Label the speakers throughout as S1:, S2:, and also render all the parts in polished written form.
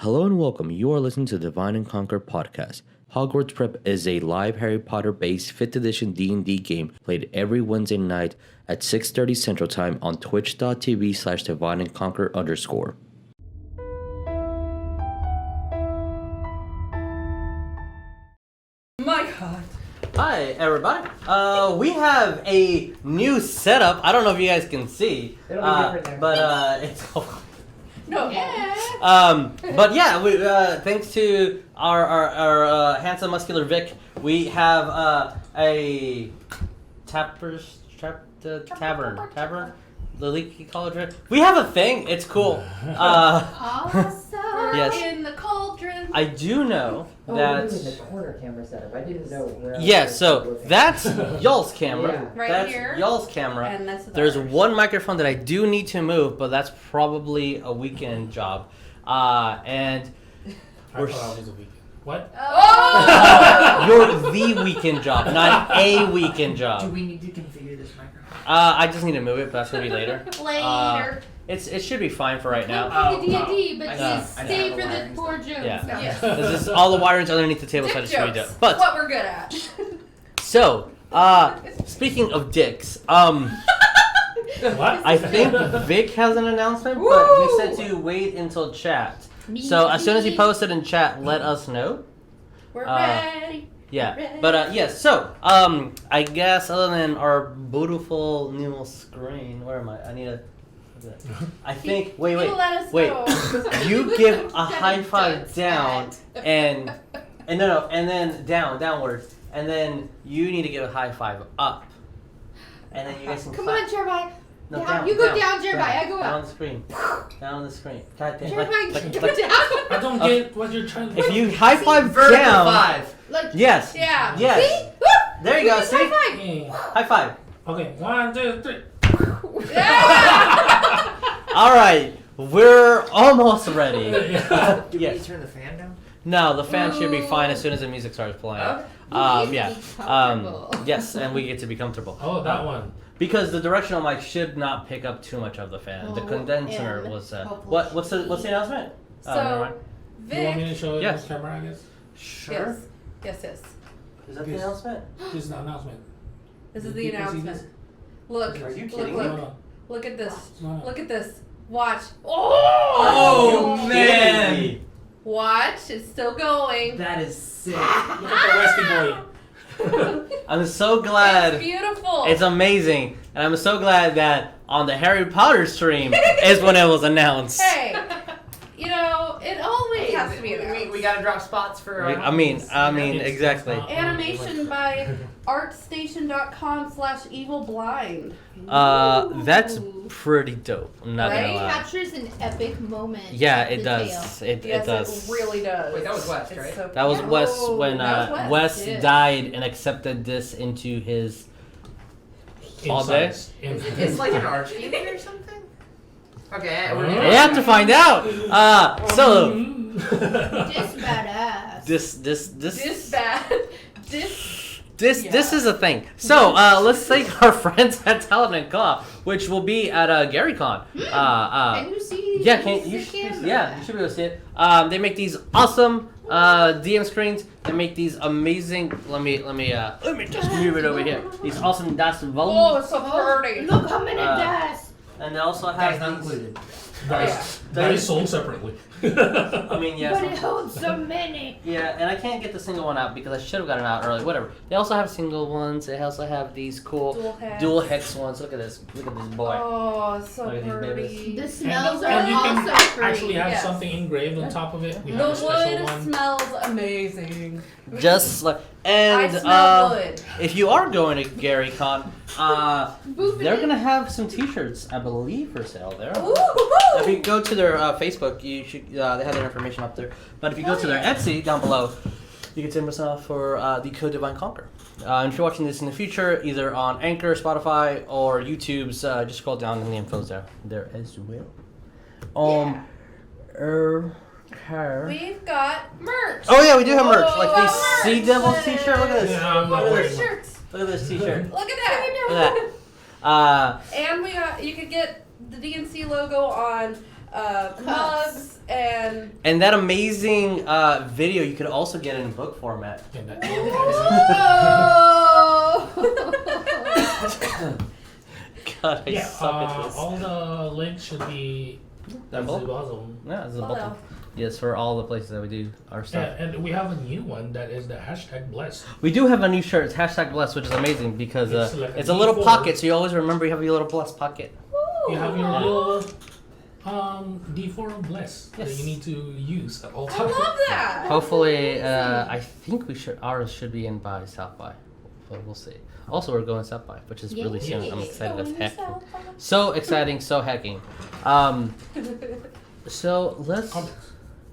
S1: Hello and welcome. You are listening to the Divine and Conquer podcast. Hogwarts Prep is a live Harry Potter-based 5th edition D&D game played every Wednesday night at 6:30 Central Time on twitch.tv/divineandconquer_.
S2: My God.
S3: Hi, everybody. We have a new setup. I don't know if you guys can see, but it's.
S2: No.
S3: But yeah, we thanks to our handsome, muscular Vic, we have a tavern. The Leaky Cauldron. We have a thing. It's cool.
S2: Awesome.
S3: Yes.
S2: In the cauldron.
S3: I do know that.
S4: We're doing the corner camera setup. I didn't know where.
S3: Yeah, so that's y'all's camera.
S4: Yeah.
S2: Right
S3: that's
S2: here.
S3: y'all's camera.
S2: And that's
S3: There's
S2: ours.
S3: one microphone that I do need to move, but that's probably a weekend job. And
S5: I thought I was a weekend. What?
S2: Oh!
S3: you're the weekend job, not a weekend
S4: Do
S3: job.
S4: we need to configure this microphone?
S3: I just need to move it, but that's gonna be later.
S2: Later.
S3: It should be fine for right now.
S2: Play the D&D, but
S4: I
S2: just
S4: know.
S2: stay
S4: I
S2: for
S4: know.
S2: the poor Jones.
S3: Yeah.
S2: Yes.
S3: This is all the wirings underneath the table, so I
S2: Dick
S3: just read
S2: jokes.
S3: it. But
S2: What we're good at.
S3: so, speaking of dicks,
S5: What?
S3: I think Vic has an announcement, but he said to wait until chat. So as soon as he posted in chat, let us know.
S2: We're ready.
S3: Yeah,
S2: Ready.
S3: but yes. So I guess other than our beautiful new screen, where am I? I need a. I think. Wait.
S2: You let us
S3: Wait.
S2: know.
S3: You give a high
S2: Don't
S3: five down
S2: chat.
S3: and then downwards, and then you need to give a high five up, and then you guys can.
S2: Come
S3: clap.
S2: on, Jeremiah.
S3: No,
S2: Down. You go down, Jeremiah. I go
S3: down
S2: up.
S3: on the screen. Down on the screen. God damn.
S2: Jeremiah,
S3: Like,
S2: go
S3: like,
S2: down.
S5: I don't get what you're trying to
S3: if
S5: do.
S3: you high five
S4: Vertical
S3: down.
S4: five.
S2: Like,
S3: Yes.
S2: yeah.
S3: Yes.
S2: See? Woo!
S3: There you go.
S2: Just
S3: See?
S2: high five.
S5: Yeah.
S3: High five.
S5: Okay, 1, 2, 3.
S2: Yeah.
S3: All right. We're almost ready.
S5: Yeah.
S4: Do we
S3: Yes.
S4: need to turn the fan down?
S3: No, the fan should be fine as soon as the music starts playing.
S4: Okay.
S3: Yeah.
S2: Comfortable.
S3: Yes, and we get to be comfortable.
S5: Oh, that one.
S3: Because the directional mic should not pick up too much of the fan. The
S2: Oh,
S3: condenser
S2: and
S3: was.
S2: hopefully-
S3: What's the announcement? Never mind.
S2: So,
S5: You want me
S2: Vic.
S5: to show it
S3: Yes.
S5: on camera, I guess?
S3: Sure.
S2: Yes.
S3: Is that the
S5: Yes.
S3: announcement?
S5: This is the announcement.
S2: This is
S5: You
S2: the
S5: can see
S2: announcement.
S5: this?
S2: Look.
S3: Are you
S2: Look,
S3: kidding
S5: Hold
S2: look.
S5: on.
S2: Look at this.
S5: No, no.
S2: Look at this. Watch.
S4: Oh,
S3: Are you
S4: man.
S3: kidding me?
S2: Watch. It's still going.
S4: That is sick.
S5: Look at the resting boy.
S3: I'm so glad.
S2: It's beautiful.
S3: It's amazing, and I'm so glad that on the Harry Potter stream is when it was announced.
S2: Hey, you know, it always has to be
S4: we
S2: announced.
S4: gotta drop spots for.
S3: I mean,
S5: It's
S3: exactly.
S5: not-
S2: Animation by artstation.com/evilblind.
S3: That's
S2: Ooh.
S3: pretty dope. I'm not
S2: Right?
S3: gonna lie.
S6: Captures an epic moment.
S3: Yeah,
S6: of
S3: it
S6: the
S3: does. It
S2: Yes,
S3: does.
S2: it really does.
S4: Wait, that was West,
S2: It's
S4: right?
S2: so
S3: That was
S2: cool.
S3: Wes when
S2: That was
S3: Wes
S2: yeah.
S3: died and accepted this into his. All day?
S5: Inside.
S4: It's like an archdeacon or something. Okay, we're
S5: Oh.
S3: We have to find out. So
S6: Just badass.
S3: this
S2: This bad.
S3: this
S2: Yeah.
S3: is a thing. So let's thank our friends at Talent and Claw, which will be at GaryCon.
S6: Can you see?
S3: Yeah, can you? Yeah, you should be able to see it. They make these awesome DM screens. They make these amazing. Let me just move it over here. These awesome dice and
S2: Oh,
S3: volumes.
S2: it's so pretty.
S6: Look how many dice.
S3: And they also
S4: Guys
S3: have
S4: not
S3: these.
S4: included.
S5: That is sold separately.
S3: I mean, yeah.
S6: But it holds so many.
S3: Yeah, and I can't get the single one out because I should have gotten it out early. Whatever. They also have single ones. They also have these cool dual hex ones. Look at this. Look at this boy.
S2: Oh, it's so
S3: Look at these
S2: pretty.
S6: The smells
S5: And you
S6: are
S5: can
S6: also pretty.
S5: actually have
S2: Yes.
S5: something engraved on top of it. We
S2: The
S5: have a special
S2: wood
S5: one.
S2: smells amazing.
S3: Just like
S2: I
S3: and
S2: smell wood.
S3: if you are going to GaryCon,
S6: Boopity.
S3: they're gonna have some T-shirts, I believe, for sale there.
S2: Ooh.
S3: If you go to their Facebook, you should. They have their information up there. But if you go to their Etsy down below, you get 10% off for the code Divine Conquer. And if you're watching this in the future, either on Anchor, Spotify, or YouTube's, just scroll down and the info's there as well.
S2: We've got merch.
S3: Oh yeah, we do have merch.
S2: Oh,
S3: Like these Sea
S2: merch.
S3: Devils T-shirt. Look at this.
S5: Yeah, I'm not
S3: Look at
S5: wearing
S3: this.
S5: one.
S2: Shirts.
S3: Look at this T-shirt.
S2: Look at that.
S3: Look at that.
S2: And we got, you could get the DNC logo on mugs
S3: And that amazing video you could also get in book format.
S5: And that-
S3: God, I
S5: yeah,
S3: suck at this.
S5: all the links should be
S3: Down below?
S5: bottom.
S3: Yeah, it's a
S2: Below.
S3: bottom. Yes, for all the places that we do our stuff.
S5: And we have a new one that is the hashtag blessed.
S3: We do have a new shirt. It's hashtag blessed, which is amazing because
S5: It's like
S3: it's
S5: a
S3: a little
S5: D4.
S3: pocket, so you always remember you have your little blessed pocket.
S5: You have your little D4 of bless that
S3: Yes.
S5: you need to use at all
S2: I
S5: times.
S2: love that.
S3: Hopefully, I think ours should be in by South by, but we'll see. Also, we're going South by, which is really soon. I'm excited as heck. So exciting, so hecking. So let's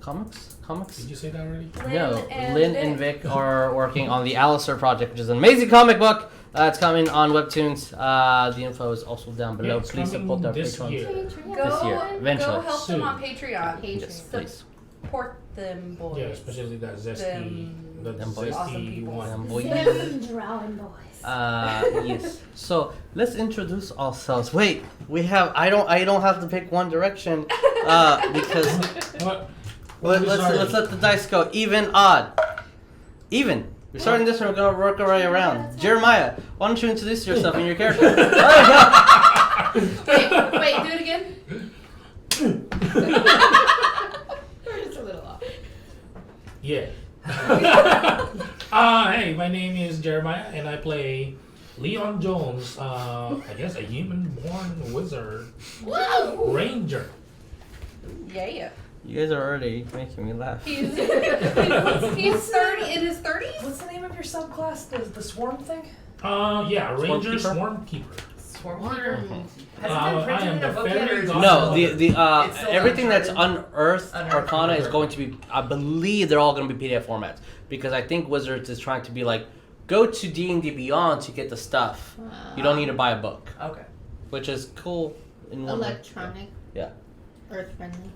S3: comics.
S5: Did you say that already?
S3: No, Lynn and Vic are working on the Alistair project, which is an amazing comic book. It's coming on Webtoons. The info is also down below.
S5: Yeah, it's
S3: Please
S5: coming
S3: support our
S5: this
S3: patrons.
S5: year.
S3: This year, eventually.
S2: Go help them
S5: Soon.
S2: on Patreon.
S3: Yes, please.
S2: Support them boys.
S5: Yeah, especially that zesty,
S2: Them
S5: that
S3: boys.
S2: Awesome
S5: zesty
S2: people.
S5: one.
S3: Them boys.
S6: Them drawing boys.
S3: Yes. So let's introduce ourselves. Wait, we have. I don't have to pick one direction. Because
S5: What?
S3: let's let the dice go. Even, odd. Even. We're starting this and we're gonna work our way around. Jeremiah, why don't you introduce yourself and your character?
S2: Wait, do it again.
S6: We're just a little off.
S5: Yeah. Hey, my name is Jeremiah, and I play Leon Jones. I guess a human-born wizard
S2: Whoa!
S5: ranger.
S2: Yeah.
S3: You guys are already making me laugh.
S2: He's 30 in his 30s?
S4: What's the name of your subclass? The swarm thing?
S5: Yeah, ranger
S3: Keeper?
S5: swarm keeper.
S4: Swarm keeper. Has it been
S5: I
S4: printed
S5: am
S4: in a
S5: the
S4: book yet, or
S5: fairy
S4: is it
S5: god.
S3: No,
S4: still-
S3: the
S4: It's still
S3: everything that's
S4: uncharted.
S3: unearthed
S4: Unearthed.
S3: Arcana is going to be. I believe they're all going to be PDF formats because I think Wizards is trying to be like, go to D&D Beyond to get the stuff. You don't need to buy a book,
S4: Okay.
S3: which is cool. In one way.
S6: Electronic.
S3: Yeah.
S6: Earth friendly.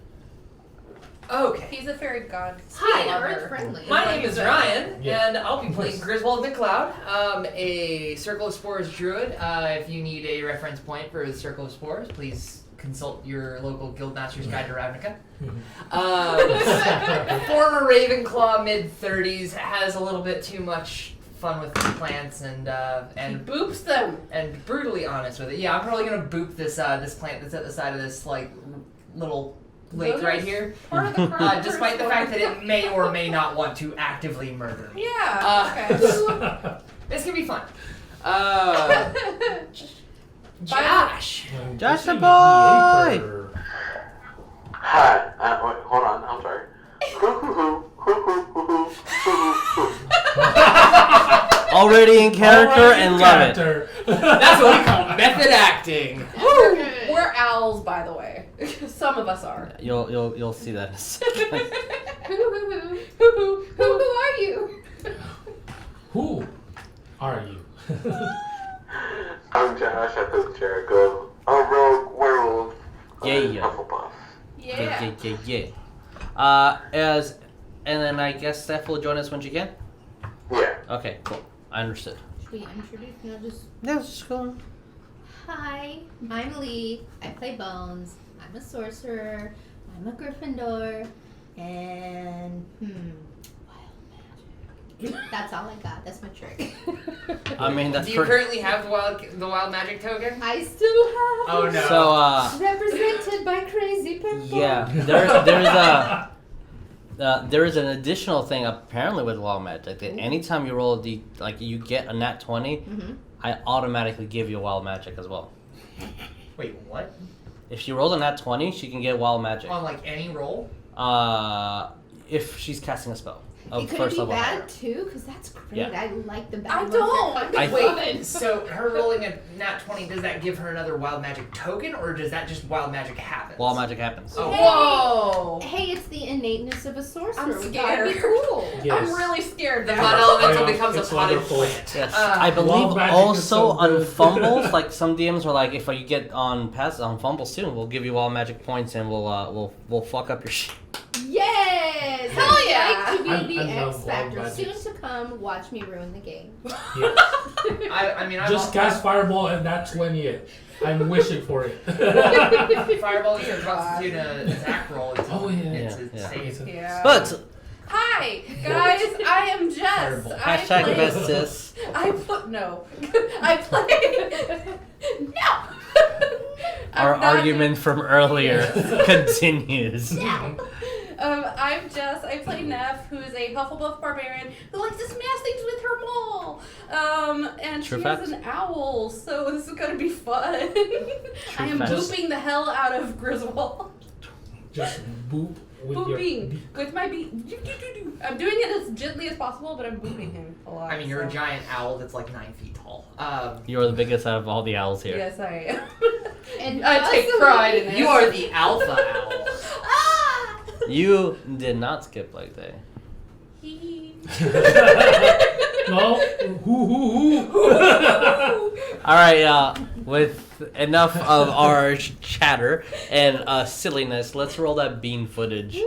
S4: Okay.
S2: He's a fairy god.
S6: Hi,
S2: Love
S6: Earth
S2: her.
S6: friendly.
S4: My name is Ryan,
S5: Yeah.
S4: and I'll be playing Griswold MacLeod, a Circle of Spores druid. If you need a reference point for the Circle of Spores, please consult your local Guildmaster's Guide to Ravnica. Former Ravenclaw, mid-30s, has a little bit too much fun with plants and
S2: Boops them.
S4: and brutally honest with it. Yeah, I'm probably gonna boop this this plant that's at the side of this like little lake
S2: Those
S4: right
S2: are
S4: here.
S2: Part of the crowd.
S4: Despite the fact that it may or may not want to actively murder me.
S2: Yeah. Okay.
S4: This can be fun.
S2: Josh.
S3: Josh the
S5: This is
S3: boy!
S5: for-
S7: Hi. Wait, hold on. I'm sorry.
S3: Already in character
S5: Alright,
S3: and love it.
S5: character.
S4: That's what we call method acting.
S2: We're owls, by the way. Some of us are.
S3: You'll see that in a second.
S6: Who are you?
S5: Who are you?
S7: I'm Josh. I play Jericho, a rogue werewolf.
S3: Yeah.
S7: Hufflepuff.
S2: Yeah.
S3: Yeah. And then I guess Steph will join us when she can.
S7: Yeah.
S3: Okay, cool. I understood.
S6: Should we introduce? No, just.
S3: Yeah, just go.
S6: Hi, I'm Lee. I play Bones. I'm a sorcerer. I'm a Gryffindor. And wild magic. That's all I got. That's my trick.
S3: I mean, that's
S4: Do you currently have the wild magic token?
S6: I still have.
S4: Oh no.
S3: So
S6: Represented by crazy purple.
S3: yeah, there is an additional thing apparently with wild magic that anytime you roll a d, like you get a nat 20,
S6: Mm-hmm.
S3: I automatically give you wild magic as well.
S4: Wait, what?
S3: If she rolls a nat 20, she can get wild magic.
S4: On like any roll?
S3: If she's casting a spell of
S6: Could it
S3: first
S6: be
S3: level.
S6: bad too? Because that's great.
S3: Yeah.
S6: I like the bad
S2: I
S6: ones.
S2: don't.
S6: They're
S3: I-
S6: fun.
S4: Wait, so her rolling a nat 20, does that give her another wild magic token, or does that just wild magic happen?
S3: Wild magic happens.
S4: Oh.
S2: Whoa.
S6: Hey, it's the innateness of a sorcerer.
S2: I'm
S6: We gotta be
S2: scared.
S6: cool.
S5: Yes.
S2: I'm really scared
S4: The
S2: now.
S4: mud elemental
S5: Yeah,
S4: becomes a
S5: it's
S4: potted
S5: wonderful.
S4: plant.
S3: Yes,
S4: Uh,
S3: I believe
S5: Wild magic is
S3: also
S5: so
S3: on
S5: good.
S3: fumbles, like some DMs were like, if you get on fumbles too, we'll give you wild magic points and we'll fuck up your shit.
S6: Yes!
S2: Hell yeah!
S6: I like
S5: I
S6: the
S5: love
S6: X
S5: all
S6: Factor. Soon
S5: magics.
S6: to come, watch me ruin the game.
S5: Yes.
S4: I mean,
S5: Just cast Fireball and not 20 it. I'm wishing for it.
S4: Fireball is going to constitute an attack roll. It's
S5: Oh, yeah.
S4: It's
S3: Yeah.
S4: save.
S2: Yeah.
S3: But
S2: Hi, guys. I am Jess.
S5: Fireball.
S2: I
S3: hashtag
S2: play.
S3: best sis.
S2: I put no. I play. No.
S3: Our
S2: I'm not-
S3: argument from earlier continues.
S2: I'm Jess. I play Neff, who is a Hufflepuff barbarian who likes to smash things with her maul. And
S3: True
S2: she
S3: fact.
S2: has an owl, so this is gonna be fun. I am
S3: fact.
S2: booping the hell out of Griswold.
S5: Just boop with
S2: Booping
S5: your...
S2: with my beat. I'm doing it as gently as possible, but I'm booping him a lot.
S4: I mean, you're a
S2: so-
S4: giant owl that's like 9 feet tall.
S3: You're the biggest out of all the owls here.
S2: Yes, I am.
S6: And
S2: I take pride in it.
S4: You are the alpha owl.
S2: Ah!
S3: You did not skip leg day.
S5: No? Hoo.
S3: Alright, with enough of our chatter and silliness, let's roll that bean footage.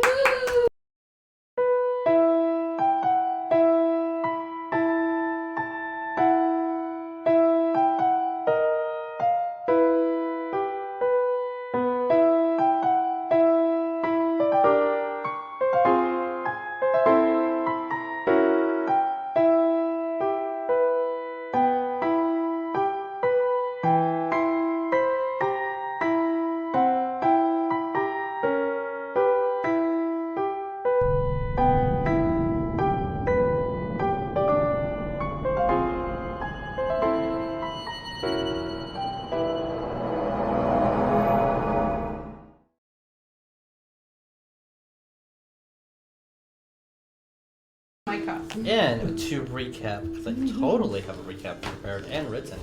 S2: My cup.
S3: And to recap, because I totally have a recap prepared and written.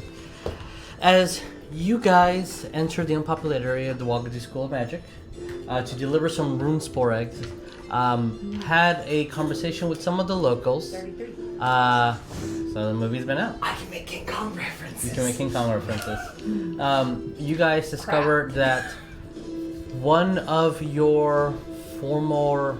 S3: As you guys entered the unpopulated area of the Wagadu School of Magic to deliver some rune spore eggs, had a conversation with some of the locals.
S2: 33.
S3: So the movie's been out.
S4: I can make King Kong references.
S3: You can make King Kong references. You guys discovered that one of your former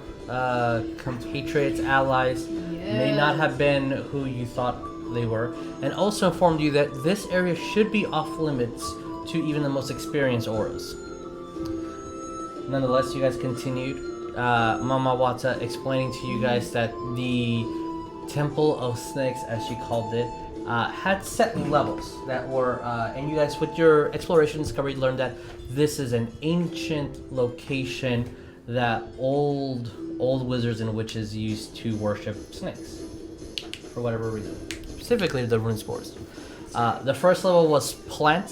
S3: compatriots, allies, may not have been who you thought they were, and also informed you that this area should be off limits to even the most experienced auras. Nonetheless, you guys continued. Mama Wata explaining to you guys that the Temple of Snakes, as she called it, had set levels that were, and you guys, with your exploration discovery, learned that this is an ancient location that old wizards and witches used to worship snakes for whatever reason, specifically the rune spores. The first level was plant,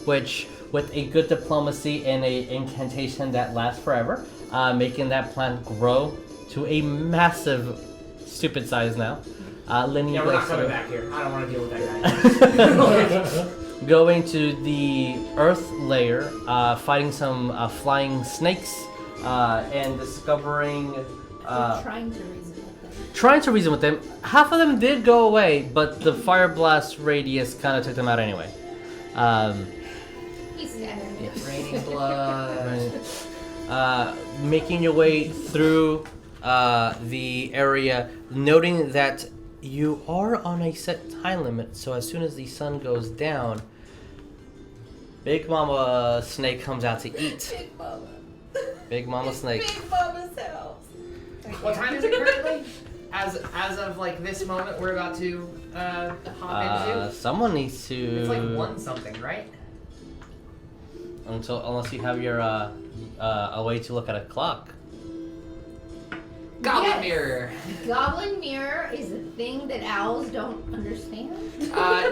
S3: which with a good diplomacy and a incantation that lasts forever, making that plant grow to a massive, stupid size now. Lenny,
S4: Yeah,
S3: you
S4: we're
S3: guys
S4: not coming
S3: are
S4: back here. I don't want to deal with that guy.
S3: going to the earth layer, fighting some flying snakes, and discovering.
S6: We're trying to reason with them.
S3: Trying to reason with them. Half of them did go away, but the fire blast radius kind of took them out anyway.
S6: He's scattered.
S4: Raining blood.
S3: Making your way through the area, noting that you are on a set time limit, so as soon as the sun goes down, Big Mama Snake comes out to eat.
S2: Big Mama.
S3: Big Mama Snake.
S2: Big Mama's house.
S4: What time is it currently? As of like this moment, we're about to hop into.
S3: Someone needs to.
S4: It's like 1 something, right?
S3: Unless you have your a way to look at a clock.
S4: Goblin
S6: Yes.
S4: mirror.
S6: Goblin mirror is a thing that owls don't understand.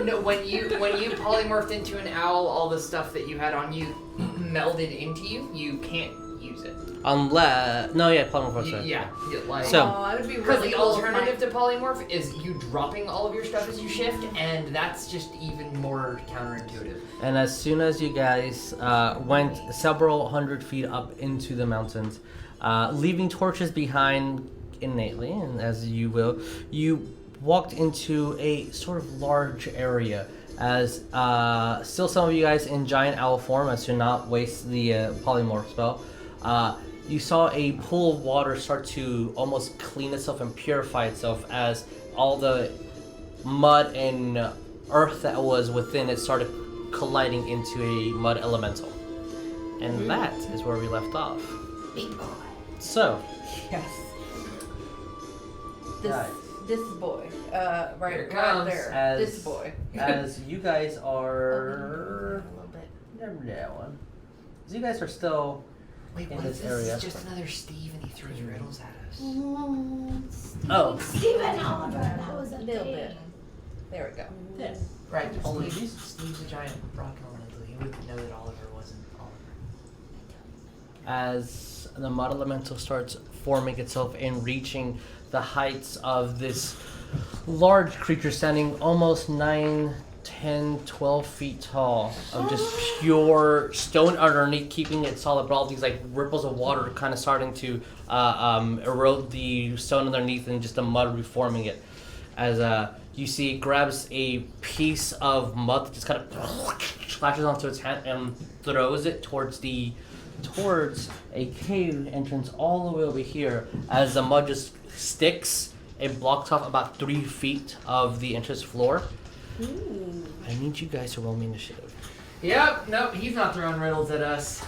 S4: No, when you polymorphed into an owl, all the stuff that you had on you melded into you. You can't use it.
S3: Unless polymorph.
S4: Yeah, like.
S3: So-
S2: I would be
S4: Because
S2: really
S4: the
S2: cool if
S4: alternative to polymorph is you dropping all of your stuff as you shift, and that's just even more counterintuitive.
S3: And as soon as you guys went several hundred feet up into the mountains, leaving torches behind innately, and as you will, you walked into a sort of large area. As still some of you guys in giant owl form, as to not waste the polymorph spell. you saw a pool of water start to almost clean itself and purify itself as all the mud and earth that was within it started colliding into a mud elemental. And that is where we left off.
S6: Big boy.
S3: So,
S2: Yes.
S3: guys,
S2: This boy.
S4: Here
S2: Right
S4: it comes.
S2: there. This boy.
S3: as you guys are...
S2: A little bit.
S3: Never that one. As you guys are still
S4: Wait,
S3: in
S4: what
S3: this
S4: is this?
S3: area.
S4: It's just another Steve and he throws riddles at us.
S3: Oh.
S6: Steven Oliver, that was a
S2: Little
S6: thing.
S2: bit. There we go.
S4: Right,
S3: Only
S4: Steve's a giant rock elemental. He would know that Oliver wasn't Oliver.
S3: As the mud elemental starts forming itself and reaching the heights of this large creature standing almost 9, 10, 12 feet tall of just pure stone underneath, keeping it solid, but all these like ripples of water kind of starting to erode the stone underneath and just the mud reforming it. As you see, it grabs a piece of mud that just kind of splashes onto its hand and throws it towards a cave entrance all the way over here. As the mud just sticks, it blocks off about 3 feet of the entrance floor. I need you guys to roll me initiative.
S4: Yep, nope, he's not throwing riddles at us.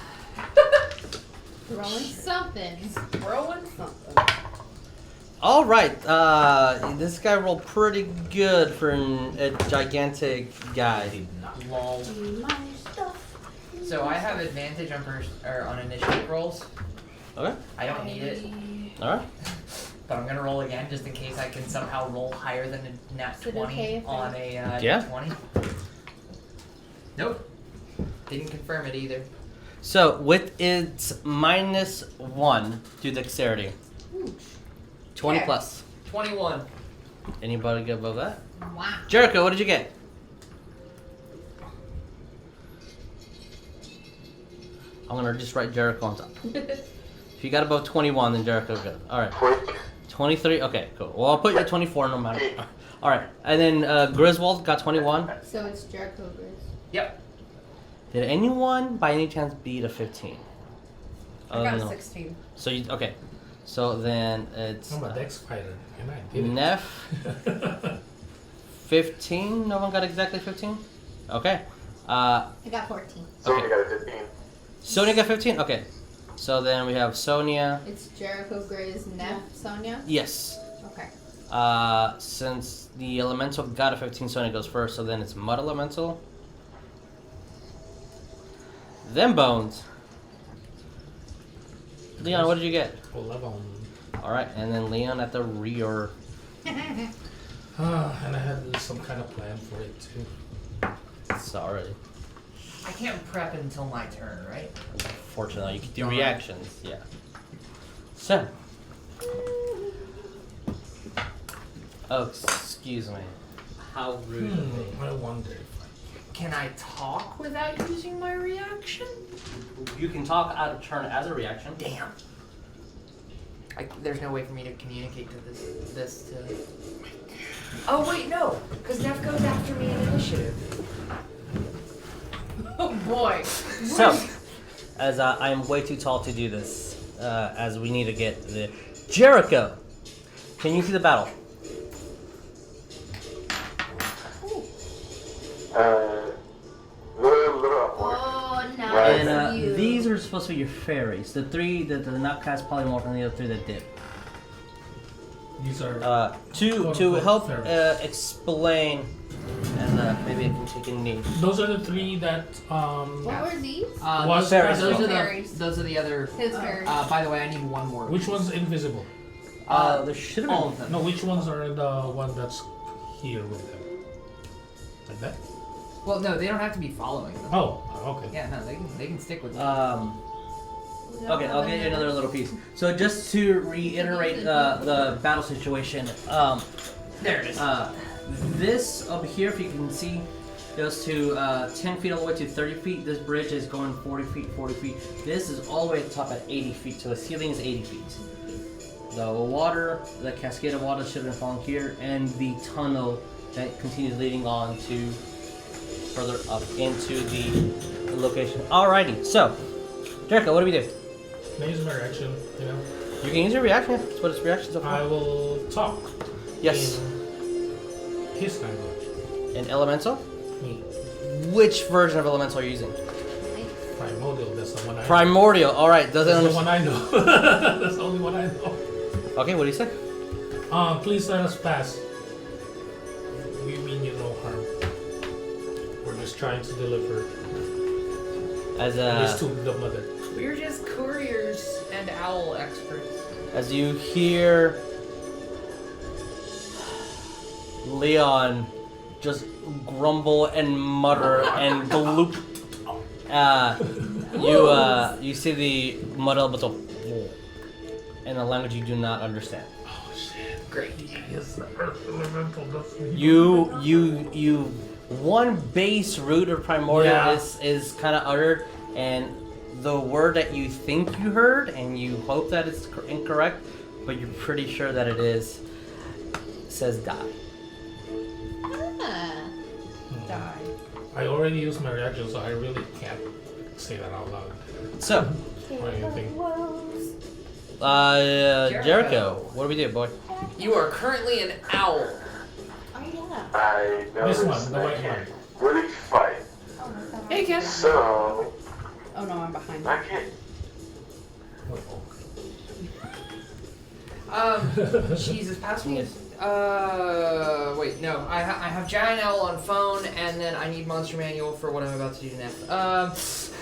S6: Throwing something.
S2: Throwing something.
S3: All right, this guy rolled pretty good for a gigantic guy.
S4: Lol.
S6: My stuff.
S4: So I have advantage on on initiative rolls.
S3: Okay.
S4: I don't need it,
S3: All right.
S4: but I'm gonna roll again just in case I can somehow roll higher than a nat
S6: Is it
S4: 20
S6: okay if
S4: on a
S3: Yeah.
S4: 20. Nope. Didn't confirm it either.
S3: So with its -1 to dexterity, 20
S2: Yeah.
S3: plus.
S4: 21.
S3: Anybody get above that?
S6: Wow.
S3: Jericho, what did you get? I'm gonna just write Jericho on top. If you got above 21, then Jericho's good. All right. 23. Okay, cool. Well, I'll put you at 24 no matter. All right, and then Griswold got 21.
S6: So it's Jericho Grizz.
S4: Yep.
S3: Did anyone by any chance beat a 15?
S2: I got a
S3: no.
S2: 16.
S3: So you okay? So then it's
S5: I'm a Dex fighter, and I did it.
S3: Neff 15. No one got exactly 15. Okay.
S6: I got 14.
S7: Sonya
S3: Okay.
S7: got a 15.
S3: Sonya got 15. Okay. So then we have Sonya.
S6: It's Jericho Grizz, Neff, Sonya.
S3: Yes.
S6: Okay.
S3: Since the elemental got a 15, Sonya goes first. So then it's mud elemental. Then bones. Leon, what did you get?
S5: 11.
S3: All right, and then Leon at the rear.
S5: And I had some kind of plan for it too.
S3: Sorry.
S4: I can't prep until my turn, right?
S3: Fortunately, you can do
S5: Alright.
S3: reactions. Yeah. So. Oh, excuse me. How rude of me.
S5: I wonder if
S4: Can I talk without using my reaction?
S3: You can talk out of turn as a reaction.
S4: Damn. There's no way for me to communicate to this to... Oh wait, no, because Neff goes after me in initiative.
S2: Oh boy.
S3: So, as I am way too tall to do this, as we need to get the Jericho. Can you see the battle?
S7: Little upward.
S6: Oh, nice.
S7: Right.
S3: And
S6: you.
S3: these are supposed to be your fairies. The 3 that did not cast polymorph, and the other 3 that did.
S5: these are
S3: To
S5: Quote-unquote
S3: help
S5: fairies.
S3: explain, and maybe I can take a knee.
S5: those are the 3 that
S6: What were these?
S5: Was
S3: fairies.
S4: Those are
S2: Fairies.
S4: those are the other.
S2: His fairies.
S4: By the way, I need one more.
S5: which one's invisible?
S3: There should have
S4: all
S3: been.
S4: of them.
S5: No, which ones are the one that's here with them? Like that?
S4: Well, no, they don't have to be following them.
S5: Oh, okay.
S4: Yeah, no, they can stick with them.
S3: Okay, I'll get you another little piece. So just to reiterate the battle situation,
S4: There it is.
S3: this up here, if you can see, goes to 10 feet all the way to 30 feet. This bridge is going 40 feet, 40 feet. This is all the way at the top at 80 feet, so the ceiling is 80 feet. The water, the cascade of water should have been falling here, and the tunnel that continues leading on to further up into the location. Alrighty, so, Jericho, what do we do?
S5: Can I use my reaction? You know.
S3: You can use your reaction. Yeah. That's what its reactions are for.
S5: I will talk.
S3: Yes.
S5: In his language.
S3: In Elemental?
S5: Me.
S3: Which version of Elemental are you using?
S5: Primordial. That's the one I know.
S3: Primordial. All right. Doesn't
S5: That's the one I know. That's the only one I know.
S3: Okay. What do you say?
S5: Please let us pass. We mean you no harm. We're just trying to deliver
S3: As
S5: this to the mother.
S4: We're just couriers and owl experts.
S3: as you hear Leon just grumble and mutter and gloop. You see the mud elemental in a language you do not understand.
S5: Oh shit!
S4: Great.
S5: Yes, the earth elemental doesn't.
S3: You one base root of primordial
S5: Yeah.
S3: is kind of uttered, and the word that you think you heard, and you hope that it's incorrect, but you're pretty sure that it is, says die.
S6: Ah.
S2: Die.
S5: I already used my reaction, so I really can't say that out loud.
S3: So,
S5: Or anything.
S3: Jericho, what do we do, boy?
S4: You are currently an owl.
S6: Oh yeah.
S7: I
S5: This
S7: noticed
S5: one, the
S7: I
S5: white
S7: can't really fight.
S2: Hey, Kim.
S7: So,
S2: Oh no, I'm behind you.
S7: I can't.
S4: Jesus, pass me. Wait, no. I have Giant Owl on phone, and then I need Monster Manual for what I'm about to do next.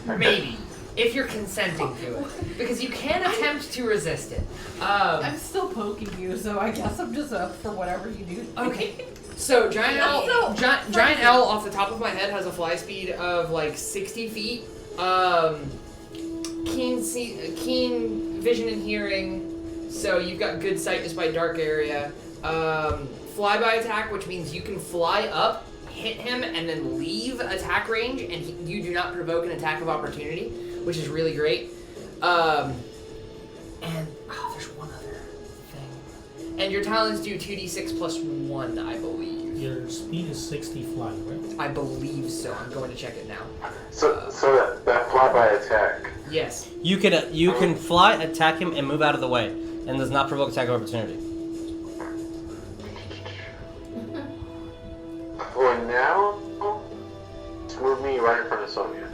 S4: Maybe. If you're consenting to it. Because you can attempt to resist it.
S2: I'm still poking you, so I guess I'm just up for whatever you do.
S4: Okay. So Giant Owl,
S2: Also,
S4: Giant Owl, off the top of my head, has a fly speed of like 60 feet. Keen vision and hearing, so you've got good sight despite dark area. Flyby attack, which means you can fly up, hit him, and then leave attack range, and you do not provoke an attack of opportunity, which is really great. And there's one other thing. And your talents do 2d6 plus 1, I believe.
S5: Your speed is 60 flying, right?
S4: I believe so. I'm going to check it now.
S7: So that flyby attack.
S4: Yes.
S3: You can fly, attack him, and move out of the way, and does not provoke attack of opportunity.
S7: For now, to move me right in front of Sonya.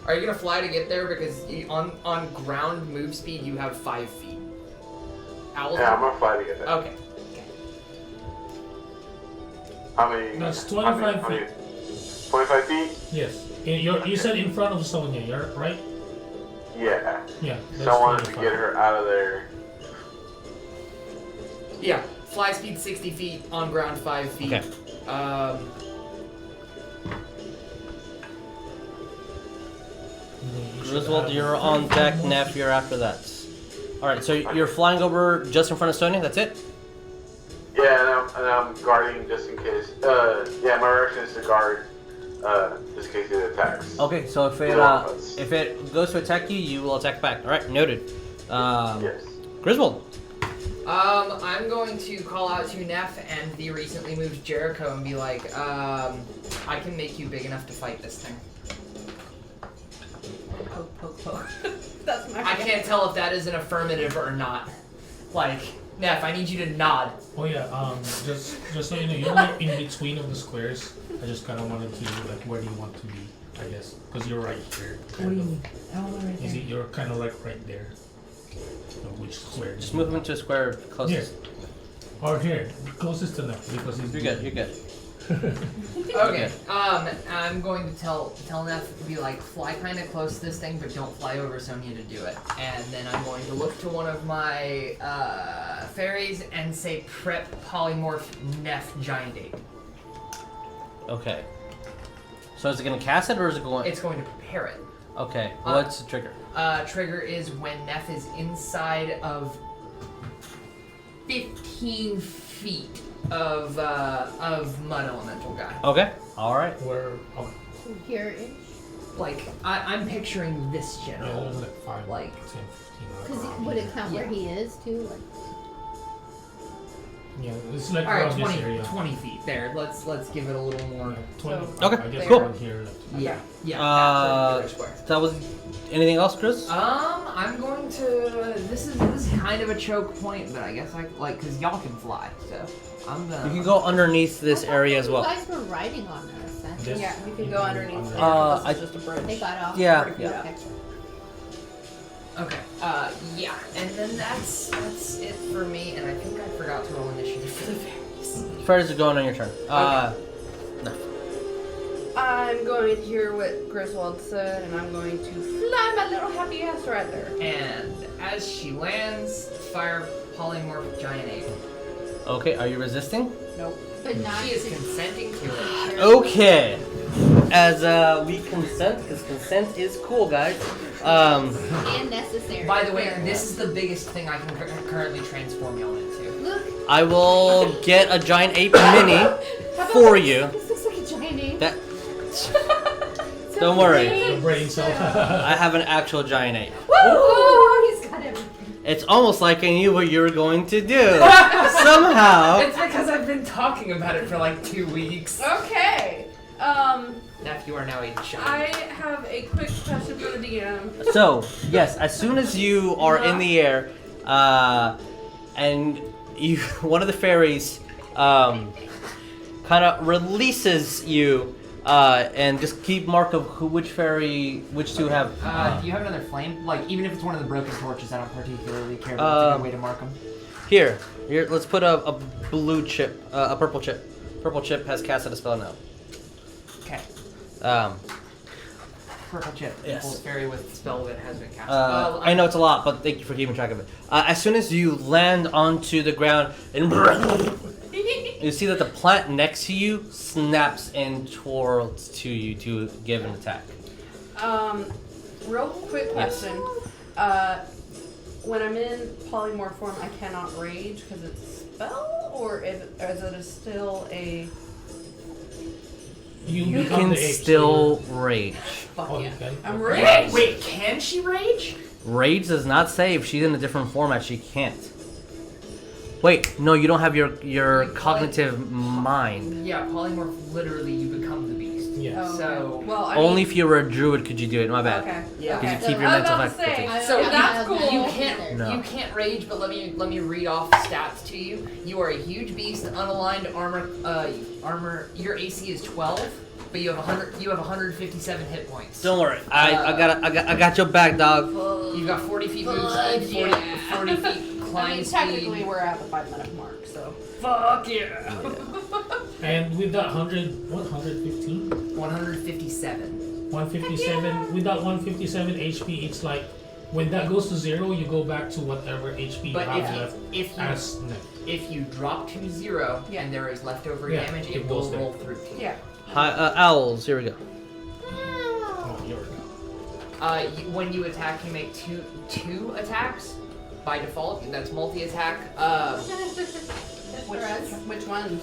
S4: Are you gonna fly to get there? Because on ground move speed you have 5 feet. Owl.
S7: Yeah, I'm gonna fly to get there.
S4: Okay.
S7: How many?
S5: That's
S7: how
S5: 25
S7: many- 25 feet?
S5: Yes. You said in front of Sonya, you're right?
S7: Yeah.
S5: Yeah.
S7: So I wanted to get her out of there.
S4: Yeah. Fly speed 60 feet. On ground 5 feet.
S3: Okay. Griswold, you're on deck. Neff, you're after that. Alright, so you're flying over just in front of Sonya, that's it?
S7: Yeah, and I'm guarding just in case. Yeah, my reaction is to guard, just in case it attacks.
S3: Okay, so if it goes to attack you, you will attack back. Alright, noted.
S7: Yes.
S3: Griswold.
S4: I'm going to call out to Neff and the recently moved Jericho and be like, I can make you big enough to fight this thing.
S2: Poke, poke, poke. That's my.
S4: I can't tell if that is an affirmative or not. Like, Neff, I need you to nod.
S5: Oh yeah, just so you know, you're like in between of the squares. I just kind of wanted to, like, where do you want to be, I guess. Because you're right here.
S2: What do you mean? Oh, right
S5: You see,
S2: there.
S5: you're kind of like right there. So which square?
S3: Just move him to a square closest.
S5: Here. Or here, closest to Neff, because he's...
S3: You're good, you're good.
S4: Okay. I'm going to tell Neff to be like, fly kind of close to this thing, but don't fly over Sonya to do it. And then I'm going to look to one of my fairies and say, prep polymorph Neff giant ape.
S3: Okay. So is it going to cast it or is it going...
S4: It's going to prepare it.
S3: Okay, what's the trigger?
S4: Trigger is when Neff is inside of 15 feet of mud elemental guy.
S3: Okay, alright.
S5: Where... Oh,
S6: Here-ish.
S4: Like, I'm picturing this
S5: yeah,
S4: general.
S5: there's like 5,
S4: Like-
S5: 10, 15.
S6: Because would it count where
S4: Yeah.
S6: he is too? Like,
S5: Yeah, it's like
S4: All right,
S5: around this area.
S4: 20 feet there. Let's give it a little more.
S5: Yeah, 20.
S2: So-
S3: Okay,
S5: I guess
S3: cool.
S5: around here.
S4: Yeah, yeah. that's a square.
S3: That was anything else, Chris?
S4: I'm going to. This is kind of a choke point, but I guess because y'all can fly, so I'm gonna.
S3: You can go underneath this area as well.
S6: You guys were riding on us.
S5: This-
S2: Yeah, we could go underneath there.
S3: I-
S2: This is just a bridge.
S6: They got off.
S3: Yeah.
S2: Yeah.
S6: Okay.
S4: Okay. Yeah, and then that's it for me, and I think I forgot to roll initiative for the fairies.
S3: Fairies are going on your turn.
S2: I'm going to hear what Griswold said, and I'm going to fly my little happy ass right there.
S4: And as she lands, fire polymorph giant ape.
S3: Okay, are you resisting?
S2: Nope.
S6: But not
S4: She is
S6: to-
S4: consenting to it.
S3: Okay. As we consent, because consent is cool, guys.
S6: and necessary.
S4: By the way,
S6: Fair.
S4: this is the biggest thing I can currently transform y'all into.
S6: Look.
S3: I will get a giant ape mini for you.
S6: This looks like a giant ape.
S3: That. Don't worry.
S5: The brain cell.
S3: I have an actual giant ape.
S6: Oh, he's got everything.
S3: It's almost like I knew what you were going to do. Somehow.
S4: It's because I've been talking about it for like 2 weeks.
S2: Okay.
S4: Nephew, you are now a
S2: I
S4: giant.
S2: have a quick question for the DM.
S3: So, yes, as soon as you are in the air, and you, one of the fairies, kind of releases you, and just keep mark of which two have.
S4: Do you have another flame? Like, even if it's one of the broken torches, I don't particularly care, but it's a good way to mark them.
S3: Here, let's put a blue chip, a purple chip. Purple chip has casted a spell now.
S4: Okay. Purple chip
S3: Yes.
S4: equals fairy with spell that has been cast.
S3: I know it's a lot, but thank you for keeping track of it. As soon as you land onto the ground, and you see that the plant next to you snaps in towards you to give an attack.
S2: Real quick
S3: Yes.
S2: question. When I'm in polymorph form, I cannot rage because it's a spell, or is it still a?
S5: You
S3: You
S5: become
S3: can
S5: the ape,
S3: still rage.
S2: Fuck
S5: Oh,
S2: yeah.
S5: you can?
S2: I'm
S5: Okay.
S2: rage.
S4: Wait, can she rage?
S3: Rage does not say if she's in a different format, she can't. Wait, no, you don't have your cognitive mind.
S4: Yeah, polymorph, literally, you become the beast.
S5: Yeah.
S2: Oh, okay.
S4: So-
S2: well, I
S3: Only
S2: mean,
S3: if you were a druid could you do it. My bad.
S2: Okay.
S4: Yeah.
S2: Okay.
S3: Because you keep your
S2: I was
S3: mental
S2: about to say,
S3: faculties.
S4: So
S6: I don't
S2: that's
S6: have
S2: cool.
S6: that
S4: You
S6: either.
S4: can't
S3: No.
S4: you can't rage, but let me read off the stats to you. You are a huge beast, unaligned armor. Your AC is 12, but you have 157 hit points.
S3: Don't worry, I got your back, dog.
S4: You've got 40 feet move
S2: Fuck
S4: speed,
S2: yeah.
S4: 40 feet
S2: I
S4: climb
S2: mean, technically,
S4: speed.
S2: we're at the 5-minute mark, so.
S4: Fuck yeah.
S5: And with that 115?
S4: 157.
S5: 157. With that 157 HP, it's like when that goes to 0, you go back to whatever HP
S4: But
S5: you have left
S4: if
S5: as net.
S4: you drop to 0
S2: Yeah.
S4: and there is leftover
S5: Yeah,
S4: damage,
S5: it
S4: it will
S5: goes there.
S4: roll through to you.
S2: Yeah.
S3: Hi, owls. Here we go.
S5: Oh, you're
S4: When you attack, you make two attacks by default. That's multi-attack.
S2: Which one?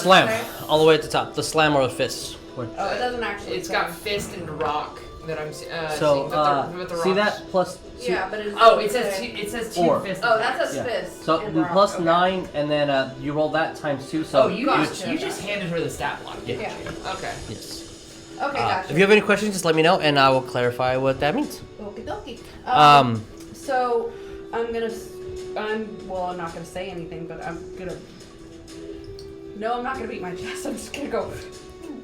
S3: Slam,
S2: Okay.
S3: all the way at the top. The slam or the fist.
S2: Oh, it doesn't actually.
S4: It's
S2: say.
S4: got fist and rock that I'm
S3: So,
S4: seeing. But the
S3: see
S4: rocks-
S3: that plus two.
S2: Yeah, but it's.
S4: Oh, it says two
S3: Or.
S4: fist.
S2: Oh, that
S4: attacks.
S2: says
S3: Yeah.
S2: fist.
S3: So
S2: and rock.
S3: plus
S2: Okay.
S3: 9, and then you roll that times 2. So
S4: Oh, you
S2: Gotcha.
S4: just handed her the stat block. didn't
S2: Yeah.
S4: you? Okay.
S3: yes.
S2: Okay, gotcha.
S3: If you have any questions, just let me know, and I will clarify what that means.
S6: Okie dokie.
S2: So I'm I'm not gonna say anything, but I'm gonna. No, I'm not gonna beat my chest. I'm just gonna go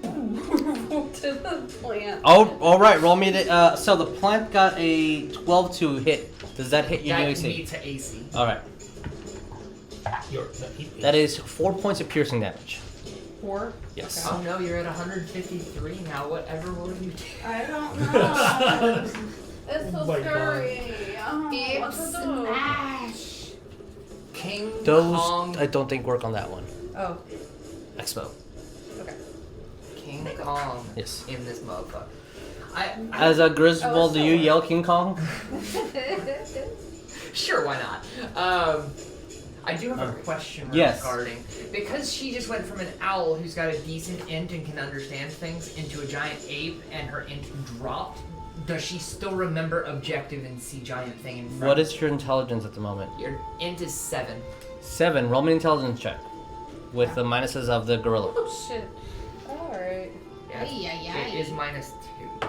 S2: to the plant.
S3: Oh, all right. Roll me the. So the plant got a 12 to hit. Does that hit your new
S4: That
S3: AC?
S4: beats a AC.
S3: All right. That is 4 points of piercing damage.
S2: 4.
S3: Yes.
S4: Oh no, you're at 153 now. Whatever will you do?
S2: I don't know. It's so
S5: Oh my
S2: scary. What to do?
S6: Smash.
S4: King
S3: Those
S4: Kong.
S3: I don't think work on that one.
S2: Oh,
S3: Expo.
S2: okay.
S4: King Kong.
S3: Yes.
S4: In this motherfucker.
S3: As a Griswold,
S2: Oh,
S3: do you
S2: so-
S3: yell King Kong?
S4: Sure, why not? I do have a question
S3: yes.
S4: regarding because she just went from an owl who's got a decent int and can understand things into a giant ape, and her int dropped. Does she still remember objective and see giant thing in front?
S3: What is your intelligence at the moment?
S4: Your int is 7.
S3: 7. Roll me an intelligence check with the minuses of the gorilla.
S2: Oh shit. Alright.
S4: Yeah,
S6: Ay, ay, ay.
S4: it is -2.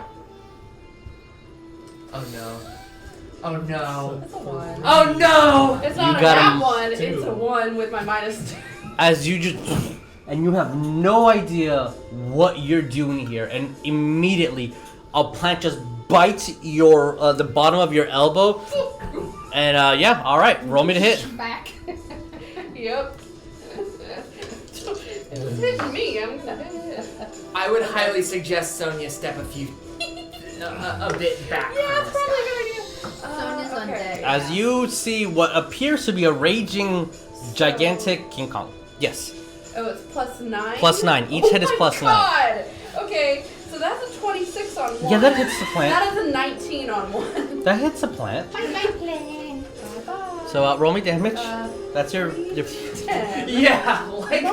S4: Oh no. Oh no.
S2: It's a 1.
S4: Oh no!
S2: It's not
S3: You
S2: a
S3: got
S2: nat
S3: him.
S2: 1, it's a 1 with my -2.
S3: As you just, and you have no idea what you're doing here, and immediately a plant just bites your the bottom of your elbow, and yeah, all right, roll me to hit.
S6: Back.
S2: Yep. It's hitting me, I'm gonna hit it.
S4: I would highly suggest Sonya step a few, a bit back.
S2: Yeah,
S4: from
S2: that's
S4: this
S2: probably a
S4: guy.
S2: good idea.
S6: Sonya's on deck.
S3: As you see what appears to be a raging, gigantic King Kong. Yes,
S2: Oh, it's +9?
S3: +9. Each hit is
S2: Oh
S3: +9.
S2: my god! Okay, so that's a 26 on 1.
S3: Yeah, that hits the plant.
S2: That is a 19 on 1.
S3: That hits a plant.
S6: Bye, my plane.
S2: Bye-bye.
S3: So roll me damage. That's your
S2: 10.
S4: Yeah, like I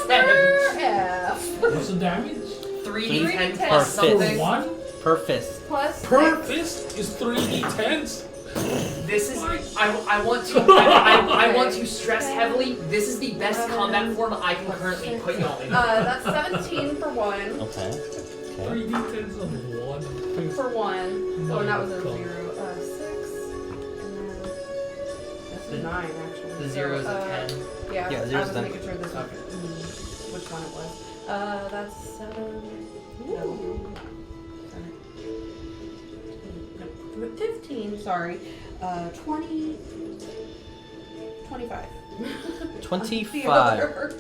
S4: said.
S2: F.
S5: What's the damage?
S4: 3d10
S2: Per
S4: plus
S3: fist.
S4: something.
S5: One
S3: per fist.
S2: Plus
S5: per
S2: 6.
S5: fist is 3d10s.
S4: This is I want to I want to stress heavily. This is the best combat form I can currently put y'all in.
S2: That's 17 for 1.
S3: Okay.
S5: 3d10s on one.
S2: For 1. Oh, and that was a
S5: No.
S2: 0. 6. And then that's a 9, actually.
S4: The 0 is a 10.
S2: Yeah,
S3: Yeah,
S2: I
S3: zero's
S2: was
S3: 10.
S2: making sure this was which one it was. That's 7. No. 15, sorry. 20. 25.
S3: 25.
S2: The other.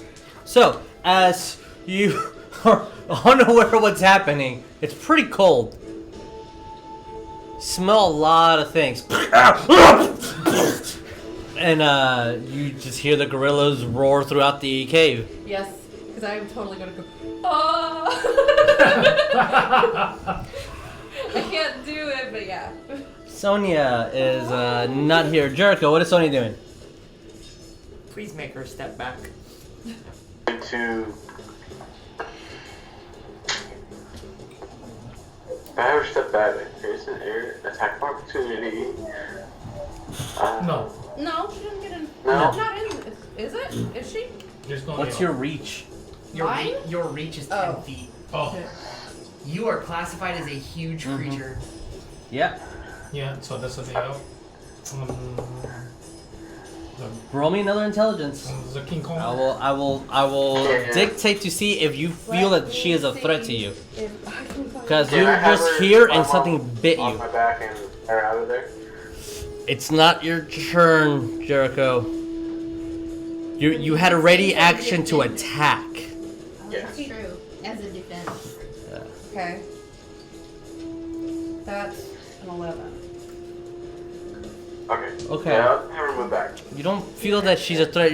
S3: So, as you are unaware of what's happening, it's pretty cold. Smell a lot of things. And you just hear the gorillas roar throughout the cave.
S2: Yes, because I am totally gonna go. Ah! I can't do it, but yeah.
S3: Sonya is not here. Jericho, what is Sonya doing?
S4: Please make her step back.
S7: To if I ever step back, there's an air attack opportunity.
S5: No,
S2: No, she didn't get in.
S7: No.
S2: Not in. Is it? Is she?
S5: there's no.
S3: What's your reach?
S2: Mine?
S4: Your reach is 10
S2: Oh.
S4: feet.
S5: Oh,
S4: You are classified as a huge creature.
S3: Yeah.
S5: yeah. So that's the thing out.
S3: Roll me another intelligence.
S5: The King Kong.
S3: I will dictate to see if you feel that she is a threat to you.
S2: If I can find
S3: Because
S7: Can
S3: you're
S7: I have
S3: just
S7: her
S3: here and
S7: arm
S3: something bit
S7: on
S3: you.
S7: my back and her out of there.
S3: It's not your turn, Jericho. You had a ready action to attack.
S7: Yeah.
S6: That's true. As a defense.
S2: Okay. That's an 11.
S7: Okay.
S3: Okay.
S7: Yeah, I'll have her move back.
S3: You don't feel that she's a threat.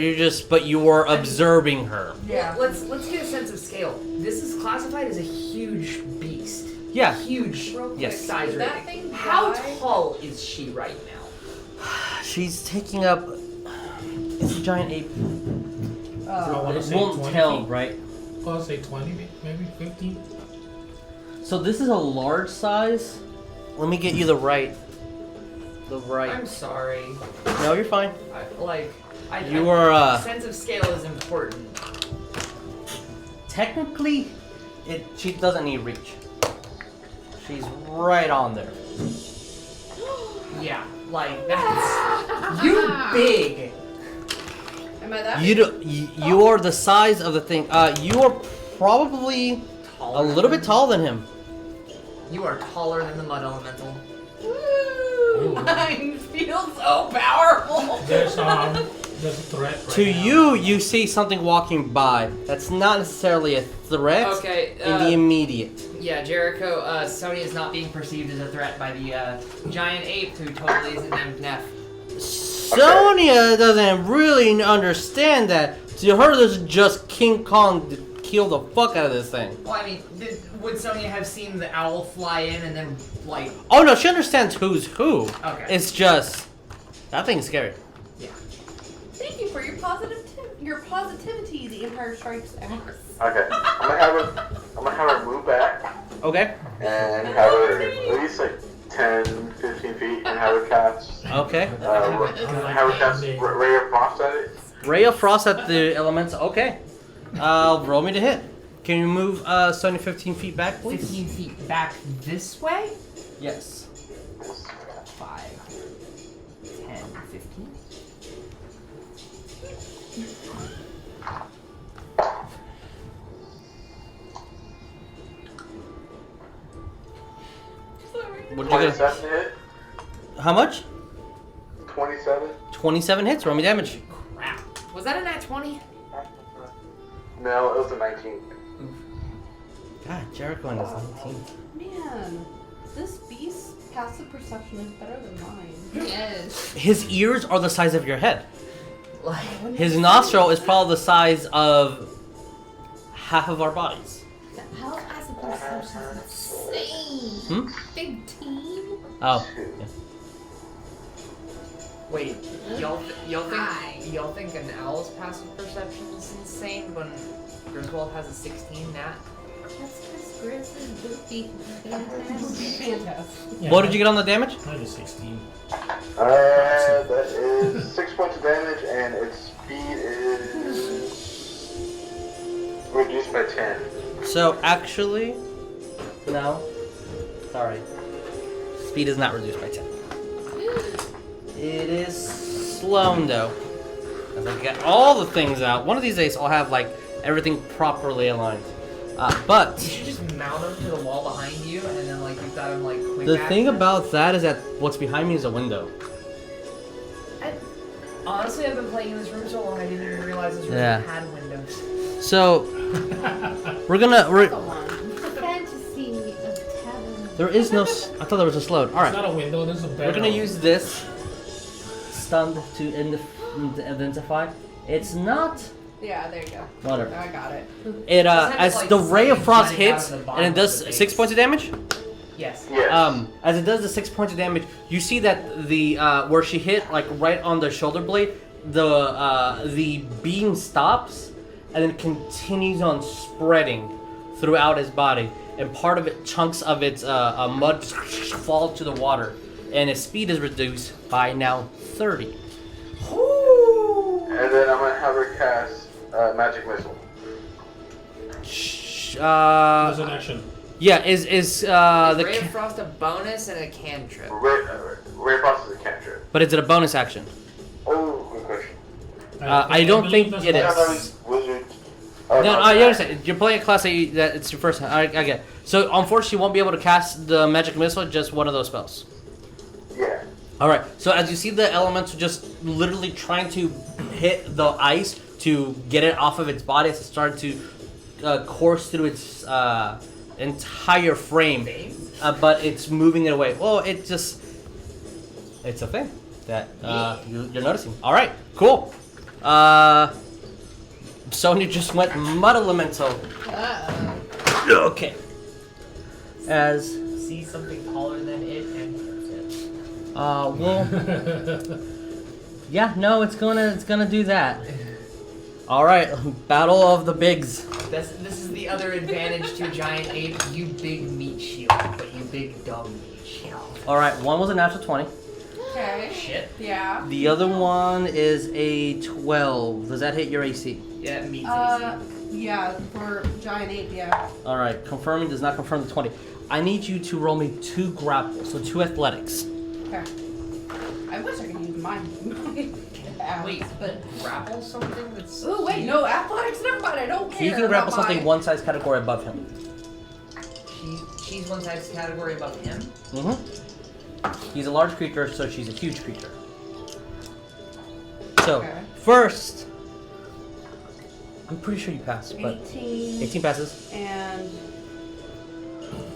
S3: But you were observing her.
S2: Yeah.
S4: Let's get a sense of scale. This is classified as a huge beast.
S3: Yeah.
S4: Huge
S2: Real quick,
S3: Yes.
S4: size
S2: did that
S4: rating.
S2: thing
S4: How
S2: die?
S4: tall is she right now?
S3: She's taking up. It's a giant ape.
S5: I wanna
S3: It
S5: say
S3: won't
S5: 20
S3: tell,
S5: feet.
S3: right?
S5: I'll say 20, maybe 15.
S3: So this is a large size. Let me get you the right.
S4: I'm sorry.
S3: No, you're fine.
S4: You
S3: are,
S4: sense of scale is important.
S3: Technically, she doesn't need reach. She's right on there.
S4: Yeah, like that's you big.
S2: Am I that?
S3: You are the size of the thing. You are probably a little bit taller than him.
S4: You are taller than the mud elemental.
S2: Woo! Mine feels so powerful.
S5: There's a threat right
S3: To
S5: now.
S3: you see something walking by. That's not necessarily a threat
S4: Okay.
S3: in the immediate.
S4: Yeah, Jericho. Sonya is not being perceived as a threat by the giant ape who totally isn't named Neff.
S3: Sonya doesn't really understand that. To her, this is just King Kong to kill the fuck out of this thing.
S4: Well, I mean, would Sonya have seen the owl fly in and then like?
S3: Oh no, she understands who's who.
S4: Okay.
S3: It's just that thing's scary.
S4: Yeah.
S2: Thank you for your positivity. The Empire Strikes Back.
S7: Okay. I'm gonna have her move back
S3: Okay.
S7: and have her at least like 10, 15 feet and have her cast
S3: Okay.
S7: have her cast Ray of Moth at it
S3: Ray of Frost at the elements. Okay. Roll me to hit. Can you move Sonya 15 feet back, please?
S4: 15 feet back this way?
S3: Yes.
S4: 5, 10, 15.
S3: What did you get?
S7: 27 hit.
S3: How much?
S7: 27.
S3: 27 hits. Roll me damage.
S4: Crap. Was that a nat 20?
S7: No, it was a 19.
S3: God, Jericho and his 19.
S2: Man, this beast's passive perception is better than mine.
S6: Yes.
S3: His ears are the size of your head.
S4: Like,
S3: His nostril is probably the size of half of our bodies.
S6: How passive perception is insane.
S3: Hmm?
S6: Big team.
S3: Oh. Yeah.
S4: wait,
S6: Hi.
S4: y'all think an owl's passive perception is insane when Griswold has a 16 nat?
S6: That's because Grizz is goofy.
S2: Fantastic.
S5: Yeah,
S3: What did you get on the damage?
S5: Mine is 16.
S7: That is 6 points of damage, and its speed is reduced by 10.
S3: So actually, no. Sorry. Speed is not reduced by 10. It is slown though. As I get all the things out. One of these days I'll have like everything properly aligned. But
S4: You should just mount him to the wall behind you, and then like you've got him like quick
S3: the thing
S4: action.
S3: about that is that what's behind me is a window.
S4: Honestly, I've been playing in this room so long I didn't even realize this room
S3: Yeah.
S4: had windows.
S3: So we're gonna.
S6: The fantasy of tavern.
S3: There is no. I thought there was a slowed. All
S5: It's
S3: right.
S5: not a window, there's a barrel.
S3: We're gonna use this stunned to identify. It's not.
S2: Yeah, there you go.
S3: Whatever.
S2: I got it.
S3: It
S4: Just have
S3: as
S4: it, like,
S3: the ray of frost
S4: running out
S3: hits
S4: of the bottom
S3: and it does
S4: of the
S3: 6
S4: base.
S3: points of damage.
S4: Yes.
S7: Yes.
S3: As it does the 6 points of damage, you see that the where she hit like right on the shoulder blade, the beam stops and then continues on spreading throughout his body, and part of it, chunks of its mud just fall to the water, and his speed is reduced by now 30.
S7: And then I'm gonna have her cast Magic Missile.
S5: As an action.
S3: Yeah, is the
S4: Ray of Frost a bonus and a cantrip.
S7: Ray Frost is a cantrip.
S3: but is it a bonus action?
S7: Oh, good question.
S3: I don't
S5: believe
S3: think
S5: that's
S3: it
S7: I
S3: is.
S7: thought it was Wizard. Oh,
S3: No,
S7: it's
S3: you
S7: not.
S3: understand. You're playing a class that it's your first time. I get it. So, unfortunately, you won't be able to cast the magic missile, just one of those spells.
S7: Yeah.
S3: Alright, so as you see the elemental just literally trying to hit the ice to get it off of its body as it started to course through its entire frame, but it's moving it away. Well, it's a thing that you're noticing. Alright, cool. Sonya just went mud elemental.
S6: Uh-oh.
S3: Okay. As
S4: See something taller than it and
S3: well, yeah, no, it's gonna do that. All right, battle of the bigs.
S4: this is the other advantage to giant ape. You big meat shield, but you big dumb meat shield.
S3: All right, one was a natural 20.
S2: Okay.
S4: Shit.
S2: Yeah.
S3: The other one is a 12. Does that hit your AC?
S4: Yeah, it means
S2: Yeah, for giant ape, yeah.
S3: All right, confirming does not confirm the 20. I need you to roll me 2 grapples, so 2 athletics.
S2: Okay. I wish I could use mine.
S4: Wait,
S2: but.
S4: grapple something that's.
S2: Oh wait, no athletics. Never mind. I don't care.
S3: You can grapple
S2: about
S3: something
S2: mine.
S3: one size category above him.
S4: She's one size category above him.
S3: Mm-hmm. He's a large creature, so she's a huge creature. So,
S2: Okay.
S3: first, I'm pretty sure you passed, but
S2: 18
S3: 18 passes.
S2: and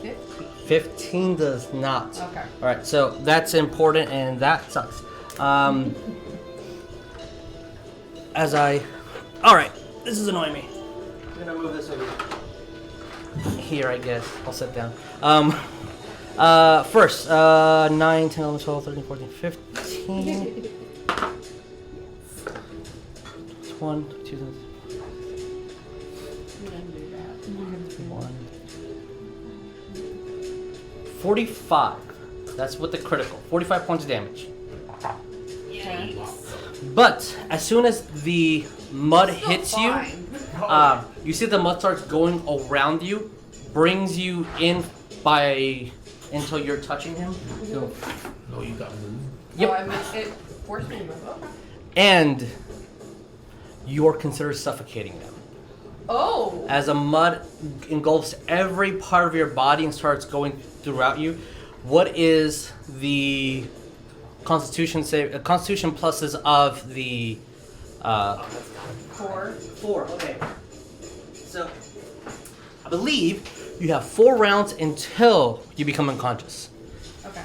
S2: 15.
S3: 15 does not.
S2: Okay.
S3: Alright, so that's important and that sucks. Alright, this is annoying me. I'm gonna move this over here, I guess. I'll sit down. First, 9, 10, 11, 12, 13, 14, 15. 1, 2, 1. 45. That's with the critical. 45 points of damage.
S2: Okay.
S3: But as soon as the mud
S2: Still
S3: hits you,
S2: fine.
S3: you see the mud starts going around you, brings you in until you're touching him. So,
S5: No, you got moved.
S3: Yep.
S2: Oh, I mean, it forced me to move. Okay.
S3: and you're considered suffocating them.
S2: Oh.
S3: As the mud engulfs every part of your body and starts going throughout you, what is the Constitution save? Constitution pluses of the.
S2: 4.
S3: 4. Okay. So, I believe you have 4 rounds until you become unconscious,
S2: Okay.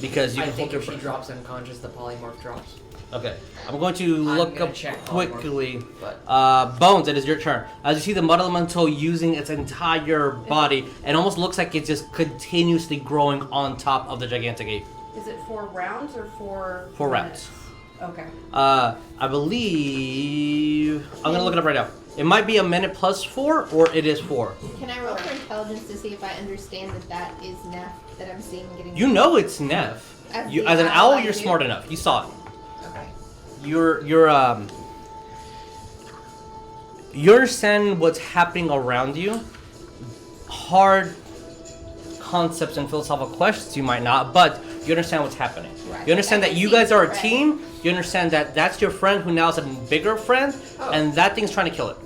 S3: because you
S4: I
S3: can
S4: think
S3: hold
S4: if
S3: your
S4: she drops unconscious, the polymorph drops.
S3: Okay. I'm going to look
S4: gonna
S3: up
S4: check polymorph,
S3: quickly.
S4: but-
S3: Bones, it is your turn. As you see the mud elemental using its entire body, it almost looks like it's just continuously growing on top of the gigantic ape.
S2: Is it 4 rounds or 4?
S3: 4
S2: minutes?
S3: rounds.
S2: Okay.
S3: I believe I'm gonna look it up right now. It might be a minute plus 4, or it is 4.
S6: Can I roll for intelligence to see if I understand that is Neff that I'm seeing getting?
S3: You know it's Neff.
S6: As
S3: You,
S6: the
S3: as an
S6: owl,
S3: owl,
S6: I
S3: you're
S6: do.
S3: smart enough. You saw it.
S6: Okay.
S3: You understand what's happening around you. Hard concepts and philosophical questions you might not, but you understand what's happening.
S6: Right.
S3: You understand
S6: I
S3: that
S6: can
S3: you
S6: see
S3: guys
S6: the
S3: are a
S6: threat.
S3: team. You understand that that's your friend who now is a bigger friend,
S6: Oh.
S3: and that thing's trying to kill it.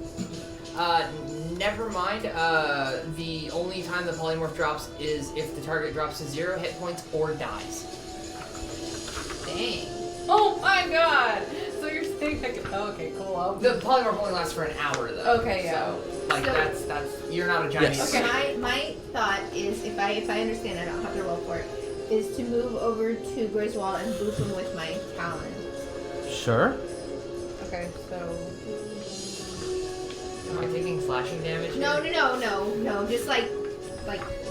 S4: Never mind. The only time the polymorph drops is if the target drops to 0 hit points or dies.
S6: Dang.
S2: Oh my god! So you're saying I can. Oh, okay, cool.
S4: The polymorph only lasts for an hour though.
S2: Okay, yeah.
S4: So, like
S6: So-
S4: that's you're not a giant.
S3: Yes.
S6: Okay. My thought is, if I understand, I don't have to roll for it, is to move over to Griswold and boop him with my talon.
S3: Sure.
S2: Okay, so.
S4: Am I taking slashing damage?
S6: No, just like,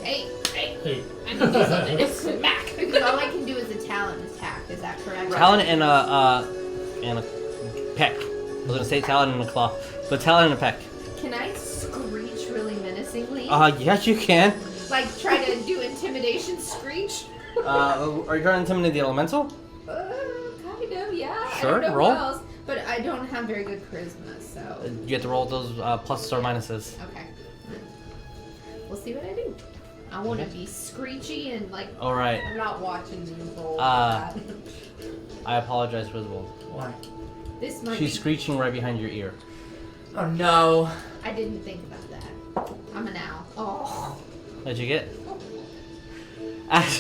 S6: hey,
S5: Hey.
S6: I can do something. It's smack. Because all I can do is a talon attack. Is that correct?
S3: Talon and a peck. I was gonna say talon and a claw, but talon and a peck.
S6: Can I screech really menacingly?
S3: Yes, you can.
S6: Like try to do intimidation screech?
S3: Are you trying to intimidate the elemental?
S6: Kind of, yeah.
S3: Sure,
S6: I don't know
S3: roll.
S6: Who else, but I don't have very good charisma, so.
S3: You have to roll those pluses or minuses.
S6: Okay. We'll see what I do. I want to be screechy and like.
S3: All right.
S2: I'm not watching you roll.
S3: Uh,
S2: that.
S3: I apologize, Griswold.
S4: Why?
S6: This might
S3: She's
S6: be.
S3: screeching right behind your ear.
S4: Oh no.
S6: I didn't think about that. I'm an owl. Oh.
S3: What'd you get? As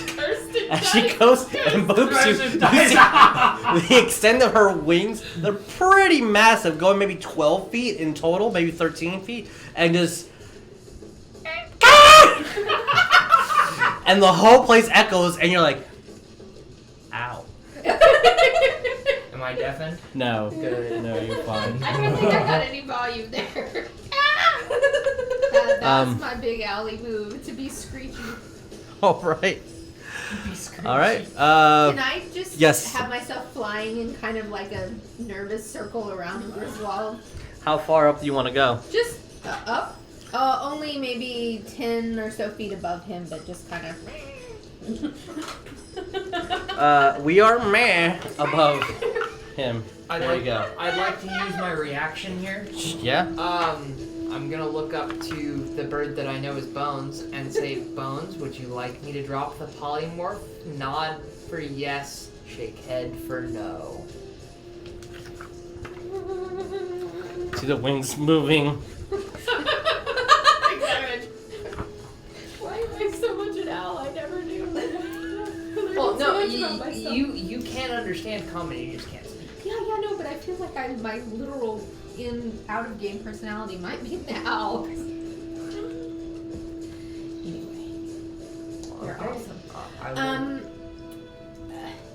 S3: she goes and boops you, you see the extent of her wings, they're pretty massive, going maybe 12 feet in total, maybe 13 feet, and just... and the whole place echoes, and you're like, ow.
S4: Am I deafened?
S3: No.
S4: Good.
S3: No, you're fine.
S6: I don't think I got any volume there. That's my big owly move, to be screechy.
S3: Alright. Alright.
S6: Can I just
S3: yes.
S6: have myself flying in kind of like a nervous circle around Griswold?
S3: How far up do you want to go?
S6: Just up? Only maybe 10 or so feet above him, but just kind of...
S3: We are meh above him. There you go.
S4: I'd like to use my reaction here.
S3: Yeah?
S4: I'm gonna look up to the bird that I know is Bones and say, Bones, would you like me to drop the polymorph? Nod for yes, shake head for no.
S3: See the wings moving.
S6: Why am I so much an owl? I never knew.
S4: Well, no, you can't understand comedy, you just can't speak.
S6: Yeah, no, but I feel like my literal out of game personality might be an owl. Anyway, you're awesome.
S4: I will.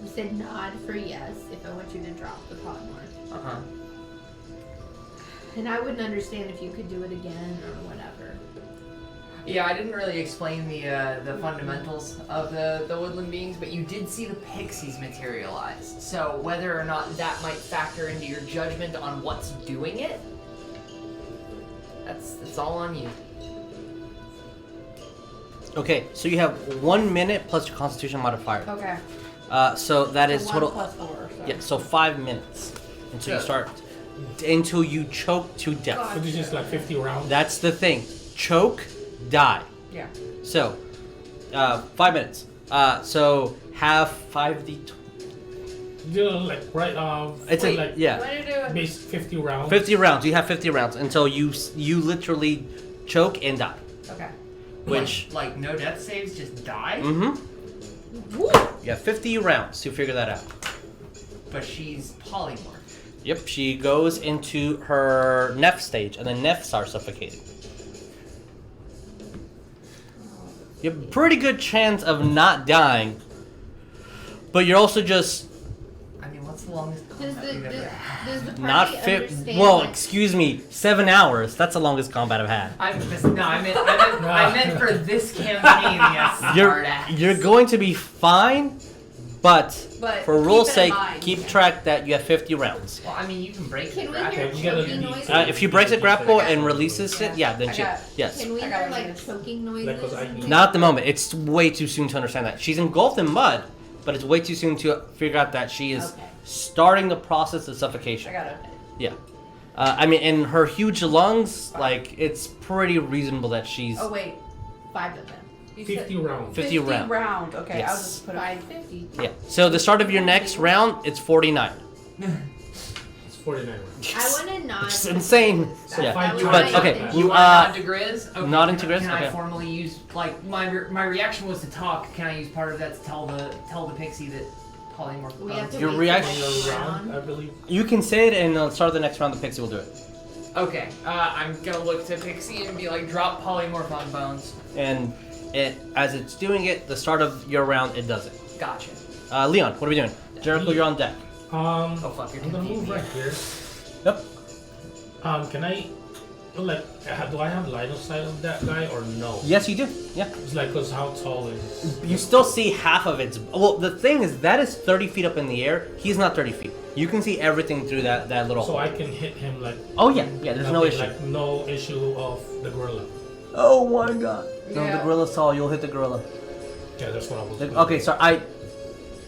S6: You said nod for yes if I want you to drop the polymorph.
S4: Uh-huh.
S6: And I wouldn't understand if you could do it again or whatever.
S4: Yeah, I didn't really explain the fundamentals of the woodland beings, but you did see the pixies materialize. So whether or not that might factor into your judgment on what's doing it, that's all on you.
S3: Okay, so you have 1 minute plus your constitution modifier.
S2: Okay.
S3: So that is
S2: So
S3: total.
S2: 1 + 4. So.
S3: Yeah, so 5 minutes. until you choke to death.
S5: So this is like 50 rounds.
S3: That's the thing. Choke, die.
S2: Yeah.
S3: So, 5 minutes. So have 5d.
S5: Like right.
S3: It's
S5: for
S3: a,
S5: like
S3: yeah.
S2: What are you doing?
S5: base 50 rounds.
S3: 50 rounds. You have 50 rounds until you literally choke and die.
S2: Okay.
S3: Which.
S4: like no death saves, just die.
S3: Mm-hmm. You have 50 rounds to figure that out.
S4: But she's polymorph.
S3: Yep, she goes into her Neph stage, and then Nephs are suffocated. You have a pretty good chance of not dying, but you're also just
S4: I mean, what's the longest
S6: Does
S4: combat we've ever had?
S6: does the party
S3: not fit.
S6: understand?
S3: Well,
S6: like,
S3: excuse me, 7 hours. That's the longest combat I've had.
S4: I meant for this campaign, yes.
S3: You're going to be fine, but
S2: But
S3: for
S2: keep
S3: rule's
S2: it in
S3: sake,
S2: mind.
S3: keep track that you have 50 rounds.
S4: Well, I mean, you can break
S6: Can
S4: the
S6: we
S4: grapple.
S6: hear
S5: you gotta
S6: choking
S5: be-
S6: noises?
S3: If you break the grapple
S2: I got
S3: and
S2: it.
S3: releases it, yeah, then
S2: I
S3: she.
S2: got it.
S3: Yes.
S6: Can we
S2: I got
S6: hear
S2: it.
S6: like choking noises?
S5: Like, 'cause I
S6: and
S5: need-
S6: things?
S3: Not at the moment. It's way too soon to understand that. She's engulfed in mud, but it's way too soon to figure out that she is
S6: Okay.
S3: starting the process of suffocation.
S2: I got it.
S3: Yeah. I mean, in her huge lungs, like, it's pretty reasonable that she's...
S2: Oh wait.
S6: 5 of them.
S2: You
S5: 50
S2: said
S5: rounds.
S3: 50 round.
S2: round. Okay, I'll
S3: Yes.
S2: just put it.
S6: 550.
S3: Yeah. So the start of your next round, it's 49.
S5: It's 49 rounds.
S6: I want to not.
S3: It's insane.
S5: So
S3: Yeah.
S5: five
S6: But,
S5: rounds.
S3: okay,
S6: Thank
S3: you,
S4: You want
S3: uh,
S4: nod to Grizz? Okay,
S3: nod into Grizz?
S4: Can I
S3: Okay.
S4: formally use my reaction was to talk? Can I use part of that to tell the pixie that polymorph?
S6: We have to
S3: Your
S6: wait
S3: reaction-
S6: till next
S5: round, I believe.
S3: You can say it, and at the start of the next round, the pixie will do it.
S4: Okay, I'm gonna look to Pixie and be like, drop polymorph on Bones.
S3: And as it's doing it, the start of your round, it does it.
S4: Gotcha.
S3: Leon, what are we doing? Jericho, you're on deck.
S4: Oh fuck, you're
S5: I'm gonna
S4: confusing
S5: move
S4: me.
S5: right here.
S3: Yep.
S5: Can I, like, do I have line of sight of that guy or no?
S3: Yes, you do. Yeah.
S5: It's like, cause how tall is?
S3: You still see half of its. Well, the thing is, that is 30 feet up in the air. He's not 30 feet. You can see everything through that little
S5: So
S3: hole.
S5: I can hit him like.
S3: Oh, yeah. Yeah, there's no
S5: nothing,
S3: issue.
S5: Like no issue of the gorilla.
S3: Oh my god. No,
S2: Yeah.
S3: the gorilla's tall. You'll hit the gorilla.
S5: Yeah, that's what I was.
S3: Okay, so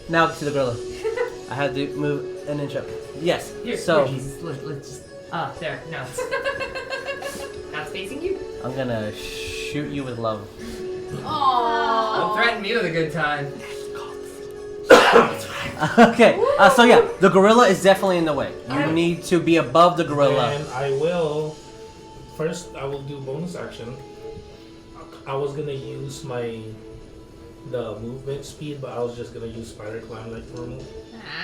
S3: now to the gorilla. I had to move an inch up. Yes. So
S4: let's just. There. No. Not facing you.
S3: I'm gonna shoot you with love.
S2: Aww.
S4: Don't threaten me with a good time.
S3: Okay. So yeah, the gorilla is definitely in the way. You need to be above the gorilla.
S5: And I will. First, I will do bonus action. I was gonna use the movement speed, but I was just gonna use spider climb like normal.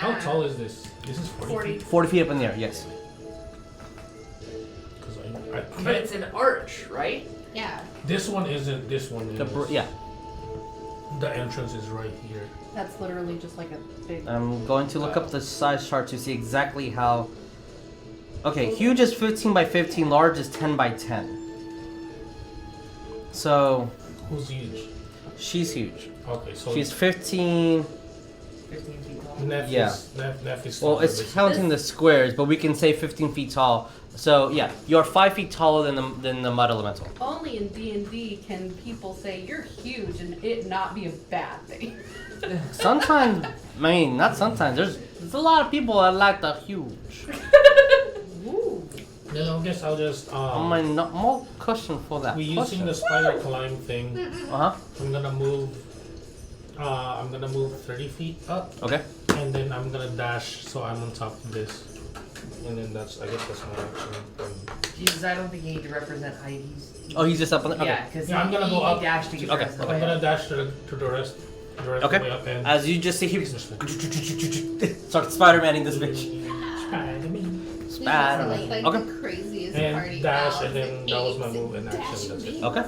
S5: How tall is this? This is 40 feet.
S3: 40 feet up in the air. Yes.
S5: 'Cause
S4: But it's an arch, right?
S6: Yeah.
S5: this one isn't. This one is.
S3: Yeah.
S5: The entrance is right here.
S2: That's literally just like a big.
S3: I'm going to look up the size chart to see exactly how. Okay, huge is 15 by 15, large is 10 by 10. So,
S5: Who's huge?
S3: she's huge.
S5: Okay, so
S3: She's 15.
S4: 15 feet tall.
S5: Neff
S3: yeah.
S5: Neff is.
S3: Well,
S5: taller,
S3: it's
S5: basically.
S3: counting the squares, but we can say 15 feet tall. So, yeah, you're 5 feet taller than the mud elemental.
S2: Only in D&D can people say you're huge and it not be a bad thing.
S3: Sometimes, I mean, not sometimes, there's a lot of people that like the huge.
S2: Ooh.
S5: Then I guess I'll just.
S3: More question for that.
S5: We're using the spider climb thing.
S3: Uh-huh.
S5: I'm gonna move. I'm gonna move 30 feet up,
S3: Okay.
S5: and then I'm gonna dash so I'm on top of this. And then I guess that's my action.
S4: Jesus, I don't think you need to represent Heidi's.
S3: Oh, he's just up on the. Okay.
S4: Yeah, because
S5: Yeah, I'm gonna go up.
S4: Dash to get
S3: Okay,
S4: the rest of the
S5: I'm
S4: way.
S5: gonna dash to the rest. The rest
S3: Okay.
S5: of the way up and.
S3: As you just see, he start Spider-Maning this bitch.
S5: Spider-Man.
S3: Spider-Man.
S6: Like
S3: Okay.
S6: the craziest
S5: And
S6: party.
S5: dash,
S6: foul.
S5: and then that was my
S6: Apes
S5: move and action,
S6: dashing
S5: that's it.
S6: bees.
S3: Okay.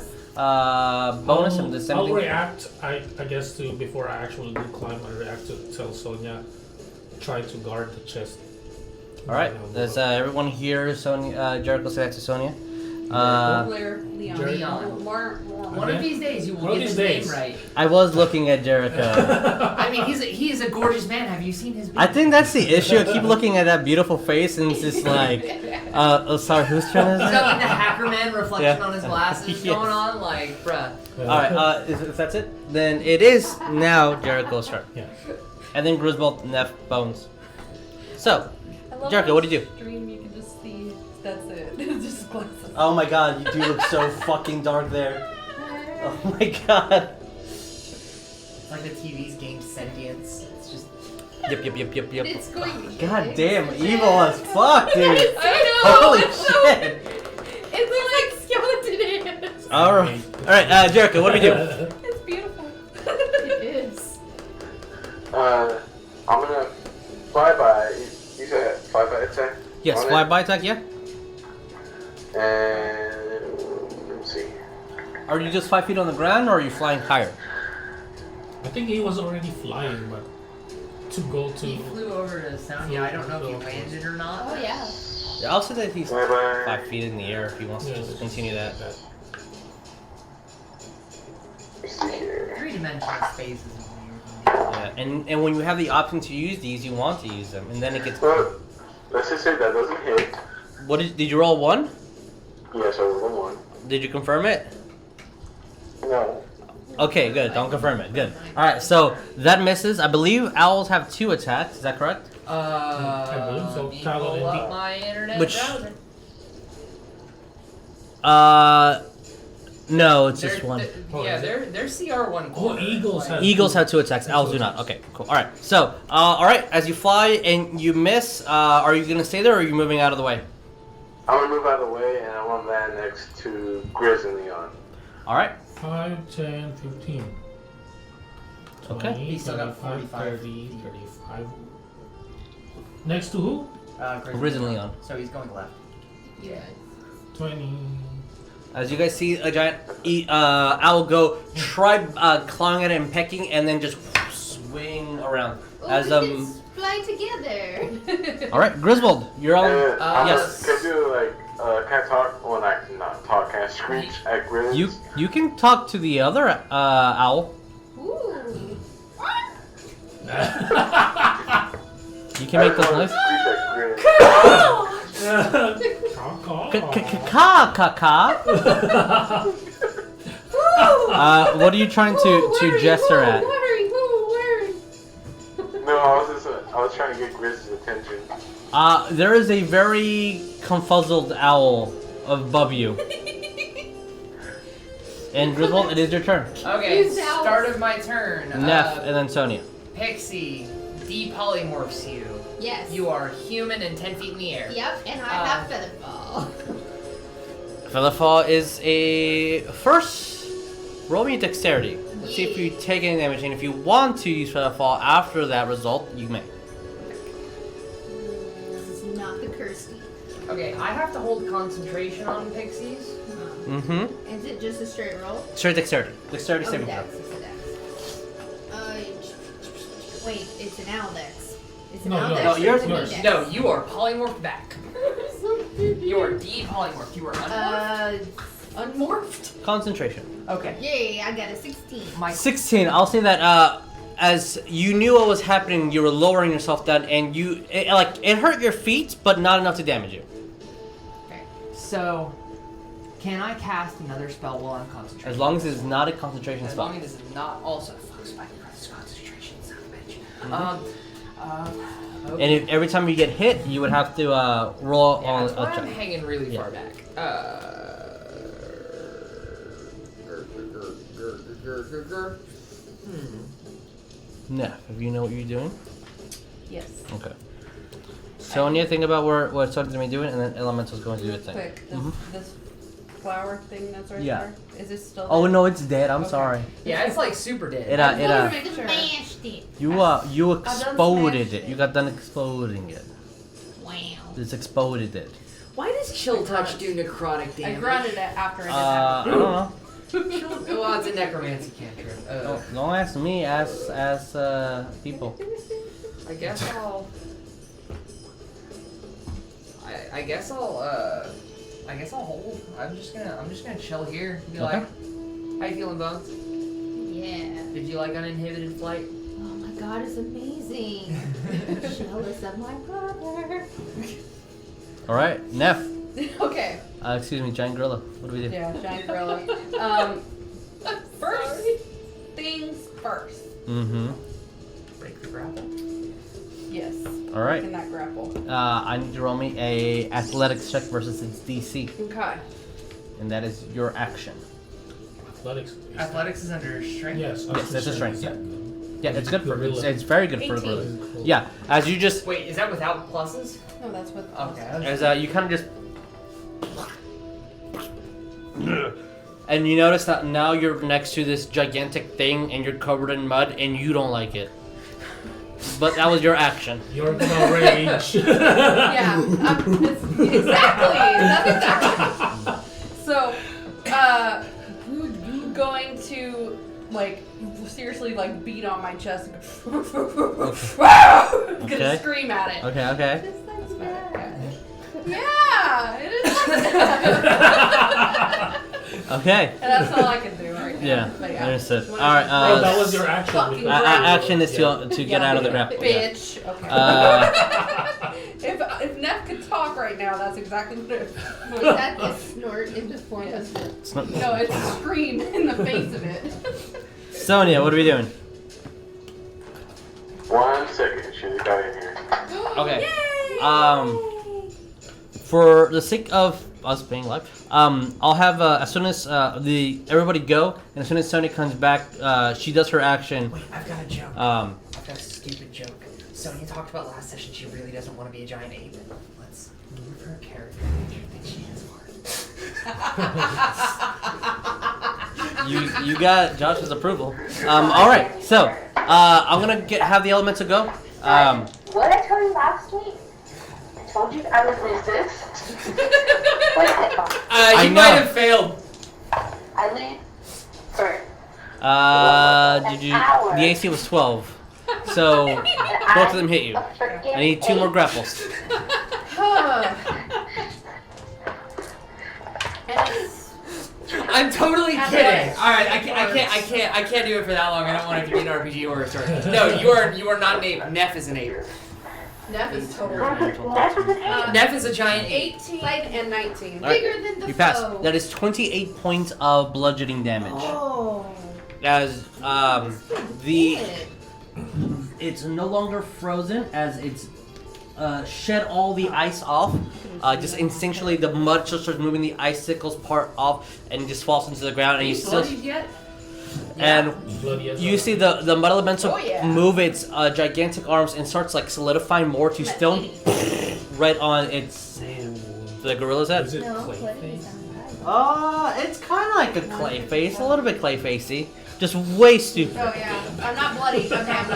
S3: Bonus and the same
S5: I'll
S3: thing.
S5: react. I guess to before I actually do climb, I react to tell Sonya, try to guard the chest.
S3: All right.
S5: And I'll
S3: Does
S5: go up.
S3: everyone hear Sonya? Jericho say that to Sonya.
S2: Blair, Leon.
S4: Leon. One of
S5: Okay.
S4: these days you will
S5: One of
S4: get his
S5: these
S4: name
S5: days.
S4: right.
S3: I was looking at Jericho.
S4: I mean, he is a gorgeous man. Have you seen his?
S3: I think that's the issue. I keep looking at that beautiful face, and it's just like, sorry, whose turn is
S4: He's
S3: it?
S4: got like the hacker man reflection
S3: Yeah.
S4: on his glasses
S3: Yes.
S4: going on, like, bruh.
S3: All right. If that's it, then it is now Jericho's turn,
S5: Yeah.
S3: and then Griswold, Neff, Bones. So,
S2: love
S3: Jericho,
S2: how
S3: what did you do?
S2: Stream, you can just see. That's it. Just glasses.
S3: Oh my god, you do look so fucking dark there. Oh my god.
S4: It's like the TV's gained sentience. It's just.
S3: Yep.
S6: It's going to
S3: God damn, evil as fuck, dude.
S6: I know.
S3: Holy
S6: it's so-
S3: shit.
S6: It's like skeleton hands.
S3: Alright, Jericho, what do we do?
S2: It's beautiful.
S6: It is.
S7: I'm gonna fly by. You said fly by attack?
S3: Yes,
S7: On
S3: fly
S7: it?
S3: by attack, yeah?
S7: And let's see.
S3: Are you just 5 feet on the ground, or are you flying higher?
S5: I think he was already flying, but to go to.
S4: He flew over to Sonya. I don't know if he landed or not.
S6: Oh yeah.
S3: Yeah, I'll say that he's
S7: Fly by.
S3: 5 feet in the air if he wants to just continue that.
S7: Let's see here.
S4: 3-dimensional space is weird.
S3: Yeah, and when you have the option to use these, you want to use them, and then it gets.
S7: Well, let's just say that doesn't hit.
S3: What did you roll 1?
S7: Yes, I rolled one.
S3: Did you confirm it?
S7: No.
S3: Okay, good. Don't confirm it. Good. All right, so that misses. I believe owls have 2 attacks. Is that correct?
S5: I believe so.
S4: Let me
S5: Toggle
S4: pull
S5: indeed.
S4: up my internet
S3: Which-
S4: browser.
S3: No, it's just one.
S4: Yeah, they're CR1
S5: Oh,
S4: quarter.
S5: eagles have.
S3: Eagles have 2 attacks. Owls do not. Okay, cool. All right. So, all right. As you fly and you miss, are you gonna stay there, or are you moving out of the way?
S7: I'm gonna move out of the way and I want to land next to Grizz and Leon.
S3: All right.
S5: 5, 10, 15.
S3: Okay.
S5: 20,
S4: He's still got
S5: 25,
S4: 45
S5: 30,
S4: feet.
S5: 35. Next to who?
S3: Risen Leon.
S4: So he's going left.
S6: Yeah.
S5: 20.
S3: As you guys see a giant owl go, try clawing at it and pecking, and then just swing around.
S6: Oh,
S3: As
S6: we can fly together.
S3: All right, Griswold, you're on.
S7: Yes. Can I do like, can I talk? Well, not talk. Can I screech at Grizz?
S3: You can talk to the other owl.
S6: Ooh.
S3: You can make those noise. Ka. What are you trying to gesture at?
S7: No, I was trying to get Grizz's attention.
S3: There is a very confuzzled owl above you. And Griswold, it is your turn.
S4: Okay,
S6: Who's out?
S4: start of my turn.
S3: Neff and then Sonya.
S4: Pixie depolymorphs you.
S6: Yes.
S4: You are human and 10 feet in the air.
S6: Yep, and I have Featherfall.
S3: Featherfall is a first. Roll me dexterity. Let's see if you take any damage, and if you want to use Featherfall after that result, you may.
S6: This is not the Kirsty.
S4: Okay, I have to hold concentration on pixies.
S3: Mm-hmm.
S6: Is it just a straight roll?
S3: Straight dexterity. Dexterity
S6: Oh,
S3: saving
S6: dex.
S3: throw.
S6: It's a dex. Wait, it's an owl dex. It's an
S5: No,
S6: owl
S5: no,
S6: dex.
S3: no,
S6: or
S3: yours-
S6: it's a me
S5: yours.
S6: dex?
S4: No, you are polymorphed back. You are depolymorphed. You are unmorphed.
S2: Unmorphed.
S3: Concentration.
S4: Okay.
S6: Yay, I got a 16.
S4: My
S3: 16. I'll say that as you knew what was happening, you were lowering yourself down, and it hurt your feet, but not enough to damage you.
S4: So, can I cast another spell while I'm concentrating?
S3: As long as it's not a concentration
S4: As
S3: spell.
S4: long as it's not also fuck spike this concentration, son of a bitch.
S3: Mm-hmm.
S4: Okay.
S3: And if, every time you get hit, you would have to roll
S4: Yeah,
S3: on
S4: that's why
S3: a
S4: I'm
S3: check.
S4: hanging really
S3: Yeah.
S4: far back.
S3: Neff, if you know what you're doing.
S2: Yes.
S3: Okay. Sonya, think about what Sonya's gonna be doing, and then Elemental's going to do
S2: Real
S3: its thing.
S2: quick, this flower thing that's right
S3: Yeah.
S2: there. Is it still?
S3: Oh
S2: there?
S3: no, it's dead. I'm
S2: Okay.
S3: sorry.
S4: Yeah, it's like super dead.
S3: It
S2: I wanted to make sure.
S6: Smashed it.
S3: you
S2: done
S3: exploded
S2: smashed
S3: it.
S2: it.
S3: You got done exploding it.
S6: Wow.
S3: It's exploded it.
S4: Why does chill touch do necrotic
S2: I
S4: damage?
S2: grunted it after I did
S3: I
S2: that.
S3: don't know.
S4: Well, it's a necromancy cantrip.
S3: Don't ask me. Ask people.
S4: I guess I'll. I guess I'll hold. I'm just gonna chill here. Be
S3: Okay.
S4: like, how you feeling, Bones?
S6: Yeah.
S4: Did you like uninhibited flight?
S6: Oh my god, it's amazing. Jealous of my brother.
S3: All right, Neff.
S2: Okay.
S3: Excuse me, giant gorilla. What do we do?
S2: Yeah, giant gorilla. First things first.
S3: Mm-hmm.
S4: Break the grapple.
S2: Yes.
S3: All right.
S2: In that grapple.
S3: I need to roll me a athletics check versus its DC,
S2: Okay.
S3: and that is your action.
S4: Athletics is under strength.
S5: Yes.
S3: Yes, that's a strength.
S5: Yeah.
S3: Yeah, it's good for
S5: Gorilla.
S3: it's very good for
S2: 18.
S3: gorilla. Yeah, as you just
S4: Wait, is that without pluses?
S2: No, that's what.
S4: Okay.
S3: as you kind of just and you notice that now you're next to this gigantic thing and you're covered in mud and you don't like it. But that was your action.
S5: You're gonna rage.
S2: Yeah. Exactly. That's exactly. So, going to like seriously like beat on my chest. Gonna
S3: Okay.
S2: scream at it.
S3: Okay.
S6: This sounds bad.
S2: Yeah, it is.
S3: Okay.
S2: And that's all I can do right now.
S3: Yeah.
S2: But
S3: Understood.
S2: When
S3: All right.
S5: Oh, that was your action.
S2: Fucking
S3: Action is to get out of the grapple. Yeah.
S2: Bitch. Okay. If Neff could talk right now, that's exactly what it
S6: Is that a snort in the form of
S3: It's not-
S2: No, it's a scream in the face of it.
S3: Sonya, what are we doing?
S7: 1 second. Should have got in here.
S3: Okay.
S2: Yay!
S3: For the sake of us being live, I'll have as soon as everybody go, and as soon as Sonya comes back, she does her action.
S4: Wait, I've got a joke. I've got a stupid joke. Sonya talked about last session she really doesn't want to be a giant ape. Let's move her character and make sure that she has heart.
S3: You got Josh's approval. All right, so I'm gonna have the elemental go.
S8: What I told you last week? I told you I would resist. What did I call?
S3: I
S4: You
S3: know.
S4: might have failed.
S8: I leave for
S3: The AC was 12, so both of them hit you. I need 2 more grapples.
S4: I'm totally kidding.
S2: Athletics.
S4: All right, I can't do it for that long. I don't want it to be an RPG or a story. No, you are not an ape. Neff is an ape.
S2: Neff is totally.
S4: Neff is a giant ape.
S2: 18 and 19.
S3: All right,
S6: bigger than the
S3: you pass.
S6: foe.
S3: That is 28 points of bludgeoning damage.
S6: Oh.
S3: As the
S6: Good.
S3: it's no longer frozen as it's shed all the ice off. Just instinctually, the mud just starts moving the icicles part off, and it just falls into the ground. And you still,
S2: yet?
S3: and
S5: Bloody as
S3: you
S5: well.
S3: see the mud elemental
S2: Oh, yeah.
S3: move its gigantic arms and starts like solidifying more to stone, right on its the gorilla's head.
S5: Is it
S6: No,
S5: clay
S6: what
S5: face?
S6: is it?
S3: It's kind of like a clay face, a little bit clay facey, just way stupid.
S2: Oh yeah. I'm not bloody. Okay, I'm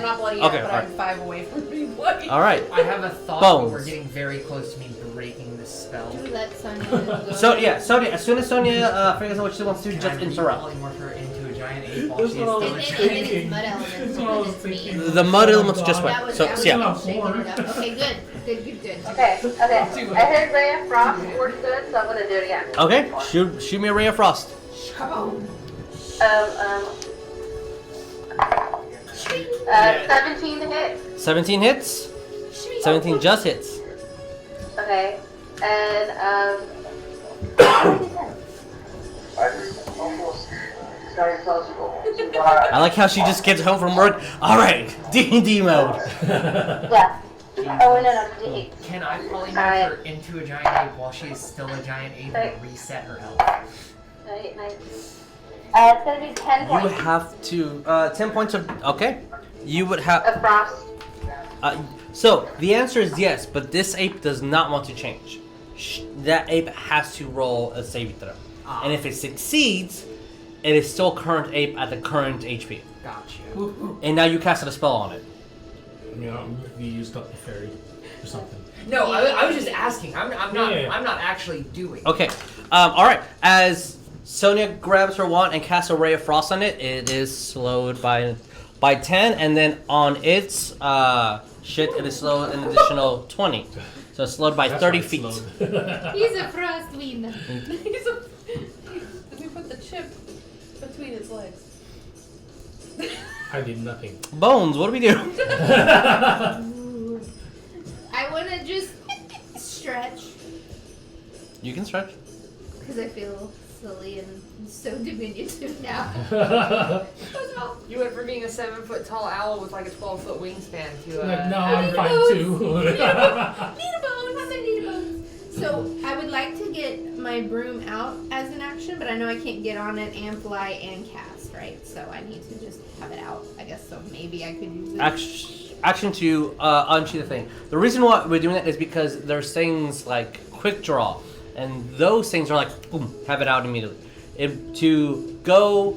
S2: not bloody yet,
S3: Okay,
S2: but
S3: alright.
S2: I'm 5 away from being bloody.
S3: All right.
S4: I have a thought,
S3: Bones.
S4: but we're getting very close to me breaking this spell.
S6: Do let Sonya go.
S3: So yeah, Sonya. As soon as Sonya figures out what she wants to do,
S4: Can
S3: just
S4: I
S3: interrupt.
S4: polymorph her into a giant ape while
S5: That's
S4: she is
S5: what I
S4: still
S5: was
S4: a
S6: And
S4: giant
S6: then
S4: ape?
S6: it's mud elements.
S5: That's what I was
S6: Because it's
S5: thinking.
S6: me.
S3: The mud elements just
S6: That
S3: went.
S6: was
S3: So
S6: that was
S3: yeah.
S6: shaking it up. Okay, good.
S8: Okay. I heard Ray of Frost works good, so I'm gonna do it again.
S3: Okay, shoot me a ray of frost.
S8: 17 to hit.
S3: 17 hits. 17 just hits.
S8: Okay. And
S3: I like how she just gets home from work. All right, D&D mode.
S8: yeah. Oh no, D8.
S4: Can I polymorph
S8: Alright.
S4: her into a giant ape while she is still a giant ape and reset her health?
S8: 8, 9. It's gonna be 10
S3: You would
S8: points
S3: have to 10 points of okay. You would have
S8: of frost.
S3: so the answer is yes, but this ape does not want to change. That ape has to roll a saving throw, and if it succeeds, it is still current ape at the current HP.
S4: Gotcha.
S3: And now you casted a spell on it.
S5: You know, you used up the fairy or something.
S4: No, I was just asking. I'm not.
S5: Yeah.
S4: I'm not actually doing.
S3: Okay. All right. As Sonya grabs her wand and casts a ray of frost on it, it is slowed by 10, and then on its it is slowed an additional 20. So it's slowed by
S5: That's
S3: 30
S5: why it's
S3: feet.
S5: slowed.
S6: He's a frost wind.
S2: We put the chip between its legs.
S5: I did nothing.
S3: Bones, what do we do?
S6: I want to just stretch
S3: You can stretch.
S6: because I feel silly and so diminutive now.
S4: You went from being a 7-foot tall owl with like a 12-foot wingspan to
S5: Like, no,
S6: I
S5: I'm
S6: need
S5: fine
S6: bones.
S5: too.
S6: Need a bone. I'm gonna need a bone. So I would like to get my broom out as an action, but I know I can't get on it and fly and cast, right? So I need to just have it out, I guess. So maybe I could use it.
S3: Action to unsheath the thing. The reason why we're doing that is because there's things like quick draw, and those things are like boom, have it out immediately. To go,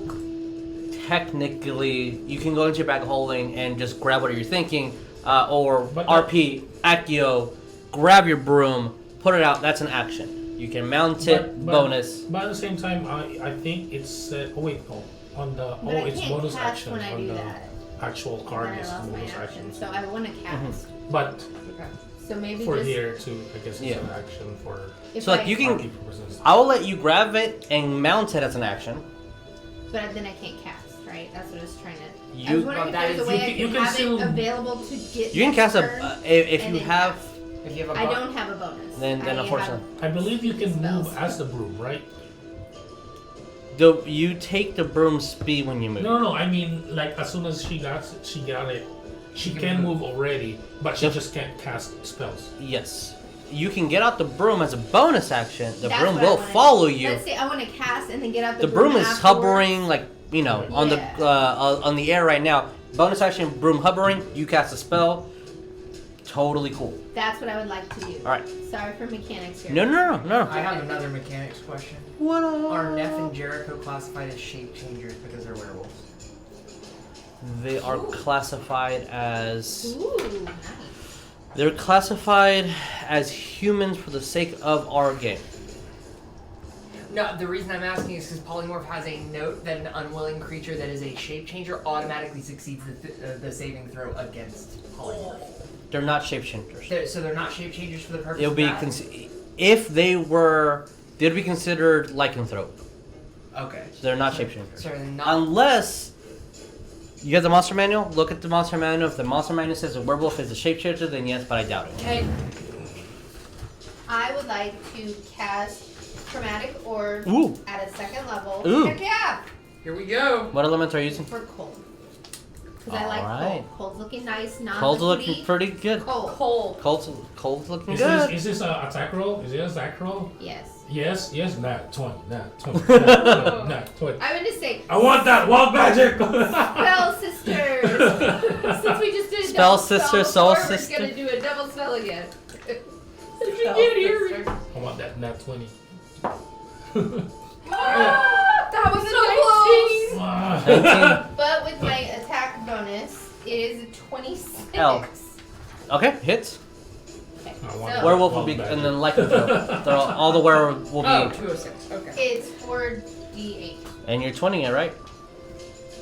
S3: technically, you can go into your bag of holding and just grab whatever you're thinking, or
S5: But
S3: RP, Accio, grab your broom, put it out. That's an action. You can mount it, bonus.
S5: But at the same time, I think it's oh wait, no, on the
S6: But I
S5: it's
S6: can't
S5: bonus
S6: cast
S5: action
S6: when I
S5: on
S6: do
S5: the
S6: that.
S5: actual
S6: Then
S5: card
S6: I
S5: is
S6: lost my
S5: bonus
S6: action,
S5: action.
S6: so I want to cast.
S5: But
S6: So maybe
S5: for
S6: just
S5: here too, I guess it's
S3: Yeah.
S5: an action for
S6: if
S3: So like
S6: I,
S3: you can,
S5: RP purposes.
S3: I will let you grab it and mount it as an action.
S6: but then I can't cast, right? That's what I was trying to. I
S3: You-
S6: was wondering
S4: Well,
S6: if
S4: that
S6: there's a
S4: is-
S6: way
S5: you
S6: I
S5: can- you
S6: can
S5: can
S6: have
S5: still-
S6: it available to get.
S3: You can
S6: next
S3: cast a
S6: turn,
S3: if
S6: and
S3: you
S6: then
S3: have.
S6: cast.
S4: if you have a
S6: I
S4: bu-
S6: don't have a bonus.
S3: Then
S6: I
S3: unfortunately.
S5: I believe you can
S6: Spells.
S5: move as the broom, right?
S3: You take the broom speed when you move.
S5: No. I mean, like as soon as she got it, she can move already, but she
S3: Yep.
S5: just can't cast spells.
S3: Yes. You can get out the broom as a bonus action. The
S6: That's
S3: broom
S6: what I
S3: will
S6: wanna
S3: follow
S6: do.
S3: you.
S6: Let's say I want to cast and then get out
S3: The broom is
S6: afterwards.
S3: hovering, like on
S6: Yeah.
S3: the on the air right now. Bonus action, broom hovering. You cast a spell. Totally cool.
S6: That's what I would like to do.
S3: All right.
S6: Sorry for mechanics here.
S3: No.
S4: I have another mechanics question.
S3: What
S4: Are Neff and Jericho classified as shape changers because they're werewolves?
S3: They are classified as.
S6: Ooh, nice.
S3: They're classified as humans for the sake of our game.
S4: No, the reason I'm asking is because Polymorph has a note that an unwilling creature that is a shape changer automatically succeeds the saving throw against Polymorph.
S3: They're not shapeshifters.
S4: So they're not shape changers for the purpose
S3: It'll
S4: of
S3: be
S4: that?
S3: if they were, they'd be considered lycanthrope.
S4: Okay.
S3: So they're not shapeshifters.
S4: So they're not.
S3: Unless you have the monster manual, look at the monster manual. If the monster manual says a werewolf is a shapeshifter, then yes, but I doubt it.
S4: Okay.
S6: I would like to cast Chromatic Orb
S3: Ooh.
S6: at a second level.
S3: Ooh.
S6: Heck yeah!
S4: Here we go.
S3: What element are you using?
S6: For cold. Because I like
S3: Alright.
S6: cold. Cold's looking nice, not
S3: Cold's looking pretty good.
S6: Cold.
S3: Cold's looking
S5: Is
S3: good.
S5: this an attack roll? Is it an attack roll?
S6: Yes.
S5: Yes, nat 20, nat 20, nat 20.
S6: I would just say
S5: I want that wild magic!
S6: Spell Sisters! Since we just did a
S3: Spell
S6: double
S3: Sister,
S6: spell
S3: Soul
S6: before,
S3: Sister.
S6: We're gonna do a double spell again.
S4: Spell Sister.
S5: I want that nat 20.
S6: That was so close!
S5: Ah.
S3: 19.
S6: But with my attack bonus, it is a 26.
S3: L. Okay, hits.
S6: Okay,
S5: I want
S6: so
S5: that
S3: Werewolf will
S5: wild
S3: be,
S5: magic.
S3: and then lycanthrope. All the werewolf will be,
S4: Oh, 206. Okay.
S6: it's 4d8.
S3: and you're 20 it, right?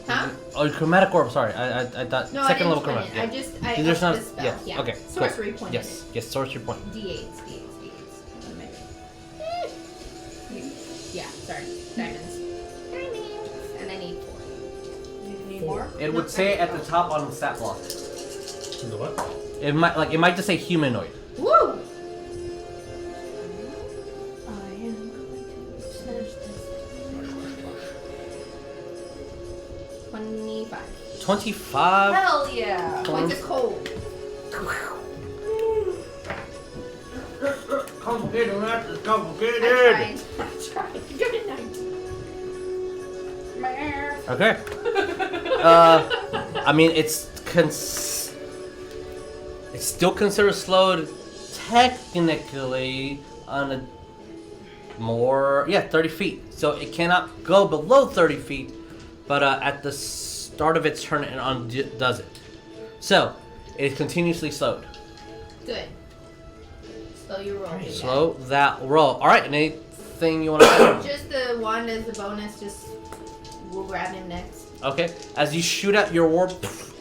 S6: Huh?
S3: Oh, chromatic orb. Sorry, I thought
S6: No,
S3: second
S6: I
S3: level
S6: didn't
S3: chromatic.
S6: I just I
S3: There's
S6: upped
S3: not.
S6: the spell.
S3: Yes.
S6: Yeah.
S3: Okay.
S6: Sorcery
S3: cool.
S6: point.
S3: Yes. Yes. Sorcery point.
S6: D8s. Yeah, sorry. Diamonds. And I need 4.
S2: Need more?
S3: It would say at the top on the stat block.
S5: The what?
S3: It might just say humanoid.
S6: Woo! I am going to finish this. 25.
S3: 25.
S6: Hell yeah! Points of cold.
S3: Complicated, that's
S6: I
S3: complicated.
S6: tried. Good night.
S3: Okay. I mean, it's still considered slowed technically on a more 30 feet. So it cannot go below 30 feet, but at the start of its turn it does it. So it's continuously slowed.
S6: Good. Slow your roll. again.
S3: Slow that roll. All right. Anything you want to?
S6: Just the one as the bonus. Just we'll grab him next.
S3: Okay. As you shoot out your warp,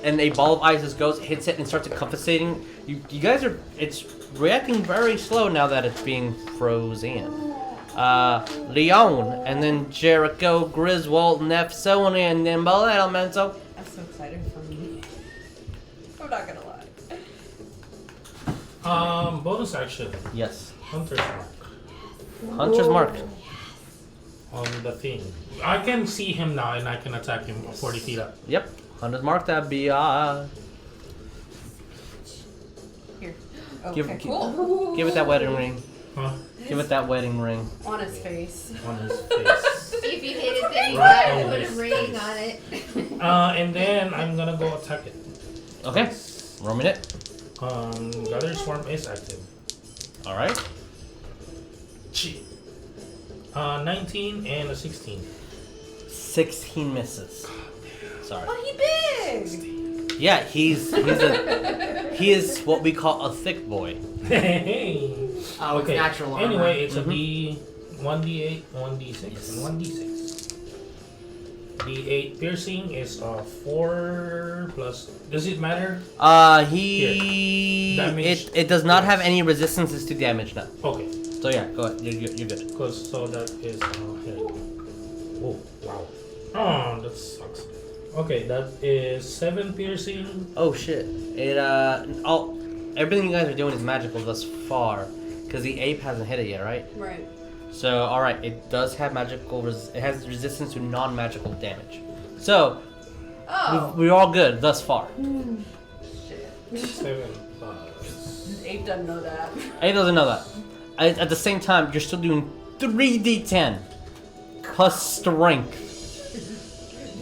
S3: and a ball of ice goes, hits it, and starts compensating. You guys are. It's reacting very slow now that it's being frozen. Leon, and then Jericho, Griswold, Neff, Sonya, and then Ball Elemental.
S2: I'm so excited for me. I'm not gonna lie.
S5: Bonus action.
S3: Yes.
S5: Hunter's Mark.
S3: Hunter's Mark.
S5: on the thing. I can see him now, and I can attack him 40 feet up.
S3: Yep. Hunter's mark that be
S2: Here.
S3: Give-
S2: Okay,
S3: give-
S2: cool.
S3: Give it that wedding ring.
S5: Huh?
S3: Give it that wedding ring.
S2: On his face.
S5: On his face.
S6: If you hit it, then you
S5: Right
S6: gotta
S5: on
S6: put a
S5: his
S6: ring
S5: face.
S6: on it.
S5: And then I'm gonna go attack it.
S3: Okay. Roll me it.
S5: Gather Swarm is active.
S3: All right.
S5: 19 and a 16.
S3: 16 misses. Sorry.
S2: Oh, he big!
S3: Yeah, he is what we call a thick boy.
S5: Hey.
S4: Oh, it's natural armor.
S5: Anyway, it's
S3: Mhm.
S5: a 1d8, 1d6, and 1d6. D8 piercing is 4 plus. Does it matter? Damage.
S3: It does not have any resistances to damage now.
S5: Okay.
S3: So yeah, go ahead. You're good.
S5: So that is. Here. Oh wow. Oh, that sucks. Okay, that is 7 piercing.
S3: Oh shit. Everything you guys are doing is magical thus far, because the ape hasn't hit it yet, right?
S2: Right.
S3: So all right, it does have it has resistance to non-magical damage. So
S2: Oh.
S3: we're all good thus far.
S2: Shit.
S5: 7 plus.
S2: Ape doesn't know that.
S3: Ape doesn't know that. At the same time, you're still doing 3d10 plus strength.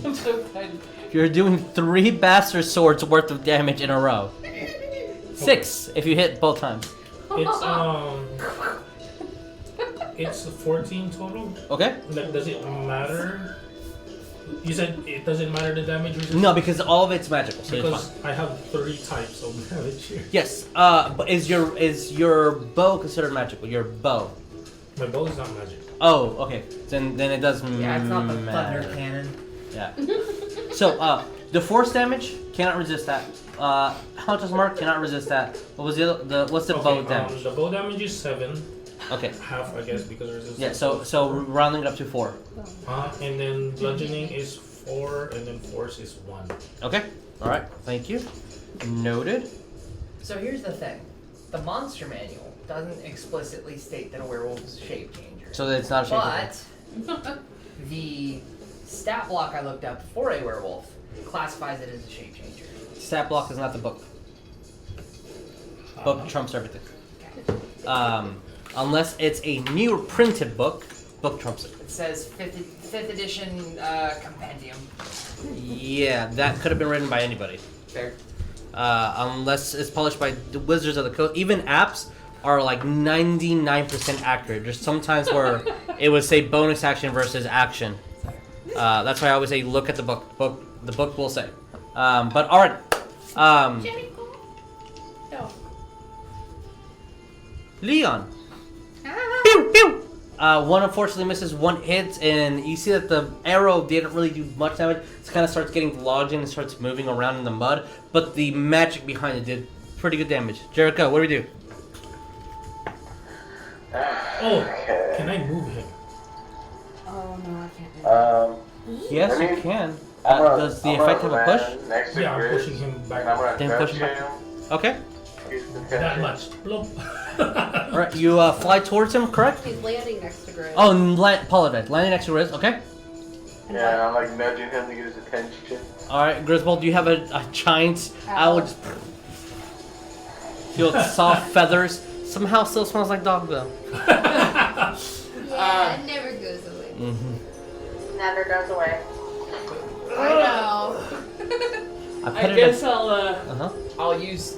S2: I'm so excited.
S3: You're doing 3 bastard swords worth of damage in a row. 6 if you hit both times.
S5: It's 14 total.
S3: Okay?
S5: Like, does it matter? You said it doesn't matter the damage resistance?
S3: No, because all of it's magical, so it's
S5: Because
S3: fine.
S5: I have 3 types of damage here.
S3: Yes, but is your bow considered magical? Your bow.
S5: My bow is not magic.
S3: Oh, okay. Then it does
S4: Yeah, it's not the
S3: matter.
S4: thunder cannon.
S3: Yeah. So, the force damage cannot resist that. Hunter's mark cannot resist that. What was what's the bow damage?
S5: The bow damage is 7.
S3: Okay.
S5: Half, I guess, because resistance.
S3: Yeah. So rounding it up to 4.
S5: And then bludgeoning is 4, and then force is 1.
S3: Okay. All right. Thank you. Noted.
S4: So here's the thing. The monster manual doesn't explicitly state that a werewolf is a shape changer.
S3: So that it's not a shape.
S4: But the stat block I looked up for a werewolf classifies it as a shape changer.
S3: Stat block is not the book. Book trumps everything. Unless it's a new printed book, book trumps it.
S4: It says 5th edition compendium.
S3: Yeah, that could have been written by anybody.
S4: Fair.
S3: Unless it's published by the Wizards of the Coast. Even apps are like 99% accurate. There's sometimes where it would say bonus action versus action. That's why I always say look at the book. The book will say. But all right.
S6: Jericho. No.
S3: Leon.
S6: Ah.
S3: Pew, pew. One unfortunately misses, 1 hits, and you see that the arrow didn't really do much damage. It kind of starts getting lodged in and starts moving around in the mud, but the magic behind it did pretty good damage. Jericho, what do we do?
S5: Oh, can I move him?
S2: Oh no, I can't do that.
S3: Yes,
S7: I mean,
S3: you can.
S7: I'm gonna-
S3: Does the
S7: I'm gonna
S3: effect have a push?
S7: land Next to
S5: Yeah, I'm
S7: Grizz,
S5: pushing him
S7: and
S5: back.
S7: I'm gonna
S3: Then
S7: touch
S3: push him back.
S7: him.
S3: Okay.
S7: He's the
S5: That
S7: catcher.
S5: much. Bloop.
S3: Alright, you fly towards him, correct?
S2: He's landing next to Grizz.
S3: Oh, apologize. Landing next to Riz, okay?
S7: Yeah, and I'm like nudging him to get his attention.
S3: Alright, Griswold, do you have a giant... I would just... Feel soft feathers. Somehow still smells like dog, though.
S6: Yeah, it never goes away.
S3: Mm-hmm.
S8: Never goes away.
S6: I know.
S3: I
S4: I guess
S3: Uh-huh.
S4: I'll use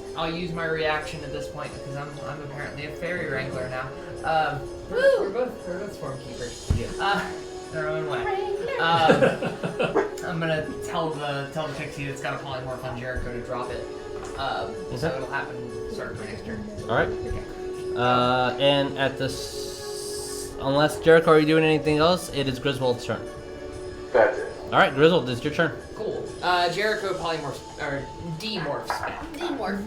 S4: my reaction at this point because I'm apparently a fairy wrangler now. We're both swarm keepers. Their own way. I'm gonna tell the pixie that's got a polymorph on Jericho to drop it. So it'll happen start of my next turn.
S3: Alright. And at this... Unless Jericho, are you doing anything else? It is Griswold's turn.
S7: That's it.
S3: Alright, Griswold, it's your turn.
S4: Cool. Jericho polymorphs or demorphs back.
S6: Demorph.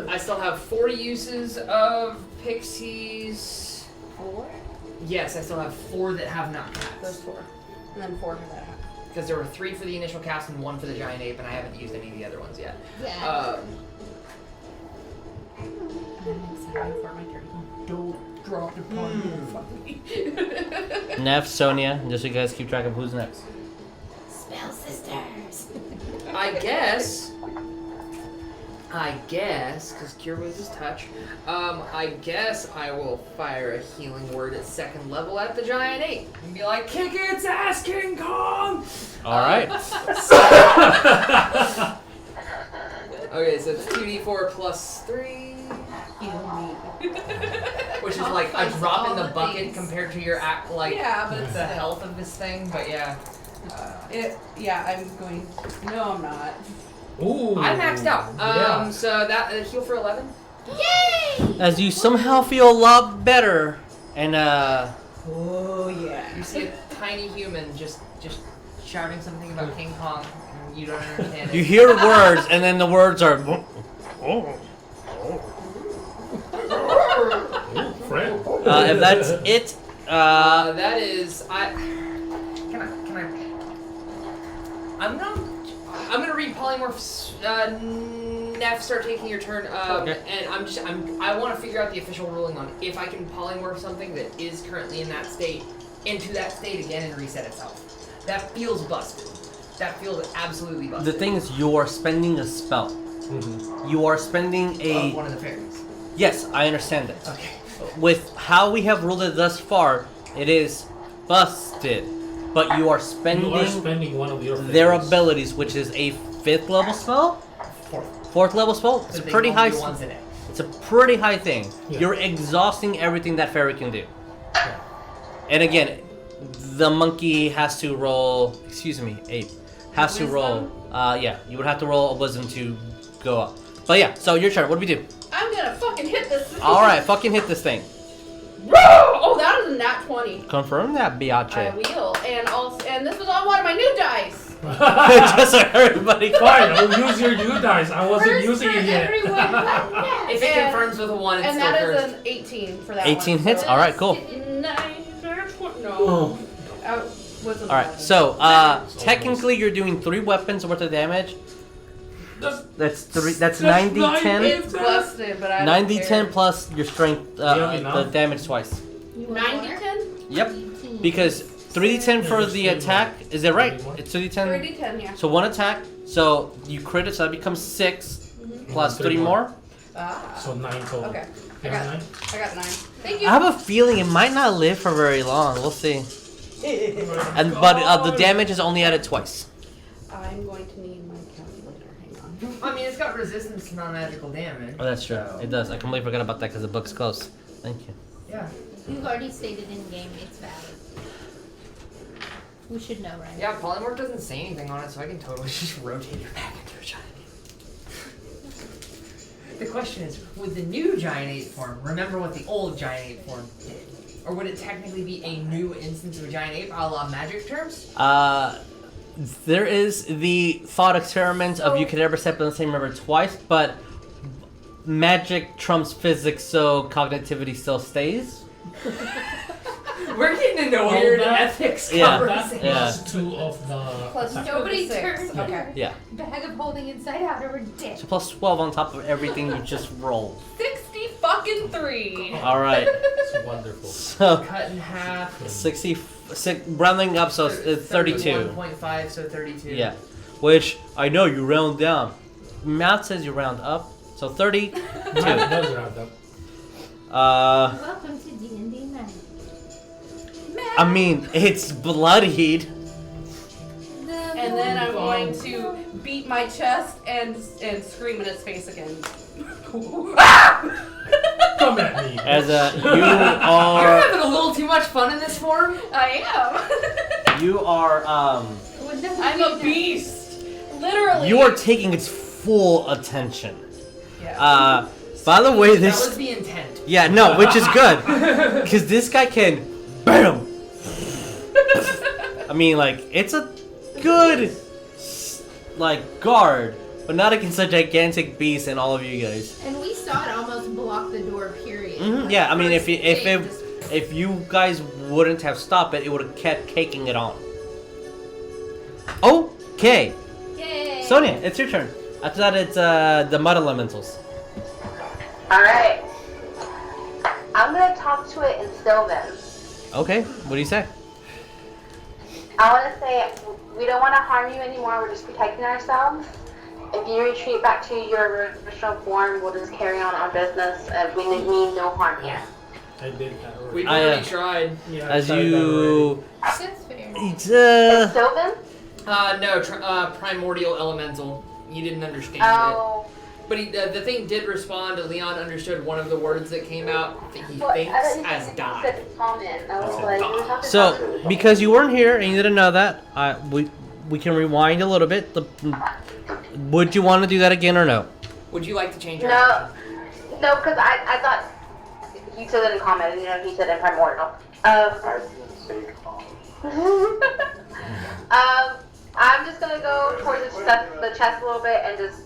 S4: I still have 40 uses of pixies.
S2: 4?
S4: Yes, I still have 4 that have not
S2: Those
S4: cast.
S2: 4. And then 4 for that half.
S4: Because there were 3 for the initial cast and 1 for the giant ape, and I haven't used any of the other ones yet.
S6: Yeah.
S2: I'm excited. before my turn. Don't drop the pawn. Fuck me.
S3: Neff, Sonya, just so you guys keep track of who's next.
S6: Spell sisters.
S4: I guess, because Cure Wounds is touch, I guess I will fire a healing word at 2nd level at the Giant Ape and be like, kick its ass, King Kong!
S3: Alright.
S4: Okay, so it's 2d4 plus 3. Which is like a drop in the bucket compared to your
S2: Yeah, but it's
S4: the health of this thing, but yeah.
S2: I'm going. No, I'm not.
S5: Ooh.
S4: I maxed out.
S5: Yeah.
S4: So that heal for 11.
S6: Yay!
S3: As you somehow feel a lot better, and
S2: Oh yeah.
S4: You see a tiny human just shouting something about King Kong, and you don't understand it.
S3: you hear words, and then the words are.
S5: Ooh, Fred.
S3: If that's it,
S4: That is Can I? I'm gonna read polymorphs. Neff, start taking your turn.
S3: Okay.
S4: And I want to figure out the official ruling on if I can polymorph something that is currently in that state into that state again and reset itself. That feels busted. That feels absolutely busted.
S3: the thing is, you are spending a spell. You are spending a.
S4: One of the fairies.
S3: Yes, I understand that.
S4: Okay.
S3: With how we have ruled it thus far, it is busted. But you are spending,
S5: One of your
S3: their
S5: favorites.
S3: abilities, which is a 5th level spell? 4th level spell? It's a pretty high.
S4: Once a day.
S3: It's a pretty high thing.
S5: Yeah.
S3: You're exhausting everything that fairy can do. And again, the monkey has to roll. Excuse me, ape has to roll. Yeah, you would have to roll a wisdom to go up. But yeah, so your turn. What do we do?
S2: I'm gonna fucking hit this.
S3: All right, fucking hit this thing.
S2: Oh, that was a nat 20.
S3: Confirm that,
S2: I
S3: biatch.
S2: will, and this was on one of my new dice.
S3: Just so everybody.
S5: Fine, I'll use your new dice. I wasn't
S6: First
S5: using
S6: for
S5: it yet.
S6: everyone but Neff.
S4: If it
S2: And-
S4: confirms with a 1, it's
S2: And
S4: still
S2: that
S4: cursed.
S2: is an 18 for that
S3: 18
S2: one.
S3: hits. All right, cool.
S2: No. Was
S3: All right, so technically you're doing 3 weapons worth of damage. That's 3. That's 9d10.
S2: It's busted, but I don't
S3: 9d10
S2: care.
S3: plus your strength.
S5: have
S3: The
S5: enough?
S3: damage twice.
S2: 90-10?
S3: Yep. Because 3d10 for the attack. Is that right? It's 3d10.
S2: 3d10, yeah.
S3: So 1 attack. So you crit it, so that becomes 6 plus 3 more.
S5: So 9 total.
S2: Okay. I
S5: You
S2: got
S5: have 9?
S2: I got 9. Thank
S3: I
S2: you.
S3: have a feeling it might not live for very long. We'll see. But the damage is only added twice.
S2: I'm going to need my calculator. Hang on.
S4: I mean, it's got resistance to non-magical damage.
S3: Oh, that's true.
S4: so-
S3: It does. I completely forgot about that because the book's close. Thank you.
S4: Yeah.
S6: You've already stated in game it's valid. We should know, right?
S4: Yeah, polymorph doesn't say anything on it, so I can totally just rotate it back into a giant ape. The question is, would the new giant ape form remember what the old giant ape form did? Or would it technically be a new instance of a giant ape, a la magic terms?
S3: There is the thought experiment of you could ever step on the same river twice, but magic trumps physics, so cognitivity still stays.
S4: We're getting into
S5: Oh,
S4: weird
S5: that-
S4: ethics
S3: Yeah.
S4: conversations.
S3: Yeah.
S5: Plus 2 of the.
S2: Plus
S5: attack.
S6: Nobody
S2: 6.
S6: turned
S2: Okay.
S3: Yeah.
S6: bag of holding inside out or dick.
S3: So plus 12 on top of everything you just rolled.
S2: 60 fucking 3.
S3: All right.
S5: It's wonderful.
S3: So
S4: Cut in half.
S3: 66, rounding up, so it's 32.
S4: 1.5, so 32.
S3: Yeah. Which I know you round down. Math says you round up, so 32.
S5: That does round up.
S6: Welcome to D&D night.
S3: I mean, it's bloodied.
S2: And then I'm going to beat my chest and scream in its face again.
S5: Come at me.
S3: As you
S4: You're
S3: are,
S4: having a little too much fun in this form.
S2: I am.
S3: you are,
S2: I'm a beast. Literally.
S3: you are taking its full attention.
S2: Yeah.
S3: By the way,
S4: That
S3: this,
S4: was the intent.
S3: yeah, no, which is good, because this guy can, bam. I mean, like, it's a good, like, guard, but not against a gigantic beast and all of you guys.
S6: And we saw it almost block the door, period.
S3: Yeah, I mean, if
S6: First
S3: if
S6: thing,
S3: it,
S6: just-
S3: if you guys wouldn't have stopped it, it would have kept caking it on. Okay,
S6: Yay!
S3: Sonya, it's your turn. After that, it's the mud elementals.
S8: Alright. talk to it in Sylvan.
S3: Okay, what do you say?
S8: I want to say we don't want to harm you anymore. We're just protecting ourselves. If you retreat back to your original form, we'll just carry on our business. We mean no harm here.
S5: I did that already.
S4: We've already tried.
S5: Yeah, I
S3: As
S5: tried that
S3: you...
S6: That's fair.
S3: It's,
S8: In Sylvan?
S4: No, primordial elemental. He didn't understand it.
S8: Oh.
S4: But the thing did respond. Leon understood one of the words that came out that he
S8: Well,
S4: thinks
S8: I don't
S4: as
S8: think
S4: die.
S8: you said comment. I was like, we have to
S3: So,
S8: talk to
S3: because you weren't here and you didn't know that, we can rewind a little bit. Would you want to do that again or no?
S4: Would you like to change your
S8: No,
S4: action?
S8: no, because I thought you said it in comment. You know, he said in primordial.
S7: I didn't say calm.
S8: I'm just gonna go towards the chest a little bit and just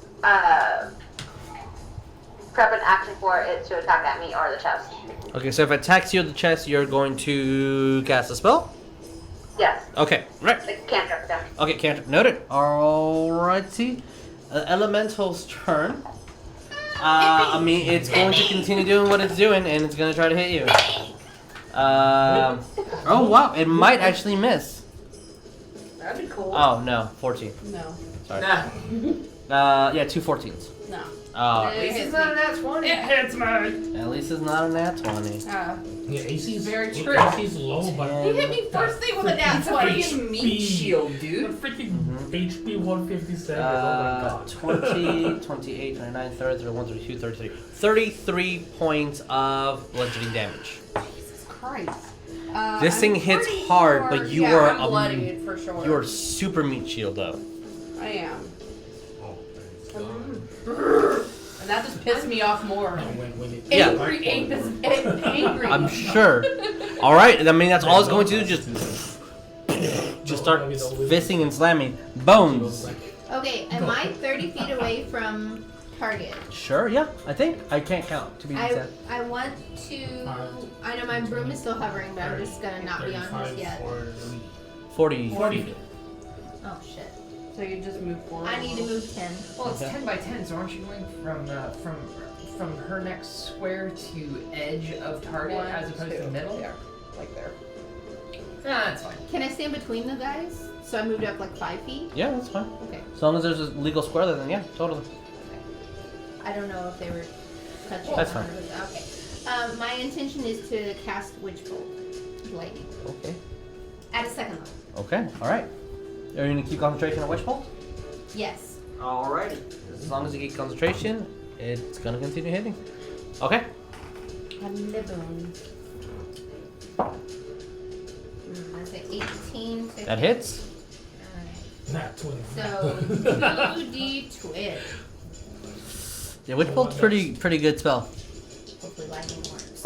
S8: prep an action for it to attack at me or the chest.
S3: Okay, so if it attacks you in the chest, you're going to cast a spell?
S8: Yes,
S3: Okay, right.
S8: like cantrip. Yeah.
S3: Okay, cantrip noted. Alrighty. Elemental's turn. I mean, it's going to continue doing what it's doing, and it's going to try to hit you. Oh, wow. It might actually miss.
S2: That'd be cool.
S3: Oh, no. 14.
S2: No.
S3: Sorry.
S4: Nah.
S3: Yeah, 2 14s.
S2: No.
S4: At least it's not that 20.
S2: It hits me.
S3: At least it's not a nat 20.
S5: Yeah, AC is
S2: Very true.
S5: AC's low, but
S6: You hit me first thing with a nat
S4: It's a
S6: 20.
S4: freaking meat shield,
S5: the
S4: dude.
S5: freaking HP 157. Oh my god.
S3: 20, 28, 29, 30, 31, 32, 33. 33 points of bludgeoning damage.
S2: Jesus Christ.
S3: This
S2: I'm
S3: thing hits
S2: pretty
S3: hard,
S2: sure-
S3: but you
S2: yeah,
S3: are
S2: I'm bloodied for sure.
S3: You're super meat shield though.
S2: I am.
S5: Oh, thanks God.
S2: And that just pissed me off more.
S5: And when it
S3: Yeah.
S2: Angry ape is angry.
S3: I'm sure. All right, I mean that's all it's going to do. Just start fisting and slamming. Bones.
S6: Okay, am I 30 feet away from target?
S3: Sure, yeah. I think I can't count to be exact.
S6: I want to. I know my broom is still hovering, but I'm just gonna not be on his yet.
S3: 40.
S5: 40.
S6: Oh shit.
S2: So you just move forward.
S6: I need to move 10.
S4: Well, it's
S3: Okay.
S4: 10 by 10, so aren't you going from her next square to edge of target
S2: One,
S4: as opposed to
S2: two.
S4: middle?
S2: Yeah, like there.
S4: Nah, that's fine.
S6: Can I stand between the guys? So I moved up like 5 feet?
S3: Yeah, that's fine.
S6: Okay.
S3: As long as there's a legal square there, then yeah, totally.
S6: I don't know if they were touching.
S3: That's fine.
S6: Okay. My intention is to cast Witch Bolt. Lightning.
S3: Okay.
S6: At a second level.
S3: Okay. All right. Are you gonna keep concentration on Witch Bolt?
S6: Yes.
S3: Alrighty. As long as you keep concentration, it's gonna continue hitting. Okay.
S6: 11. I say 18.
S3: That hits.
S5: Not 20.
S6: So 2d12.
S3: Yeah, Witch Bolt's pretty good spell.
S6: Hopefully lightning works.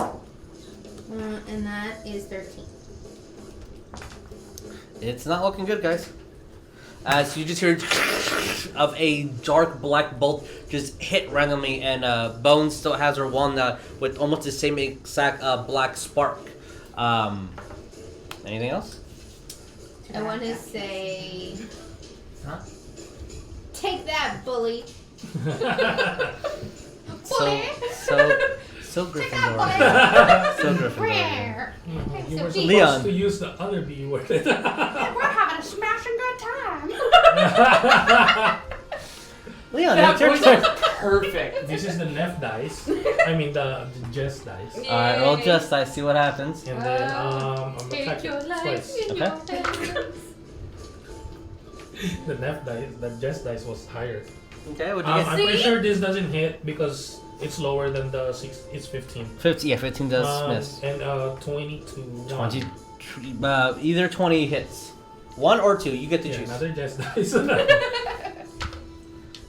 S6: And that is 13.
S3: It's not looking good, guys. As you just hear of a dark black bolt just hit randomly, and Bones still has her wand with almost the same exact black spark. Anything else?
S6: I want to say,
S4: Huh?
S6: take that, bully.
S3: So
S6: Take
S3: Gryffindor.
S6: that,
S3: So
S6: bully.
S3: Gryffindor.
S6: Rare.
S5: You were supposed
S3: Leon.
S5: to use the other B word.
S6: We're having a smashing good time.
S3: Leon,
S4: That
S3: it's your
S4: was
S3: turn.
S4: perfect.
S5: This is the Nef dice. I mean the Jess dice.
S3: Alright, roll just dice, see what happens.
S5: And then I'm
S6: Take
S5: attacking
S6: your life
S5: twice.
S6: in
S3: Okay.
S6: your hands.
S5: The Nef dice, the Jess dice was higher.
S3: Okay, what'd you get?
S5: I'm pretty sure this doesn't hit because it's lower than the 6. It's 15.
S3: 50, yeah, 15 does miss.
S5: And 20 to 1.
S3: 20, either 20 hits. 1 or 2, you get to
S5: Yeah,
S3: choose.
S5: another Jess dice.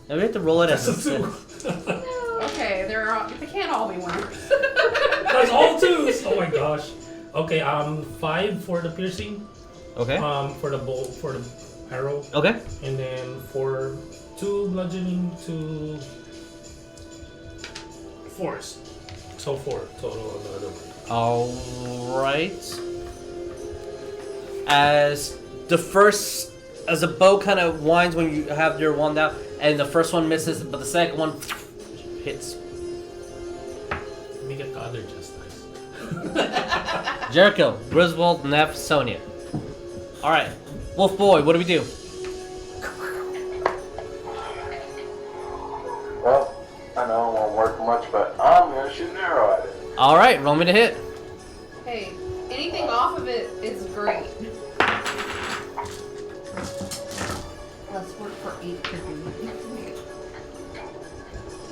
S3: Now we have to roll it as
S5: That's a 2.
S2: Okay, they can't all be winners.
S5: That's all 2s. Oh my gosh. Okay, 5 for the piercing.
S3: Okay.
S5: For the bolt, for the arrow,
S3: Okay.
S5: and then for 2 bludgeoning, 2 force. So 4 total on the other one.
S3: Alright. As the bow kind of winds when you have your wand out, and the first one misses, but the second one hits.
S5: Let me get the other Jess dice.
S3: Jericho, Griswold, Neff, Sonya. Alright. Wolf Boy, what do we do?
S7: Well, I know it won't work much, but I'm gonna shoot an arrow at it.
S3: Alright, roll me to hit.
S2: Hey, anything off of it is great. Let's work for 8 to do.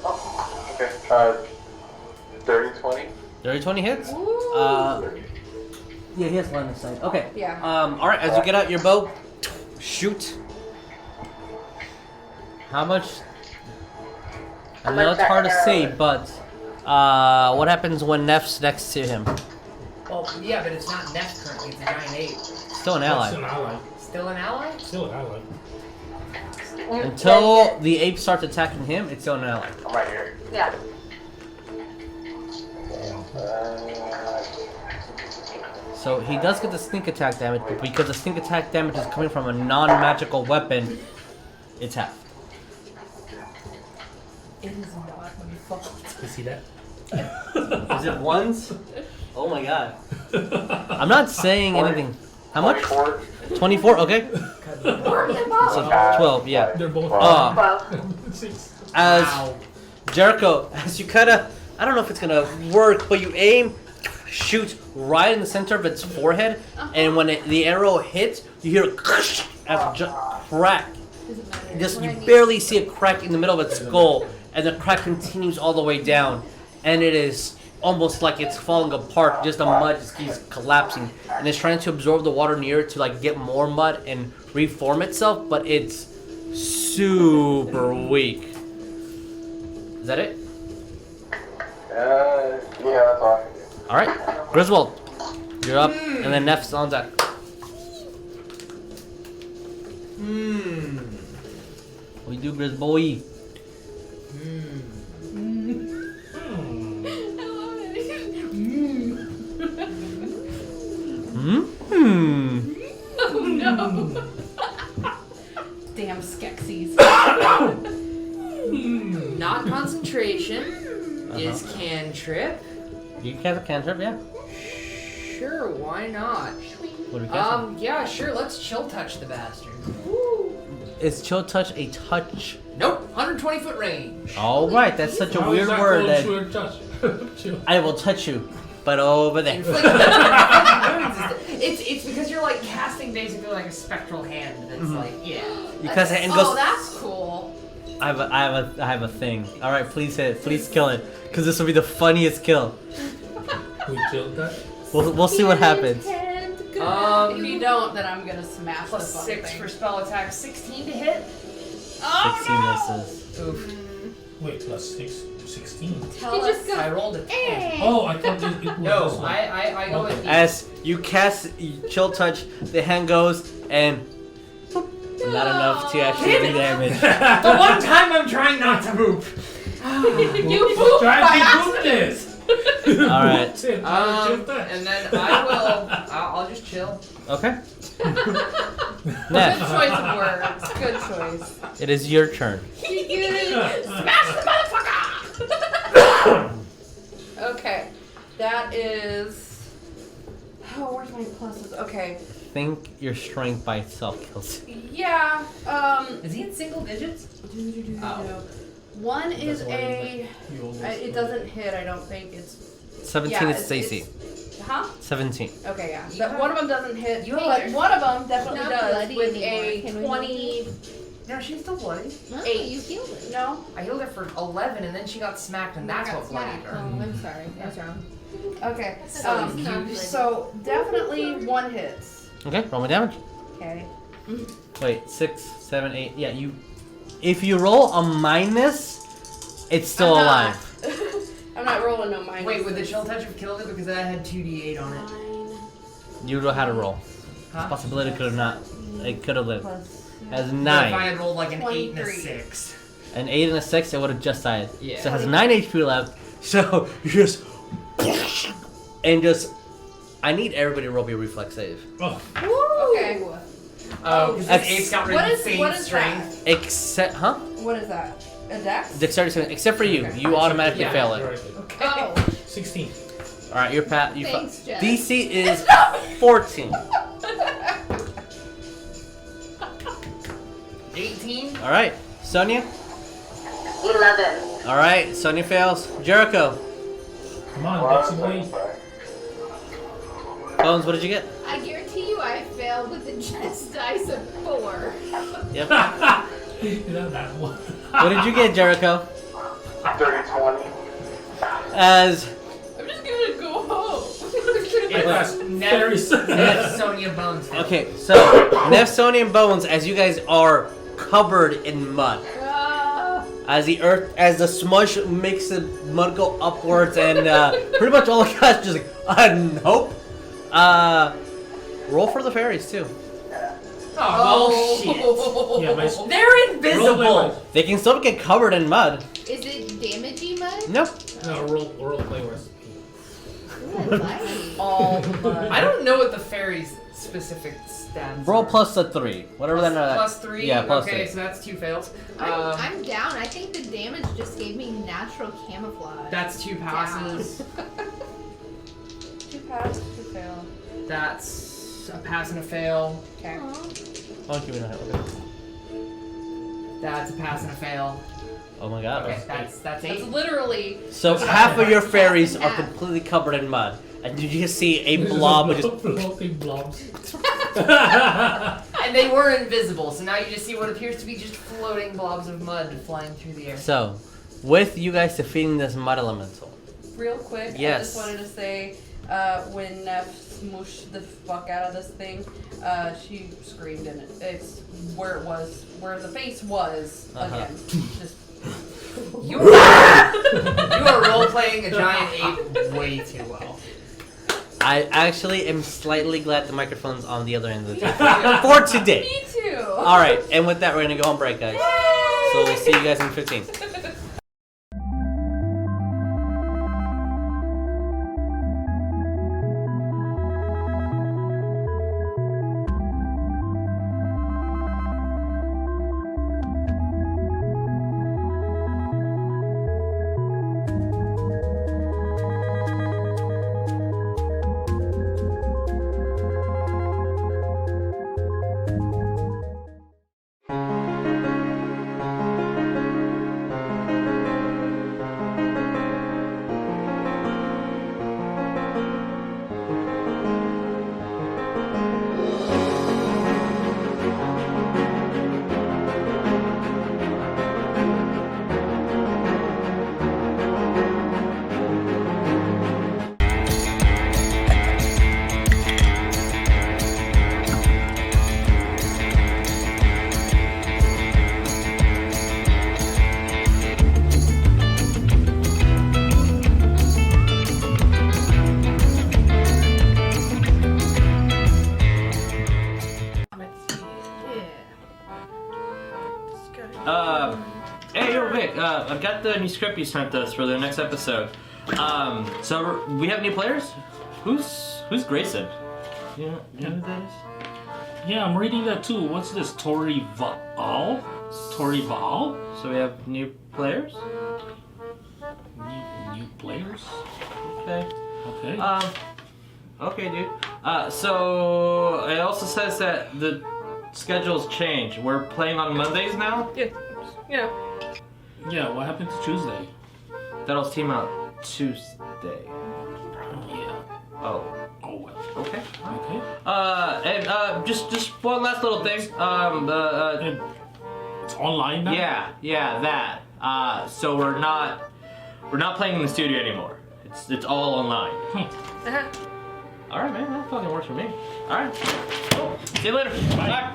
S7: Oh, okay. 30, 20.
S3: 30-20 hits? Yeah, he has line of sight. Okay.
S2: Yeah.
S3: Alright, as you get out your bow, shoot. How much? I know it's hard to see, but what happens when Neff's next to him?
S4: Well, yeah, but it's not Neff currently. It's a giant ape.
S3: Still an
S5: That's
S3: ally.
S5: an ally.
S4: Still an ally?
S5: Still an ally.
S3: Until the ape starts attacking him, it's still an ally.
S7: I'm right here.
S8: Yeah.
S3: So he does get the sneak attack damage, but because the sneak attack damage is coming from a non-magical weapon, it's half.
S2: It is not my fault.
S5: You see that?
S3: Is it ones? Oh my god. I'm not saying anything. How much?
S7: 24.
S3: 24, okay. So 12, yeah.
S5: They're both.
S8: Well,
S3: As Jericho, as you kinda, I don't know if it's gonna work, but you aim, shoot right in the center of its forehead, and when the arrow hits, you hear a crack. Just you barely see a crack in the middle of its skull, and the crack continues all the way down, and it is almost like it's falling apart. Just the mud just keeps collapsing, and it's trying to absorb the water near it to like get more mud and reform itself, but it's super weak. Is that it?
S7: Yeah, that's all I can do.
S3: All right, Griswold, you're up, and then Neff's on deck. What do you do, Grisboy?
S2: Oh no! Damn Skeksis.
S4: Not concentration. Is cantrip.
S3: You can cast a cantrip, yeah.
S4: Sure, why not?
S3: What do we cast?
S4: Yeah, sure. Let's chill touch the bastard.
S3: Is chill touch a touch?
S4: Nope, 120 foot range.
S3: All right, that's such a
S5: How
S3: weird
S5: is that
S3: word.
S5: called
S3: That
S5: sure touch? Chill.
S3: I will touch you, but over there.
S4: It's because you're like casting basically like a spectral hand. That's like
S3: You cast it and goes.
S2: Oh, that's cool.
S3: I have a thing. All right, please hit, please kill it, because this will be the funniest kill.
S5: We killed that.
S3: We'll see what happens.
S2: If you don't, then I'm gonna smash
S4: plus
S2: the
S4: 6
S2: thing.
S4: for spell attack, 16 to hit.
S3: 16 misses.
S4: Oof.
S5: Wait, plus 6, 16.
S2: Tell
S6: You
S2: us.
S6: just go.
S4: I rolled a 10.
S5: Oh, I thought it was
S4: No,
S5: this one.
S4: I go with
S3: As you cast chill touch, the hand goes and not enough to actually do damage.
S4: the one time I'm trying not to move.
S2: You pooped
S5: Try
S2: by
S5: to
S2: accident.
S5: boot this.
S3: All right.
S5: That's it. Chill touch.
S4: And then I'll just chill.
S3: Okay.
S2: Good
S3: Neff,
S2: choice of words. Good choice.
S3: it is your turn.
S2: Smash the motherfucker! Okay, that is. Oh, where's my pluses? Okay,
S3: Think your strength by itself kills you.
S2: yeah.
S4: Is he in single digits? Oh.
S2: One is a.
S5: You almost-
S2: It doesn't hit. I don't think it's.
S3: 17
S2: Yeah,
S3: is Stacy.
S2: Huh?
S3: 17.
S2: Okay, yeah. One of them doesn't hit,
S4: You
S2: but
S4: have-
S2: one of them definitely
S6: Not
S2: does
S6: bloody
S2: with
S6: anymore.
S2: a
S6: Can we
S2: 20.
S4: No, she's still bloody.
S6: Oh,
S2: Eight.
S6: you healed it.
S2: No.
S4: I healed her for 11 and then she got smacked and that's
S6: I got
S4: what bloodied
S6: smacked.
S4: her.
S6: Oh, I'm sorry. I was wrong.
S2: Okay.
S6: So
S2: So definitely one hits.
S3: Okay, roll my damage.
S2: Okay.
S3: Wait, 6, 7, 8. Yeah, you. If you roll a minus, it's still
S2: I'm
S3: alive.
S2: I'm not rolling no minus.
S4: Wait, would the chill touch have killed it because that had 2d8 on it?
S3: You know how to roll.
S4: Huh?
S3: Possibility could have not. It could have lived.
S2: Plus.
S3: Has
S4: If I
S3: 9.
S4: had rolled like an 8 and a
S2: 23.
S4: 6.
S3: An 8 and a 6, it would have just died.
S4: Yeah.
S3: So it has 9 HP left. So you just. And just. I need everybody to roll me a reflex save.
S5: Oh,
S2: Okay.
S4: Oh, because
S3: Ex-
S4: this 8's got
S2: What is
S4: insane
S2: that?
S4: strength.
S3: Except. Huh?
S2: What is that? A dex?
S3: Dexterity saving. Except for you. You automatically
S4: Yeah.
S3: fail it.
S5: right.
S2: Oh.
S5: 16.
S3: All right,
S6: Thanks, Jess.
S3: DC is 14.
S4: 18.
S3: All right, Sonya.
S8: 11.
S3: All right, Sonya fails. Jericho.
S5: Come on, Dixie boy.
S3: Bones, what did you get?
S6: I guarantee you I failed with the Jess dice of 4.
S3: Yep.
S5: Yeah, that one.
S3: What did you get, Jericho?
S7: 30-20.
S3: As
S6: I'm just gonna go home.
S5: That's
S4: Never
S5: very
S4: Sonya Bones.
S3: okay, so Neff, Sonya, and Bones, as you guys are covered in mud. As the smudge makes the mud go upwards, and pretty much all the guys just like, nope. Roll for the fairies too.
S4: Oh, shit.
S5: Yeah, my
S4: They're invisible.
S3: They can still get covered in mud.
S6: Is it damagey mud?
S3: Nope.
S5: no, role play recipe.
S6: Ooh, I like it.
S2: All mud.
S4: I don't know what the fairy's specific stats
S3: Roll
S4: are.
S3: plus a 3. Whatever that.
S4: Plus 3?
S3: Yeah, plus
S4: okay,
S3: 3.
S4: so that's 2 fails.
S6: I'm down. I think the damage just gave me natural camouflage.
S4: That's 2 passes.
S2: 2 pass, 2 fail.
S4: That's a pass and a fail.
S2: Okay.
S3: Oh, give me that. Okay.
S4: That's a pass and a fail.
S3: Oh my god.
S4: Okay, that's
S2: That's
S4: 8.
S2: literally.
S3: So half of your fairies are
S6: Half.
S3: completely covered in mud, and you just see a blob of just.
S5: Floating blobs.
S4: And they were invisible, so now you just see what appears to be just floating blobs of mud flying through the air.
S3: So, with you guys defeating this mud elemental,
S2: Real quick,
S3: Yes.
S2: I just wanted to say, when Neff smooshed the fuck out of this thing, she screamed in it. It's where the face was, again. Just
S4: You are role playing a giant ape way too well.
S3: I actually am slightly glad the microphone's on the other end of the table for today.
S2: me too.
S3: All right, and with that, we're gonna go on break, guys. So we'll see you guys in 15. Hey, yo, Vic, I've got the new script you sent us for the next episode. So we have new players? Who's Grayson? You know who that is?
S5: Yeah, I'm reading that too. What's this? Tori Val? Tori Val?
S3: So we have new players?
S5: New players?
S3: Okay.
S5: Okay.
S3: Okay, dude. So it also says that the schedule's changed. We're playing on Mondays now?
S2: Yeah. You know.
S5: Yeah, what happened to Tuesday?
S3: That'll team out Tuesday.
S5: Yeah.
S3: Oh.
S5: Oh well.
S3: Okay.
S5: Okay.
S3: And just one last little thing.
S5: And it's online now?
S3: Yeah, that. So we're not playing in the studio anymore. It's all online. All right, man. That fucking works for me. All right. Cool. See you later. Bye.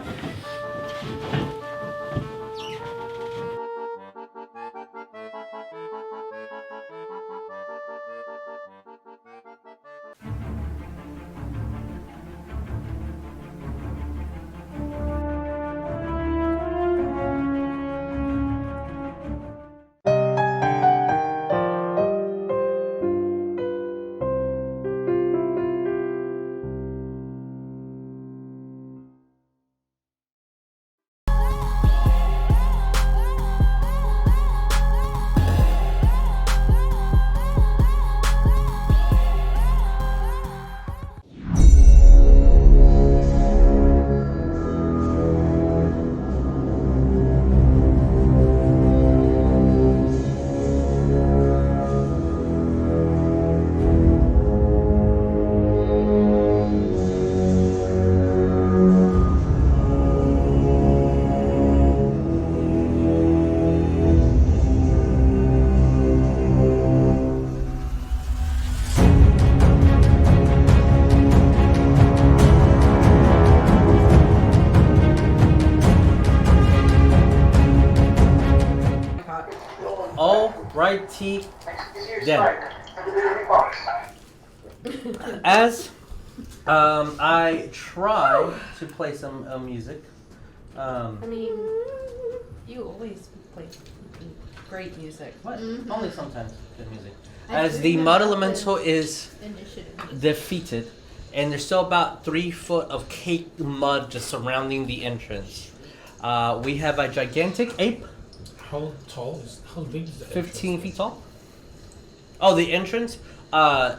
S3: pretty dead. As I try to play some music.
S2: I mean, you always play great music.
S3: What?
S6: Mhm.
S3: Only sometimes good music.
S6: I
S3: As
S6: do
S3: the
S6: remember
S3: mud
S6: the
S3: elemental is
S6: Initiative.
S3: defeated, and there's still about 3 foot of caked mud just surrounding the entrance. We have a gigantic ape,
S5: How big is the
S3: 15
S5: entrance?
S3: feet tall. Oh, the entrance?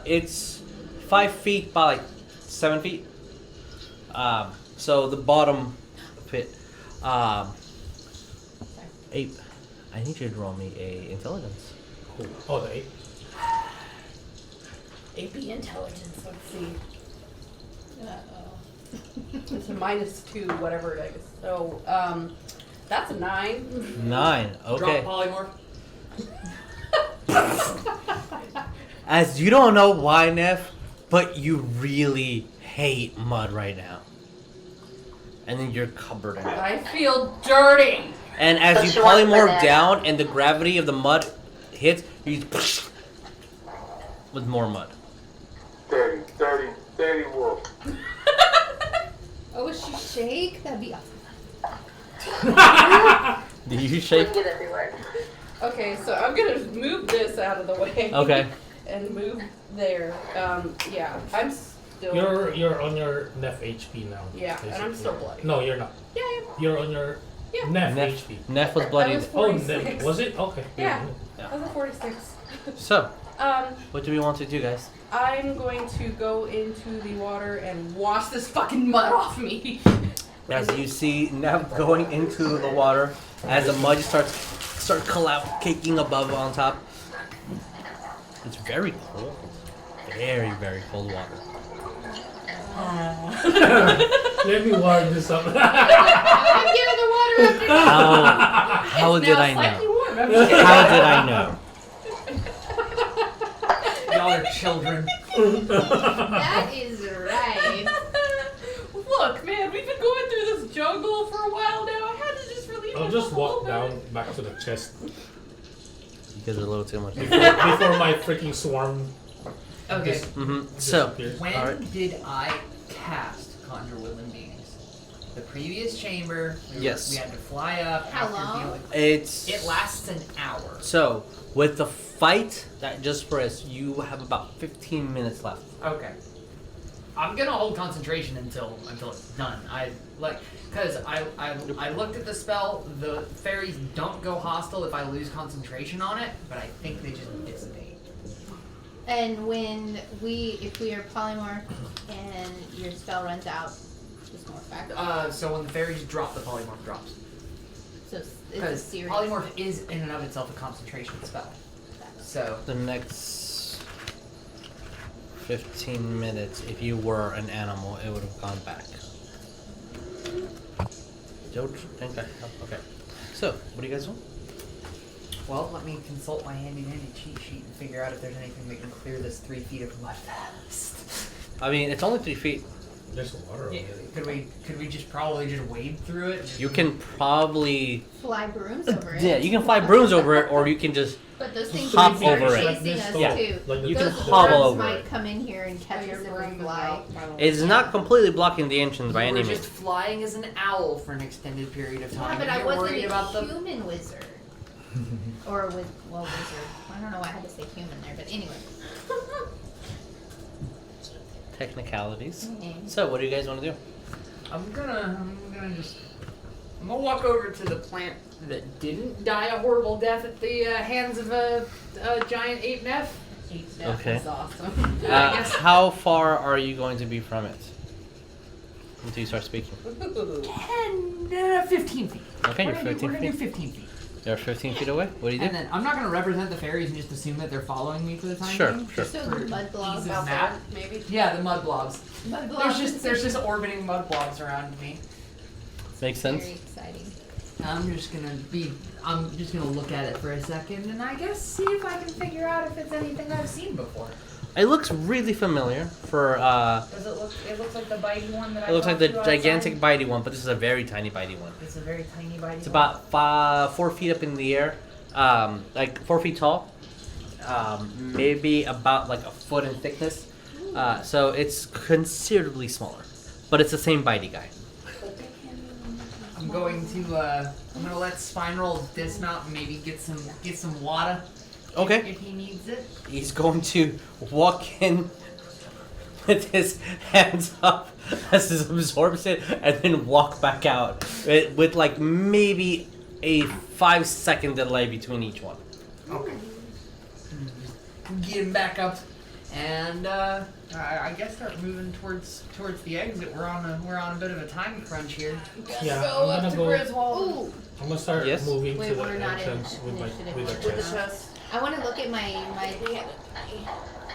S3: It's 5 feet by like 7 feet. So the bottom pit. Ape, I need you to roll me a intelligence.
S5: Oh, the ape.
S2: AP intelligence. Let's see.
S6: Uh-oh.
S2: It's a -2, whatever it is. So, that's a 9.
S3: 9. Okay.
S4: Drop polymorph.
S3: As you don't know why, Neff, but you really hate mud right now. And then you're covered in it.
S2: I feel dirty.
S3: And as
S8: But
S3: you
S8: she wants
S3: polymorph
S8: banana.
S3: down and the gravity of the mud hits, you with more mud.
S7: Dirty wolf.
S6: Oh, is she shake? That'd be awesome.
S3: Do you shake?
S8: Get everywhere.
S2: Okay, so I'm gonna move this out of the way.
S3: Okay.
S2: And move there. Yeah, I'm still.
S5: You're on your Neff HP now.
S2: Yeah, and I'm
S5: basically.
S2: still bloody.
S5: No, you're not.
S2: Yeah,
S5: You're on your
S2: Yeah.
S5: Neff
S3: Neff,
S5: HP.
S3: Neff was
S2: I
S3: bloodied.
S2: was-
S5: Oh,
S2: 46.
S5: Neff. Was it? Okay.
S2: Yeah.
S3: Yeah.
S2: I was a 46.
S3: So,
S2: Um,
S3: what do we want to do, guys?
S2: I'm going to go into the water and wash this fucking mud off me.
S3: As you see Neff going into the water, as the mud start caking above on top. It's very cold. Very, very cold water.
S5: Let me warm this up.
S6: I'm giving the water up there.
S3: How
S2: It's
S3: did
S2: now
S3: I
S2: slightly
S3: know?
S2: warm. I'm just kidding.
S3: How did I know?
S4: Y'all are children.
S6: That is right.
S2: Look, man, we've been going through this jungle for a while now. I had to just relieve
S5: I'll
S2: myself
S5: just
S2: a
S5: walk
S2: little bit.
S5: down back to the chest
S3: You guys are a little too much.
S5: before my freaking swarm.
S4: Okay.
S3: So,
S5: disappears.
S4: When
S3: Alright.
S4: did I cast Conjure Woodland Beings? The previous chamber.
S3: Yes.
S4: We had to fly up.
S6: How
S4: after
S6: long?
S4: dealing-
S3: it's
S4: It lasts an hour.
S3: so with the fight that just for us, you have about 15 minutes left.
S4: Okay. I'm gonna hold concentration until it's done. Because I looked at the spell. The fairies don't go hostile if I lose concentration on it, but I think they just dissipate.
S6: And if we are polymorph and your spell runs out, just morph back.
S4: So when the fairies drop, the polymorph drops.
S6: So it's a
S4: Because
S6: series.
S4: polymorph is in and of itself a concentration spell. So
S3: The next 15 minutes, if you were an animal, it would have gone back. Don't think I have. Okay. So, what do you guys want?
S4: well, let me consult my handy-dandy cheat sheet and figure out if there's anything that can clear this 3 feet of mud fast.
S3: I mean, it's only 3 feet.
S5: There's water over
S4: Yeah,
S5: there.
S4: could we just probably just wade through it?
S3: You can probably.
S6: Fly brooms over it.
S3: Yeah, you can fly brooms over it, or you can just.
S6: But those things
S3: Hop
S6: would start
S3: over it.
S6: chasing us
S3: Yeah.
S6: too.
S5: Like
S3: You
S5: the-
S3: can
S6: Those
S3: hobble
S6: worms
S3: over
S6: might
S3: it.
S6: come in here and catch
S2: Your
S6: us if
S2: broom
S6: we
S2: is
S6: fly.
S2: out, by the way.
S3: It's not completely blocking the entrance by
S4: You
S3: any
S4: were
S3: means.
S4: just flying as an owl for an extended period of
S6: Yeah,
S4: time.
S6: but
S4: and
S6: I
S4: you're
S6: wasn't
S4: worried
S6: a
S4: about the.
S6: human wizard. Or wizard. I don't know why I had to say human there, but anyway.
S3: Technicalities.
S6: Mhm.
S3: So, what do you guys want to do?
S4: I'm gonna walk over to the plant that didn't die a horrible death at the hands of a giant ape neff.
S2: Ape death
S3: Okay.
S2: is awesome.
S4: I guess-
S3: How far are you going to be from it? Until you start speaking.
S4: 15 feet.
S3: Okay, you're
S4: We're gonna
S3: 15
S4: do
S3: feet.
S4: 15 feet.
S3: You're 15 feet away? What do you do?
S4: And then I'm not gonna represent the fairies and just assume that they're following me for the time
S3: Sure,
S4: being.
S3: sure.
S6: So
S4: For
S6: the mud blobs.
S4: ease of
S2: Out
S4: map.
S2: there, maybe.
S4: Yeah, the mud blobs.
S6: Mud blobs.
S4: There's just orbiting mud blobs around me.
S3: Makes sense?
S6: Very exciting.
S4: I'm just gonna look at it for a second and I guess see if I can figure out if it's anything I've seen before.
S3: It looks really familiar for,
S4: Does it look? It looks like the bitey one that I.
S3: it looks like
S4: talked
S3: the
S4: to
S3: gigantic
S4: outside.
S3: bitey one, but this is a very tiny bitey one.
S4: It's a very tiny bitey.
S3: It's about 4 feet up in the air, like 4 feet tall, maybe about like a foot in thickness. So it's considerably smaller, but it's the same bitey guy.
S4: I'm going to let Spineroll dismount and maybe get some water.
S3: Okay.
S4: If he needs it.
S3: He's going to walk in with his hands up as he absorbs it, and then walk back out with like maybe a 5-second delay between each one.
S4: Okay. Get him back up, and I guess start moving towards the exit. We're on a bit of a time crunch here.
S5: Yeah,
S2: Go
S5: I'm
S2: up
S5: gonna
S2: to
S5: go.
S2: Griswold.
S5: I'm gonna start
S3: Yes?
S5: moving
S6: Wait,
S5: to the
S6: we're not in
S5: entrance with
S6: initiative.
S5: the
S2: With the
S5: chest.
S2: chest.
S6: I want to look at my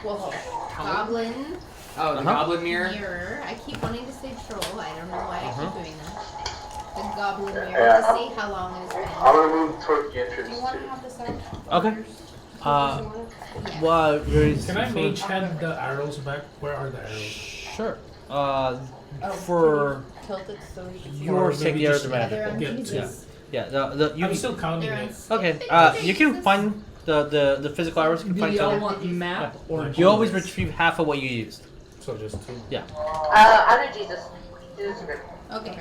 S2: Well,
S6: goblin
S4: Oh, the
S3: Uh-huh.
S4: goblin mirror.
S6: mirror. I keep wanting to say troll. I don't know why I
S3: Uh-huh.
S6: keep doing that. The goblin mirror
S7: Yeah.
S6: to see how long it's been.
S7: I'm gonna move towards the
S2: do
S7: entrance
S2: you want
S7: too.
S2: to have this out?
S3: Okay.
S6: Yeah.
S3: Well,
S5: Can I mage hand the arrows back? Where are the arrows?
S3: Sure.
S2: Oh,
S3: For
S2: tilt it so you can see.
S3: your
S5: Or
S3: sake,
S5: maybe
S3: the
S5: just
S3: other
S6: Yeah,
S3: magic.
S6: they're on
S5: Get
S6: Jesus.
S3: Yeah. The you.
S5: I'm still counting
S6: They're on
S5: it.
S3: Okay. You can find the physical arrows. You can
S4: Do
S3: find
S4: y'all
S3: some.
S4: want map or
S3: You always retrieve half of what you used.
S5: So just two.
S3: Yeah.
S8: I'll do Jesus. Jesus is great.
S6: Okay.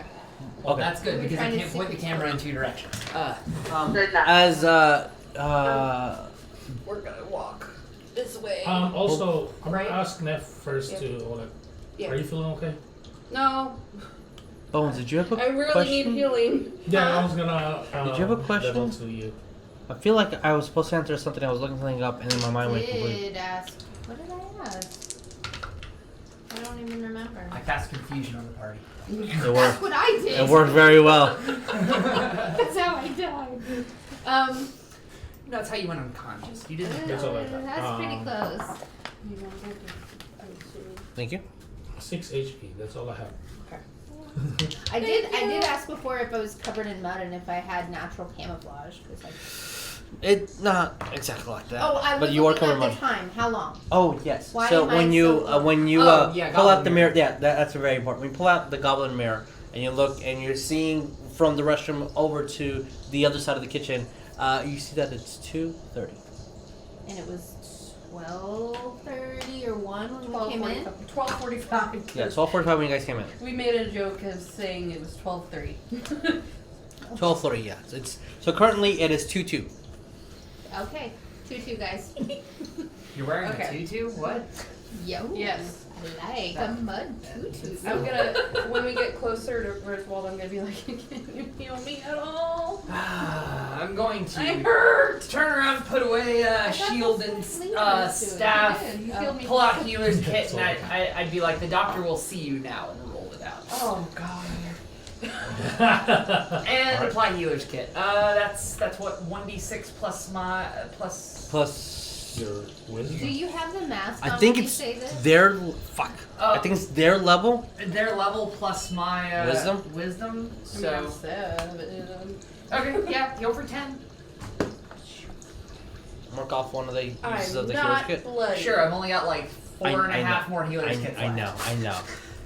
S4: Well,
S3: Okay.
S4: that's good
S6: We're
S4: because I
S6: trying to
S4: can't point the
S6: sync
S4: camera in two directions.
S8: Good enough.
S3: As
S2: We're gonna walk this way.
S5: Also, I'm
S2: Right.
S5: gonna ask Neff first
S2: Yeah.
S5: to, like,
S2: Yeah.
S5: are you feeling okay?
S2: No,
S3: Bones, did you have a
S2: I really
S3: question?
S2: need healing.
S5: Yeah, I was gonna.
S3: Did you have a question?
S5: level to you.
S3: I feel like I was supposed to answer something. I was looking something up, and then my mind went completely.
S6: Did ask. What did I ask? I don't even remember.
S4: I cast confusion on the party.
S3: It
S6: That's
S3: worked.
S6: what I did.
S3: It worked very well.
S6: That's how I died.
S4: That's how you went unconscious. You didn't.
S5: That's all I got.
S6: That's pretty close.
S3: Thank you.
S5: 6 HP. That's all I have.
S6: I did ask before if I was covered in mud and if I had natural camouflage. 'Cause
S3: It's not exactly like that.
S6: oh, I was
S3: but you are
S6: looking
S3: covered
S6: at
S3: in
S6: the
S3: mud.
S6: time. How long?
S3: Oh yes.
S6: Why
S3: so
S6: am I
S3: when you
S6: so
S4: yeah,
S3: pull out the
S4: goblin
S3: mirror,
S4: mirror.
S3: yeah, that's very important. When you pull out the goblin mirror and you look and you're seeing from the restroom over to the other side of the kitchen, you see that it's 2:30.
S6: And it was 12:30 or 1 when we came in.
S2: 12:45.
S3: Yeah, 12:45 when you guys came in.
S2: We made a joke of saying it was 12:30.
S3: 12:30, yeah. So currently it is 2:2.
S6: Okay, 2-2 guys.
S4: You're wearing
S2: Okay.
S4: a tutu? What?
S6: Yo.
S2: Yes.
S6: Like a mud tutu.
S2: I'm gonna, when we get closer to Griswold, I'm gonna be like, can you heal me at all?
S4: I'm going to
S2: I hurt!
S4: turn around, put away shield and staff,
S2: You healed me.
S4: pull out healer's kit, and I'd be like, the doctor will see you now, and roll it out.
S2: Oh, God.
S4: And apply healer's kit. That's what 1d6 plus my
S3: Plus,
S5: Your wisdom.
S6: Do you have the mask on
S3: I think
S6: when
S3: it's
S6: you say this?
S3: their fuck. I think it's their level.
S4: their level plus my
S3: Wisdom?
S4: Wisdom.
S2: I'm
S4: So
S2: 7.
S4: okay, yeah, heal for 10.
S3: Mark off one of the uses of
S2: I'm
S3: the healer's
S2: not
S3: kit.
S2: bloody.
S4: Sure, I've only got like four and a
S3: I
S4: half
S3: know.
S4: more healer's kits
S3: I
S4: left.
S3: know.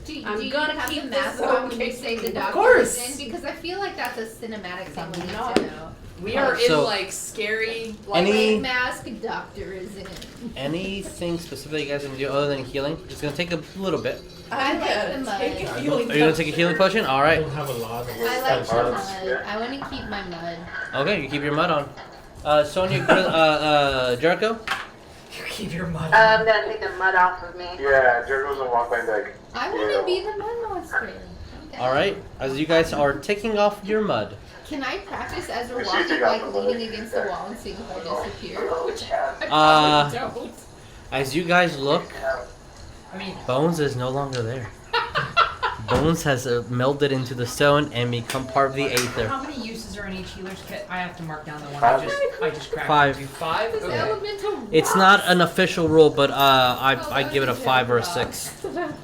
S6: Do
S2: I'm
S6: you
S2: gonna
S6: have
S2: keep
S6: the
S2: this
S6: mask on when you
S2: okay.
S6: say the
S2: Of
S6: doctor
S4: course.
S6: is in? Because I feel like that's a cinematic thing we need
S2: not.
S6: to know.
S4: We are
S3: So-
S4: in like scary. Like,
S3: Any-
S6: White mask doctor is in.
S3: Anything specific you guys can do other than healing? It's gonna take a little bit.
S6: I like
S2: gotta
S6: the mud.
S2: take a
S5: Are
S2: healing
S3: Are you gonna take a healing potion? All
S5: I
S3: right.
S5: don't have a lot of
S6: I like the
S5: spells.
S6: mud. I want to keep my mud.
S3: Okay, you keep your mud on. Sonya, Jericho.
S4: you keep your mud.
S8: I'm gonna take the mud off of me.
S7: Yeah, Jericho's gonna walk by like.
S6: I want to be the mud monster. Okay.
S3: All right. As you guys are taking off your mud.
S6: Can I practice as we're
S7: We should
S6: walking,
S7: take out
S6: like
S7: the
S6: leaning
S7: mud.
S6: against the wall and seeing if I disappear?
S2: Don't.
S3: As you guys look,
S4: I mean,
S3: Bones is no longer there. Bones has melded into the stone and become part of the aether.
S4: how many uses are in each healer's kit? I have to mark down the one
S7: Five.
S4: I just cracked.
S3: 5.
S4: into. 5?
S6: This
S4: Okay.
S6: elemental
S3: It's not an official rule, but I give it a 5 or a 6.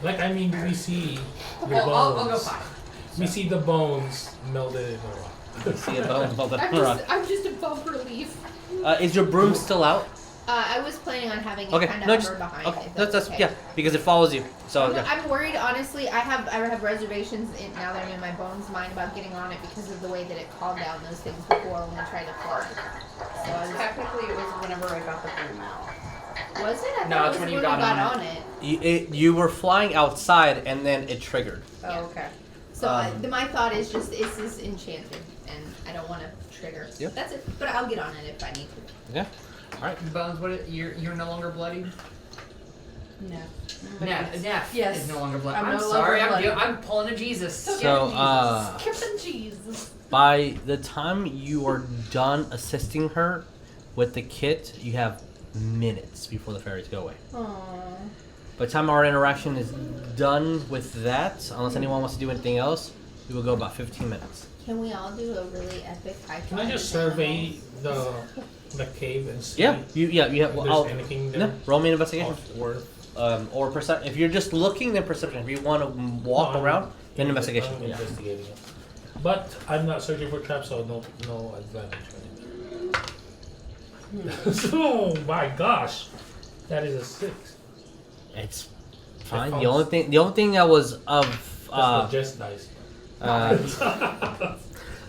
S5: Like, I mean, we see the
S4: Well,
S5: bones.
S4: I'll go 5.
S5: We see the bones melded in a rock.
S3: You see a bone melded in a rock.
S6: I'm just above relief.
S3: Is your broom still out?
S6: I was planning on having it
S3: Okay,
S6: kind of
S3: no,
S6: hover
S3: just
S6: behind.
S3: okay.
S6: If
S3: That's
S6: okay.
S3: yeah, because it follows you. So
S6: I'm,
S3: yeah.
S6: I'm worried, honestly. I have reservations now that I'm in my bones mind about getting on it because of the way that it called down those things before when I tried to fly. So I was,
S2: Technically, it was whenever I got the broom out.
S6: was it? I
S4: No,
S6: thought
S4: it's
S6: it was
S4: when you
S6: we
S4: got
S6: on
S4: on
S6: it.
S3: You were flying outside and then it triggered.
S2: Oh, okay.
S6: So my thought is just it's just enchanted, and I don't want to trigger.
S3: Yep.
S6: That's it. But I'll get on it if I need to.
S3: Yeah. All right.
S4: Bones, you're no longer bloody?
S2: No.
S4: Neff
S2: Yes.
S4: is no longer bloody.
S2: I'm
S4: I'm
S2: no
S4: sorry,
S2: longer bloody.
S4: I'm pulling a Jesus.
S3: So
S2: Skipping Jesus.
S3: by the time you are done assisting her with the kit, you have minutes before the fairies go away.
S6: Aww.
S3: By the time our interaction is done with that, unless anyone wants to do anything else, we will go about 15 minutes.
S6: Can we all do a really epic high
S5: Can I just survey the cave and see
S3: Yeah, you have.
S5: if
S3: Well,
S5: there's anything there
S3: no, roll me an investigation.
S5: of worth?
S3: Or perception. If you're just looking, then perception. If you want to walk
S5: No, I'm
S3: around, then investigation.
S5: I'm
S3: Yeah.
S5: investigating it. But I'm not searching for traps, so no advantage. Oh my gosh, that is a 6.
S3: It's fine.
S5: That
S3: The only thing that was of
S5: That's the Jess dice.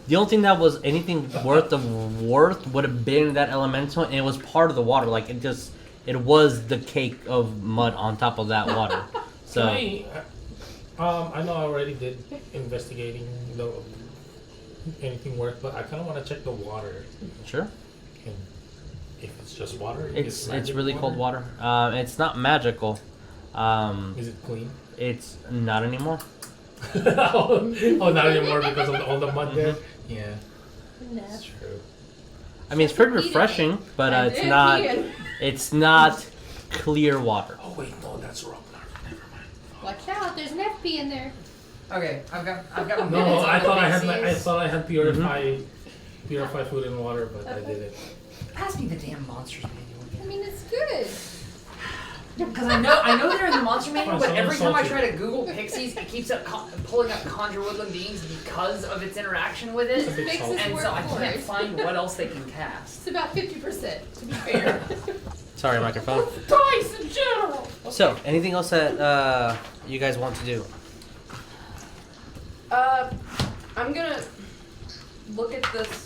S3: the only thing that was anything worth would have been that elemental, and it was part of the water. Like it was the cake of mud on top of that water. So
S5: I know I already did investigating anything worth, but I kind of want to check the water.
S3: sure,
S5: And if it's just water, if
S3: it's
S5: magic
S3: really cold water. It's not magical.
S5: Is it clean?
S3: It's not anymore.
S5: Oh, not anymore because of all the mud there. Yeah, that's true.
S3: I mean, it's pretty refreshing, but it's not clear water.
S5: Oh wait, no, that's wrong. Never mind.
S6: Watch out! There's an FP in there.
S4: Okay, I've got
S5: No,
S4: minutes
S5: I
S4: on
S5: thought
S4: the
S5: I had
S4: Pixies.
S5: purify food and water, but I didn't.
S4: Pass me the damn monsters manual
S6: I
S4: again.
S6: mean, it's good.
S4: Because I know they're in the monster manual,
S5: Oh,
S4: but
S5: so
S4: every time I
S5: insulting.
S4: try to Google Pixies, it keeps pulling up Conjure Woodland Beings because of its interaction with
S5: It's a
S4: it.
S5: big
S6: Makes
S5: salt.
S6: us
S4: And
S6: work
S4: so I
S6: for
S4: can't
S6: it.
S4: find what else they can cast.
S6: It's about 50%, to be fair.
S3: Sorry, microphone.
S2: Dice in general.
S3: So, anything else that you guys want to do?
S2: I'm gonna look at this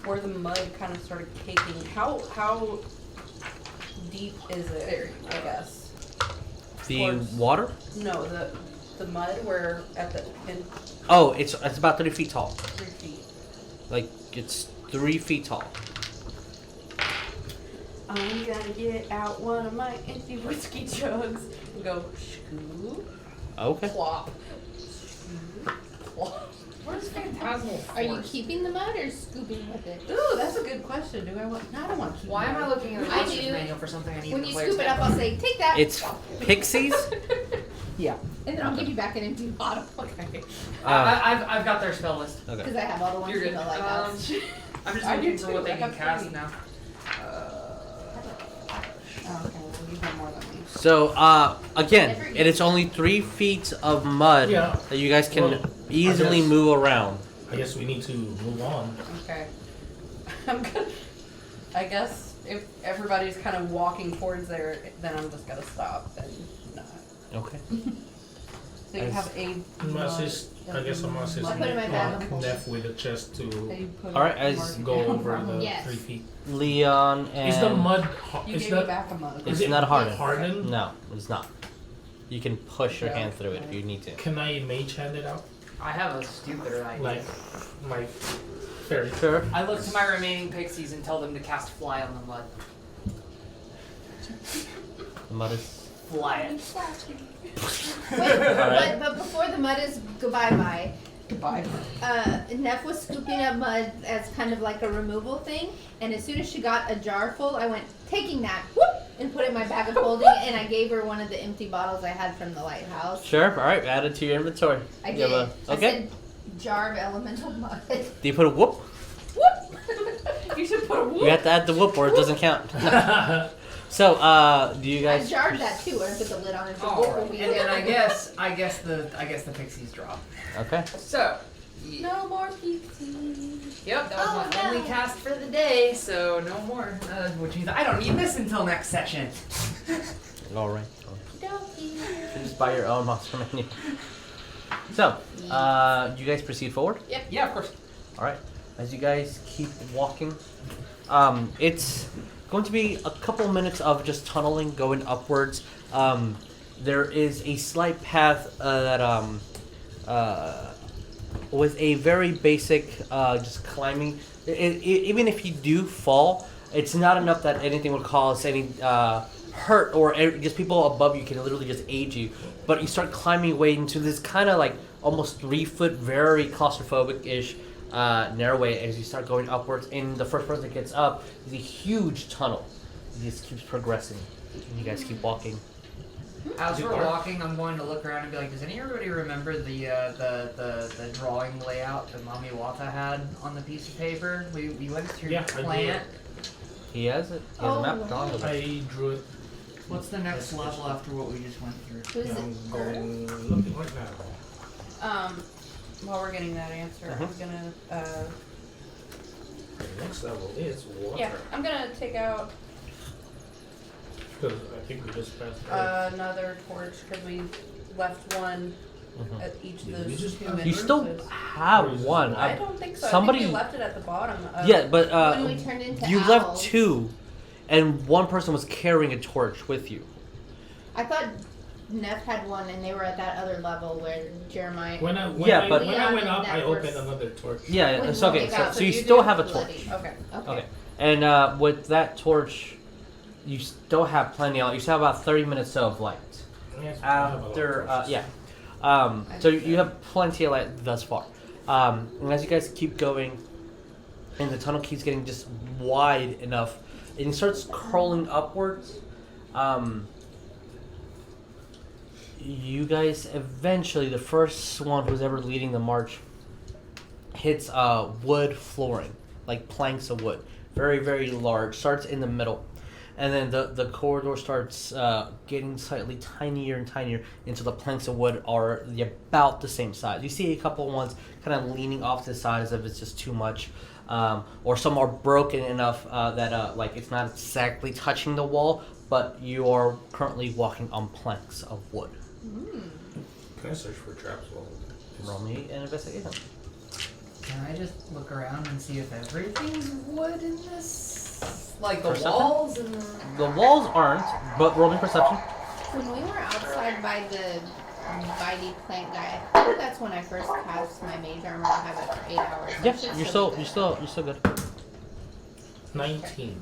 S2: where the mud kind of started caking. How deep is it? I guess.
S3: The
S2: Towards-
S3: water?
S2: No, the mud where at the in
S3: Oh, it's about 30 feet tall.
S2: 3 feet.
S3: Like it's 3 feet tall.
S2: I'm gonna get out one of my empty whiskey jugs and go scoop,
S3: Okay.
S2: plop, scoop, plop.
S4: Where's Phantasmal
S6: Are you
S4: Force?
S6: keeping the mud or scooping with it?
S2: Ooh, that's a good question. Do I want? No, I don't want to keep.
S4: Why am I looking at the
S6: I
S4: monsters
S6: do.
S4: manual for something I need
S6: When
S4: to
S6: you
S4: play
S6: scoop it up, I'll say, take that.
S3: It's pixies.
S2: Yeah.
S6: And then I'll give you back an empty bottle.
S2: Okay.
S4: I've got their spell list.
S3: Okay.
S6: Because I have all the ones
S4: You're
S6: you
S4: good.
S6: know like us.
S4: I'm just
S2: I
S4: looking
S2: do
S4: for
S2: too.
S4: what they
S2: I
S4: can
S2: have
S4: cast
S2: three.
S4: now.
S2: Oh, okay. Well, you have more than me.
S3: So, again, it is only 3 feet of mud
S5: Yeah.
S3: that you guys can
S5: Well,
S3: easily
S5: I guess-
S3: move around.
S5: I guess we need to move on.
S2: Okay. I'm gonna. I guess if everybody's kind of walking towards there, then I'm just gonna stop and not.
S3: Okay.
S2: So you have a.
S5: I'm gonna assist. I guess I'm gonna assist
S6: I'll put it in my bag.
S5: Neff with the chest to
S3: Alright, as
S5: go over the
S6: Yes.
S5: 3 feet.
S3: Leon and
S5: Is the mud?
S2: You
S5: Is
S2: gave me
S5: that?
S2: back a mug.
S3: It's
S5: Is it
S3: not hardened.
S5: hardened?
S3: No, it's not. You can push your
S2: Okay.
S3: hand through it if you need to.
S5: Can I mage hand it out
S4: I have a stupider idea.
S5: like my fairy?
S3: Sure.
S4: I look to my remaining pixies and tell them to cast fly on the mud.
S3: The mud is.
S4: Fly it.
S6: Wait, but before the mud is goodbye,
S2: Goodbye.
S6: Neff was scooping up mud as kind of like a removal thing, and as soon as she got a jar full, I went, taking that, whoop, and put it in my bag of holding, and I gave her one of the empty bottles I had from the lighthouse.
S3: Sure. All right. Add it to your inventory.
S6: I
S3: You
S6: did.
S3: have a-
S6: I
S3: okay.
S6: said, jar of elemental mud.
S3: Do you put a whoop?
S2: You should put a whoop.
S3: You have to add the whoop or it doesn't count. So, do you
S6: I
S3: guys?
S6: jarred that too, and I put the lid on it. The
S4: All
S6: whoop will
S4: right.
S6: be
S4: And
S6: there.
S4: then I guess the pixies drop.
S3: Okay.
S4: So,
S2: No more PT.
S4: Yep, that was my only cast for the day, so no more. Which means I don't need this until next session.
S3: All right.
S6: Dokie.
S3: You just buy your own monster menu. So, you guys proceed forward?
S4: Yeah, of course.
S3: All right. As you guys keep walking, it's going to be a couple minutes of just tunneling, going upwards. There is a slight path with a very basic just climbing. Even if you do fall, it's not enough that anything would cause any hurt or just people above you can literally just aid you. But you start climbing away into this kind of like almost 3 foot, very claustrophobic-ish narrow way as you start going upwards. And the first person that gets up is a huge tunnel. It just keeps progressing. And you guys keep walking.
S4: As we're walking, I'm going to look around and be like, does anybody remember the drawing layout that Mami Wata had on the piece of paper? We went through plant.
S3: He has it. He has a map drawing of it.
S5: I drew it.
S4: What's the next level after what we just went through?
S5: Yeah, I'm going looking right now.
S2: While we're getting that answer, I'm gonna
S5: The next level is water.
S2: yeah, I'm gonna take out
S5: Because I think we just passed.
S2: another torch because we left one at each of
S5: Did
S2: those
S5: we just
S2: two
S5: pass
S3: You
S2: entrances.
S3: still have one.
S2: I don't think so.
S3: Somebody-
S2: I think we left it at the bottom.
S3: Yeah, but
S6: When we turned into
S3: you
S6: owls.
S3: left 2, and one person was carrying a torch with you.
S6: I thought Neff had one, and they were at that other level where Jeremiah.
S5: When I
S3: Yeah,
S5: when
S3: but-
S5: I went up,
S6: That
S5: I opened
S6: first-
S5: another torch.
S3: Yeah,
S6: When
S3: it's okay.
S6: we got-
S3: So you
S6: you
S3: still
S6: did
S3: have a
S6: bloody.
S3: torch.
S2: Okay.
S3: Okay. And with that torch, you still have plenty of. You still have about 30 minutes of light.
S5: Yes, I have a lot of
S3: After,
S5: torches.
S3: yeah. So you have plenty of light thus far. And as you guys keep going, and the tunnel keeps getting just wide enough, and it starts curling upwards. You guys eventually, the first one who's ever leading the march, hits wood flooring, like planks of wood, very very large. Starts in the middle, and then the corridor starts getting slightly tinier and tinier until the planks of wood are about the same size. You see a couple ones kind of leaning off to the side as if it's just too much, or some are broken enough that like it's not exactly touching the wall, but you are currently walking on planks of wood.
S5: Can I search for traps while
S3: Roll me an investigation.
S4: Can I just look around and see if everything's wood in this? Like the
S3: Perception?
S4: walls and
S3: The walls aren't, but roll me perception.
S6: When we were outside by the bitey plant guy, I think that's when I first cast my mage armor to have it for 8 hours. I
S3: Yes,
S6: should
S3: you're
S6: still
S3: still
S6: be
S3: you're still good.
S5: 19.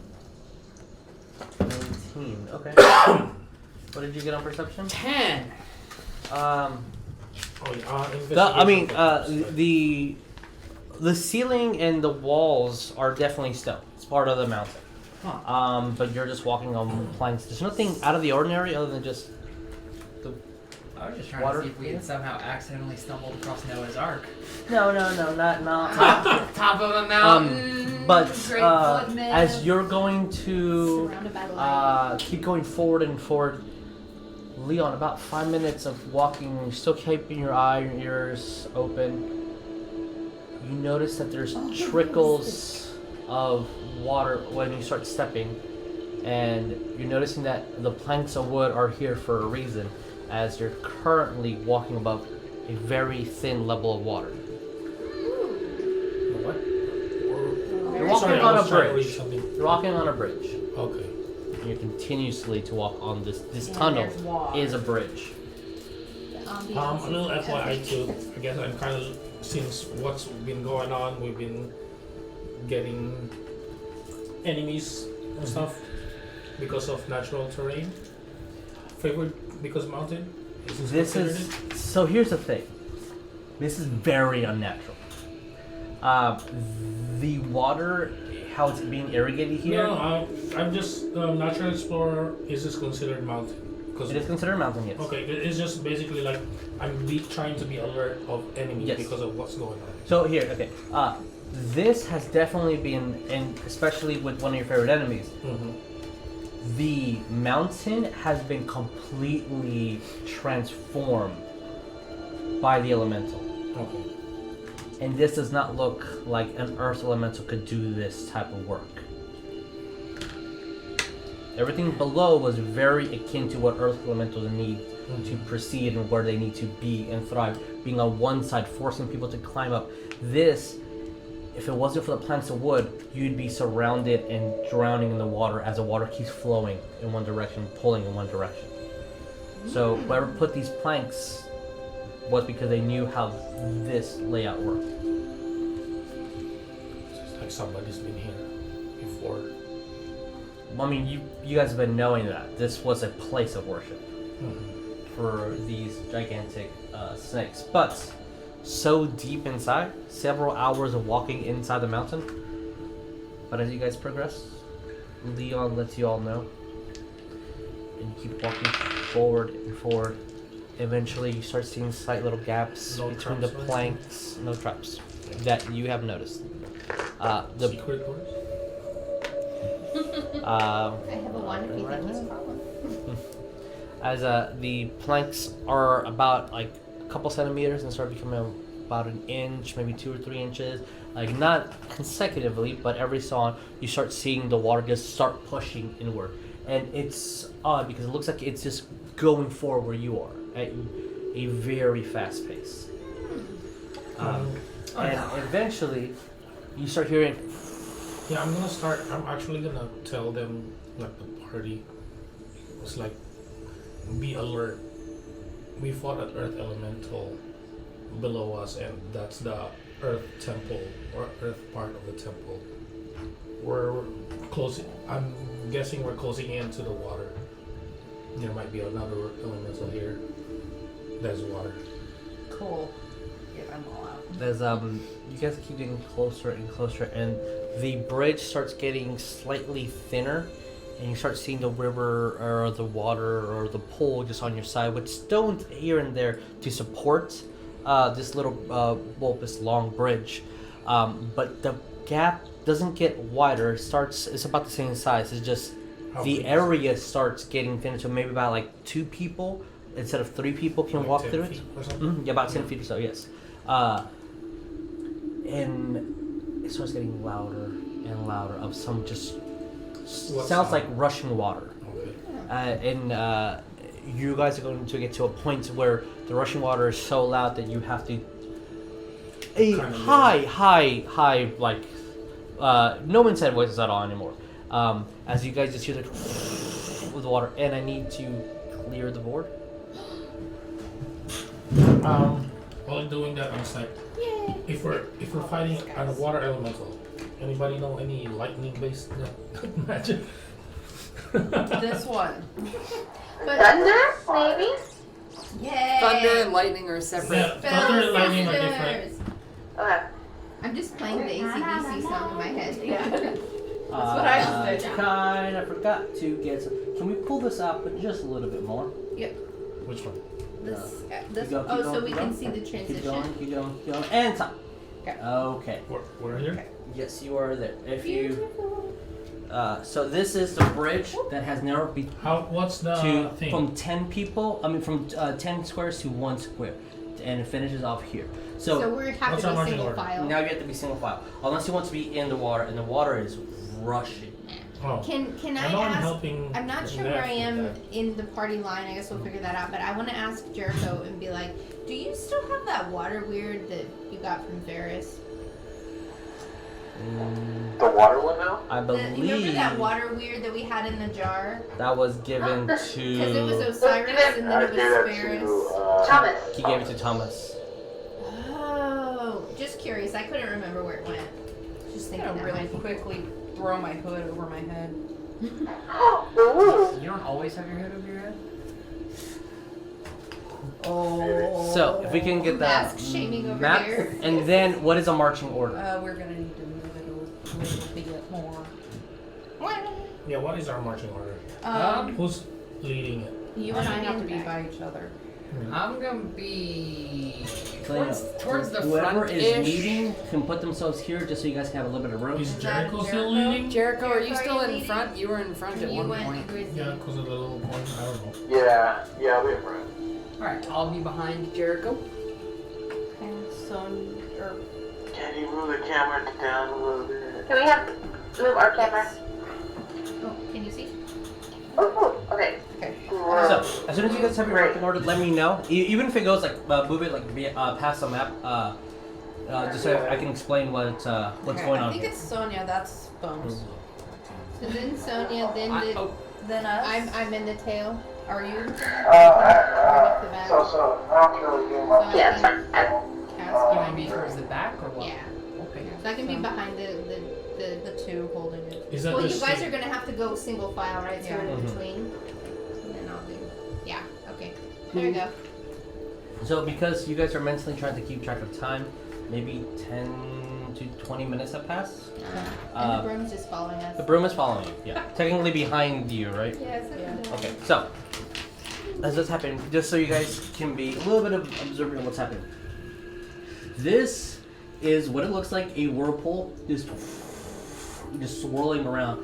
S3: 19. Okay. What did you get on perception?
S4: 10.
S5: Oh,
S3: The ceiling and the walls are definitely stone. It's part of the mountain.
S4: Huh.
S3: But you're just walking on planks. There's nothing out of the ordinary other than just the.
S4: I was just trying
S3: Water?
S4: to see if we had somehow accidentally stumbled across Noah's Ark.
S3: No, not.
S4: Top of a mountain.
S3: But
S4: Great flood myth.
S3: as you're going to
S6: surrounded by light.
S3: keep going forward and forward, Leon, about 5 minutes of walking, you're still keeping your eye and ears open. You notice that there's trickles of water when you start stepping, and you're noticing that the planks of wood are here for a reason, as you're currently walking above a very thin level of water.
S5: What?
S3: You're walking
S5: Sorry, I
S3: on a
S5: was trying to read
S3: bridge.
S5: something.
S3: You're walking on a bridge.
S5: Okay.
S3: And you're continuously to walk on this
S2: And
S3: tunnel
S2: there's water.
S3: is a bridge.
S6: The ambiance
S5: A little
S6: is
S5: FYI
S6: everything.
S5: too. I guess I'm kind of, since what's been going on, we've been getting enemies and stuff because of natural terrain. Favored because mountain.
S3: This is so. Here's the thing. This is very unnatural. The water, how it's being irrigated here,
S5: No, I'm just natural explorer. Is this considered mountain? Because
S3: it is considered a mountain. Yes.
S5: okay, it's just basically like I'm trying to be alert of enemies
S3: Yes.
S5: because of what's going on.
S3: So here, okay. This has definitely been, and especially with one of your favorite enemies, the mountain has been completely transformed by the elemental.
S5: Okay.
S3: And this does not look like an earth elemental could do this type of work. Everything below was very akin to what earth elementals need to proceed and where they need to be and thrive. Being on one side, forcing people to climb up. This, if it wasn't for the planks of wood, you'd be surrounded and drowning in the water as the water keeps flowing in one direction, pulling in one direction. So whoever put these planks was because they knew how this layout worked.
S5: It's like somebody's been here before.
S3: I mean, you guys have been knowing that this was a place of worship for these gigantic snakes, but so deep inside, several hours of walking inside the mountain. But as you guys progress, Leon lets you all know, and you keep walking forward and forward. Eventually, you start seeing slight little gaps between the planks. No traps that you have noticed. The
S5: Secret doors?
S6: I have a one if you think it's a problem.
S3: As the planks are about like a couple centimeters and start becoming about an inch, maybe 2 or 3 inches, like not consecutively, but every so on, you start seeing the water just start pushing inward. And it's odd because it looks like it's just going forward where you are at a very fast pace. And eventually, you start hearing.
S5: Yeah, I'm actually gonna tell them, like the party, it's like, be alert. We fought an earth elemental below us, and that's the earth temple, or earth part of the temple. We're closing, I'm guessing we're closing into the water. There might be another elemental here. There's water.
S2: Cool. Yeah, I'm all out.
S3: There's you guys keep getting closer and closer, and the bridge starts getting slightly thinner, and you start seeing the river or the water or the pool just on your side with stones here and there to support this little bulbous long bridge. But the gap doesn't get wider. It's about the same size. It's just the area starts getting thinner, so maybe about like 2 people instead of 3 people can
S5: Like
S3: walk
S5: 10
S3: through it.
S5: feet or something?
S3: Yeah, about 10 feet or so, yes. And it starts getting louder and louder of some just
S5: What
S3: sounds
S5: sound?
S3: like rushing water.
S5: Okay.
S3: And you guys are going to get to a point where the rushing water is so loud that you have to a
S5: Kind of
S3: high like no one said voices at all anymore. As you guys just hear the with the water, and I need to clear the board.
S5: While doing that, I'm just like,
S6: Yay.
S5: if we're fighting a water elemental, anybody know any lightning based magic?
S2: This one.
S6: But
S8: Thunder, maybe?
S6: yay.
S4: Thunder and lightning are separate.
S5: Yeah, thunder and lightning are different.
S6: Sisters.
S8: Okay.
S6: I'm just playing the AC/DC song in my head.
S2: Yeah. That's what I was thinking.
S3: Kind of forgot to get some. Can we pull this up but just a little bit more?
S5: Which one?
S6: This,
S3: Keep going,
S6: oh,
S3: keep
S6: so
S3: going,
S6: we
S3: keep
S6: can
S3: going.
S6: see the
S3: Keep
S6: transition.
S3: going, keep going, keep going, and stop.
S2: Okay.
S3: Okay.
S5: We're here?
S3: Yes, you are there. If you.
S6: Beautiful.
S3: So this is the bridge that has narrowed
S5: What's the
S3: to
S5: thing?
S3: from 10 people. I mean, from 10 squares to 1 square, and it finishes off here.
S6: So
S3: So
S6: we're have
S5: what's
S6: to
S5: our
S6: be
S5: marching
S6: single
S5: order?
S6: file.
S3: now you have to be single file, unless you want to be in the water, and the water is rushing.
S5: Oh.
S6: Can I
S5: I know I'm
S6: ask?
S5: helping.
S6: I'm not sure
S5: Neff
S6: where I
S5: with
S6: am
S5: that.
S6: in the party line. I guess we'll figure that out. But I want to ask Jericho and be like, do you still have that water weird that you got from Varys?
S7: The water one now?
S3: I
S6: You remember
S3: believe
S6: that water weird that we had in the jar?
S3: that was given
S6: Because it was
S3: to.
S6: Osiris and then it was
S7: gave that
S6: Varys.
S7: to
S8: Thomas.
S3: He gave it to Thomas.
S6: Oh, just curious. I couldn't remember where it went. Just
S2: I'm
S6: thinking
S2: gonna
S6: that
S2: really
S6: might be-
S2: quickly throw my hood over my head.
S8: Ooh.
S4: You don't always have your head over your head?
S6: Oh.
S3: So if we can get that
S6: Mask shaming over
S3: map,
S6: here.
S3: and then what is a marching order?
S2: We're gonna need to move it a little bit more.
S5: Yeah, what is our marching order? Who's leading it?
S2: You and I have to be by each other.
S4: I'm gonna be
S3: So, you know,
S4: towards the
S3: whoever is
S4: front-ish.
S3: leading can put themselves here just so you guys can have a little bit of room.
S5: Is
S6: Is that
S5: Jericho still
S6: Jericho?
S5: leading?
S4: Jericho, are you
S6: Jericho,
S4: still
S6: are you
S4: in
S6: leading?
S4: front? You were in front at
S6: You
S4: one
S6: went
S4: point.
S6: Grizzly.
S5: Yeah, because of the little point. I don't know.
S7: Yeah, we have room.
S4: Alright, I'll be behind Jericho.
S2: Okay, Sonya, or
S7: Can you move the camera down a little bit?
S8: Can we move our camera?
S6: Oh, can you see?
S8: Oh, okay.
S6: Okay.
S3: So, as soon as you guys have your weapon ordered, let me know. Even if it goes like move it like past the map, just so I can explain what's going
S2: I
S3: on
S2: think
S3: here.
S2: it's Sonya. That's Bones.
S6: So then Sonya,
S2: Then us.
S6: I'm in the tail. Are you? Right
S7: Uh,
S6: up the back.
S7: so, I don't really do
S6: So
S7: much.
S6: I
S8: Yes.
S6: can cast
S4: You want
S6: behind
S4: me
S6: you.
S4: towards the back or what?
S6: Yeah.
S4: Okay.
S6: So I can be
S2: So-
S6: behind the
S2: The two holding it.
S5: Is that
S6: Well,
S5: the
S6: you guys
S5: same-
S6: are gonna have to go single file, right? So
S2: Yeah.
S6: in
S3: Mhm.
S6: between. And then I'll do. Yeah. Okay. There you go.
S3: So because you guys are mentally trying to keep track of time, maybe 10 to 20 minutes have passed.
S6: And the broom's just following us.
S3: The broom is following you. Yeah, technically behind you, right?
S6: Yes.
S2: Yeah.
S3: Okay, so as this happened, just so you guys can be a little bit of observing what's happening. This is what it looks like, a whirlpool just swirling around.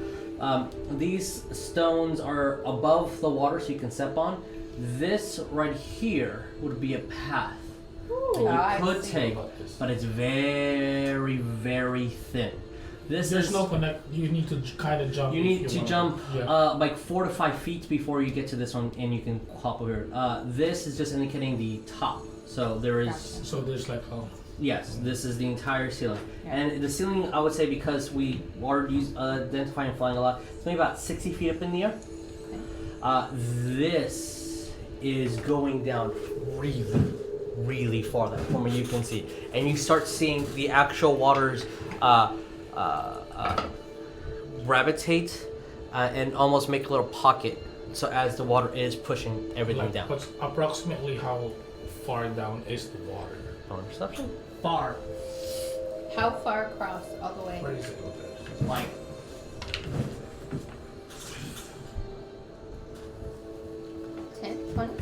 S3: These stones are above the water so you can step on. This right here would be a path that
S2: I
S3: you could
S2: see.
S3: take, but it's very, very thin. This
S5: There's
S3: is
S5: no connect. You need to kind of jump.
S3: you
S5: if
S3: need to
S5: want.
S3: jump
S5: Yeah.
S3: like 4 to 5 feet before you get to this one, and you can hop over here. This is just indicating the top. So there is
S5: So there's like
S3: yes, this is the entire ceiling,
S2: Yeah.
S3: and the ceiling I would say because we are identifying flying a lot, it's maybe about 60 feet up in the air. This is going down really, really far that from where you can see, and you start seeing the actual waters gravitate and almost make a little pocket. So as the water is pushing everything
S5: like
S3: down.
S5: what's approximately how far down is the water?
S3: Roll perception.
S5: Far.
S6: How far across all the way?
S5: Where is it?
S3: Like
S6: 10, 20?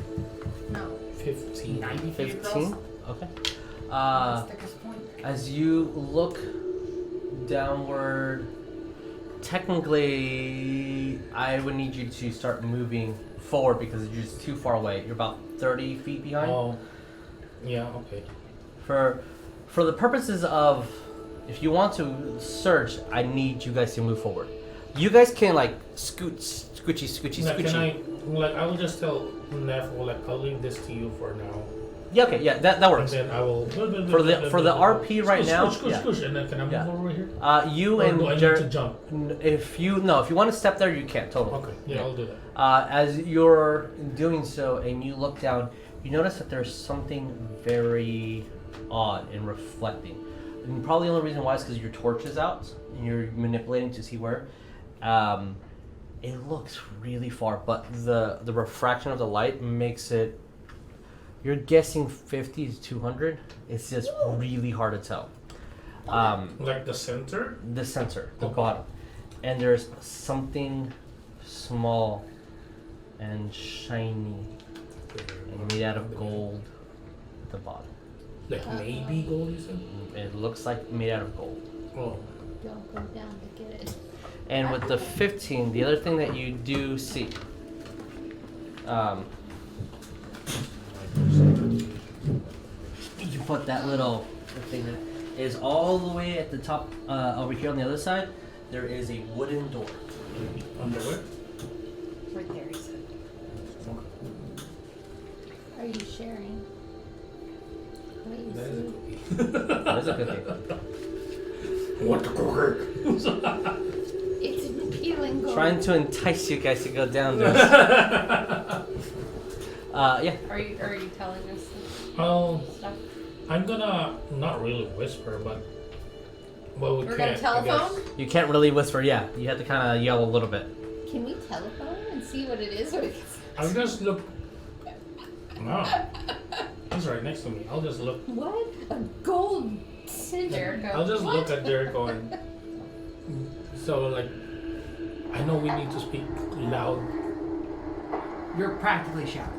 S6: No.
S5: 15.
S4: 90 feet
S3: 15.
S4: across?
S3: Okay.
S4: That's the thickest point.
S3: As you look downward, technically, I would need you to start moving forward because you're just too far away. You're about 30 feet behind.
S5: Oh. Yeah. Okay.
S3: For the purposes of, if you want to search, I need you guys to move forward. You guys can like scoochy.
S5: Now, can I will just tell Neff, I'll leave this to you for now.
S3: Yeah, okay, yeah, that
S5: And
S3: works.
S5: then I will.
S3: For the RP right now, yeah.
S5: Scooch, and then can I move
S3: Yeah.
S5: over here?
S3: You
S5: Or
S3: and
S5: do I need
S3: Jer-
S5: to jump?
S3: if you want to step there, you can totally.
S5: Okay. Yeah, I'll do that.
S3: As you're doing so and you look down, you notice that there's something very odd and reflecting. And probably the only reason why is because your torch is out and you're manipulating to see where. It looks really far, but the refraction of the light makes it. You're guessing 50 to 200. It's just really hard to tell.
S5: Like the center?
S3: The center, the
S5: Okay.
S3: bottom, and there's something small and shiny and made out of gold at the bottom.
S5: Like maybe gold, you said?
S3: It looks like made out of gold.
S5: Oh.
S6: Don't go down to get it.
S3: And with the 15, the other thing that you do see, you put that little thing that is all the way at the top over here on the other side. There is a wooden door.
S5: Under where?
S2: Right there, he said.
S6: Are you sharing? What you
S5: That is a
S6: see?
S5: cookie.
S3: That is a good thing.
S5: What the cookie?
S6: It's an appealing gold.
S3: Trying to entice you guys to go down there. Yeah.
S2: Are you telling us
S5: Oh,
S2: stuff?
S5: I'm gonna not really whisper, but well, we
S2: We're
S5: can't.
S2: gonna
S5: I guess.
S2: telephone?
S3: You can't really whisper, yeah. You have to kind of yell a little bit.
S6: Can we telephone and see what it is? Or
S5: I'll just look. No, he's right next to me. I'll just look.
S6: what? A gold cinder.
S2: Jericho.
S5: I'll just look at Jericho and so like, I know we need to speak loud.
S4: You're practically shouting.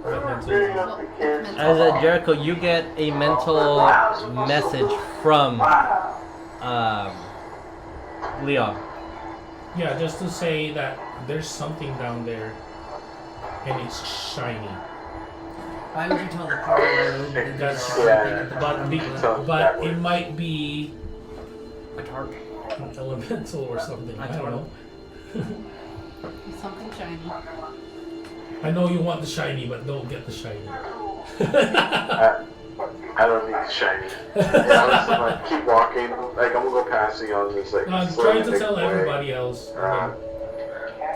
S5: Right next to
S7: Big
S5: me.
S7: up the kids.
S3: As a Jericho, you get a mental message from Leon.
S5: Yeah, just to say that there's something down there, and it's shiny.
S4: Why would you tell the party room that there's
S5: That's
S4: something at the bottom
S5: But,
S4: of the
S7: So-
S5: but it might be
S4: a tarp?
S5: an elemental or something. I don't know.
S2: Something shiny.
S5: I know you want the shiny, but don't get the shiny.
S7: I don't need the shiny. Yeah, I'm just like keep walking. Like I'm gonna go past you. I'm just like.
S5: I'm
S7: slowly
S5: trying to
S7: make
S5: tell
S7: my way.
S5: everybody else.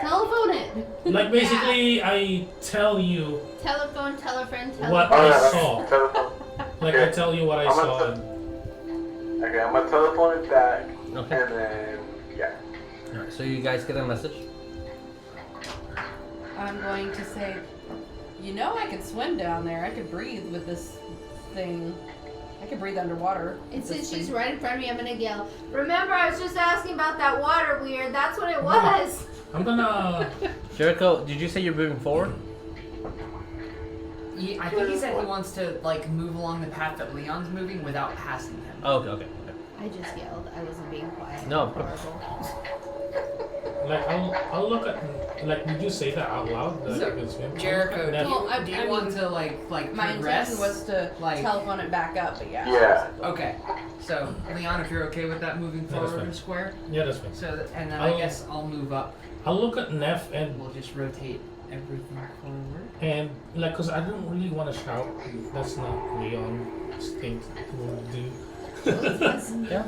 S6: Telephone it.
S5: Like basically, I tell you
S6: Telephone, tell a friend, tell
S5: what
S6: a
S5: I
S6: friend.
S5: saw.
S7: Telephone.
S5: Like I tell you what I
S7: I'm
S5: saw.
S7: gonna
S5: And
S7: Okay, I'm gonna telephone it back,
S3: Okay.
S7: and then yeah.
S3: Alright, so you guys get a message.
S2: I'm going to say, you know, I could swim down there. I could breathe with this thing. I could breathe underwater.
S6: And
S2: with
S6: since
S2: this
S6: she's
S2: thing.
S6: right in front of me, I'm gonna yell, remember, I was just asking about that water weird. That's what it was.
S5: I'm gonna.
S3: Jericho, did you say you're moving forward?
S4: I think he said he wants to like move along the path that Leon's moving without passing him.
S3: Oh, okay.
S6: I just yelled. I wasn't being quiet.
S3: No.
S6: Horrible.
S5: Like I'll look at. Like, did you say that out loud? That
S4: So,
S5: I can swim?
S4: Jericho, do
S5: That-
S4: you,
S2: Well, I
S4: do you
S2: mean,
S4: want to like
S2: My
S4: progress?
S2: intention was to
S4: like-
S2: telephone it back up, but yeah.
S7: Yeah.
S4: Okay, so Leon, if you're okay with that, moving
S5: Yeah, that's
S4: forward
S5: fine.
S4: a square.
S5: Yeah, that's fine.
S4: So and then
S5: I'll-
S4: I guess I'll move up.
S5: I'll look at Neff and
S4: We'll just rotate everything forward.
S5: like, cause I don't really want to shout. That's not Leon's thing to do.
S3: Yeah.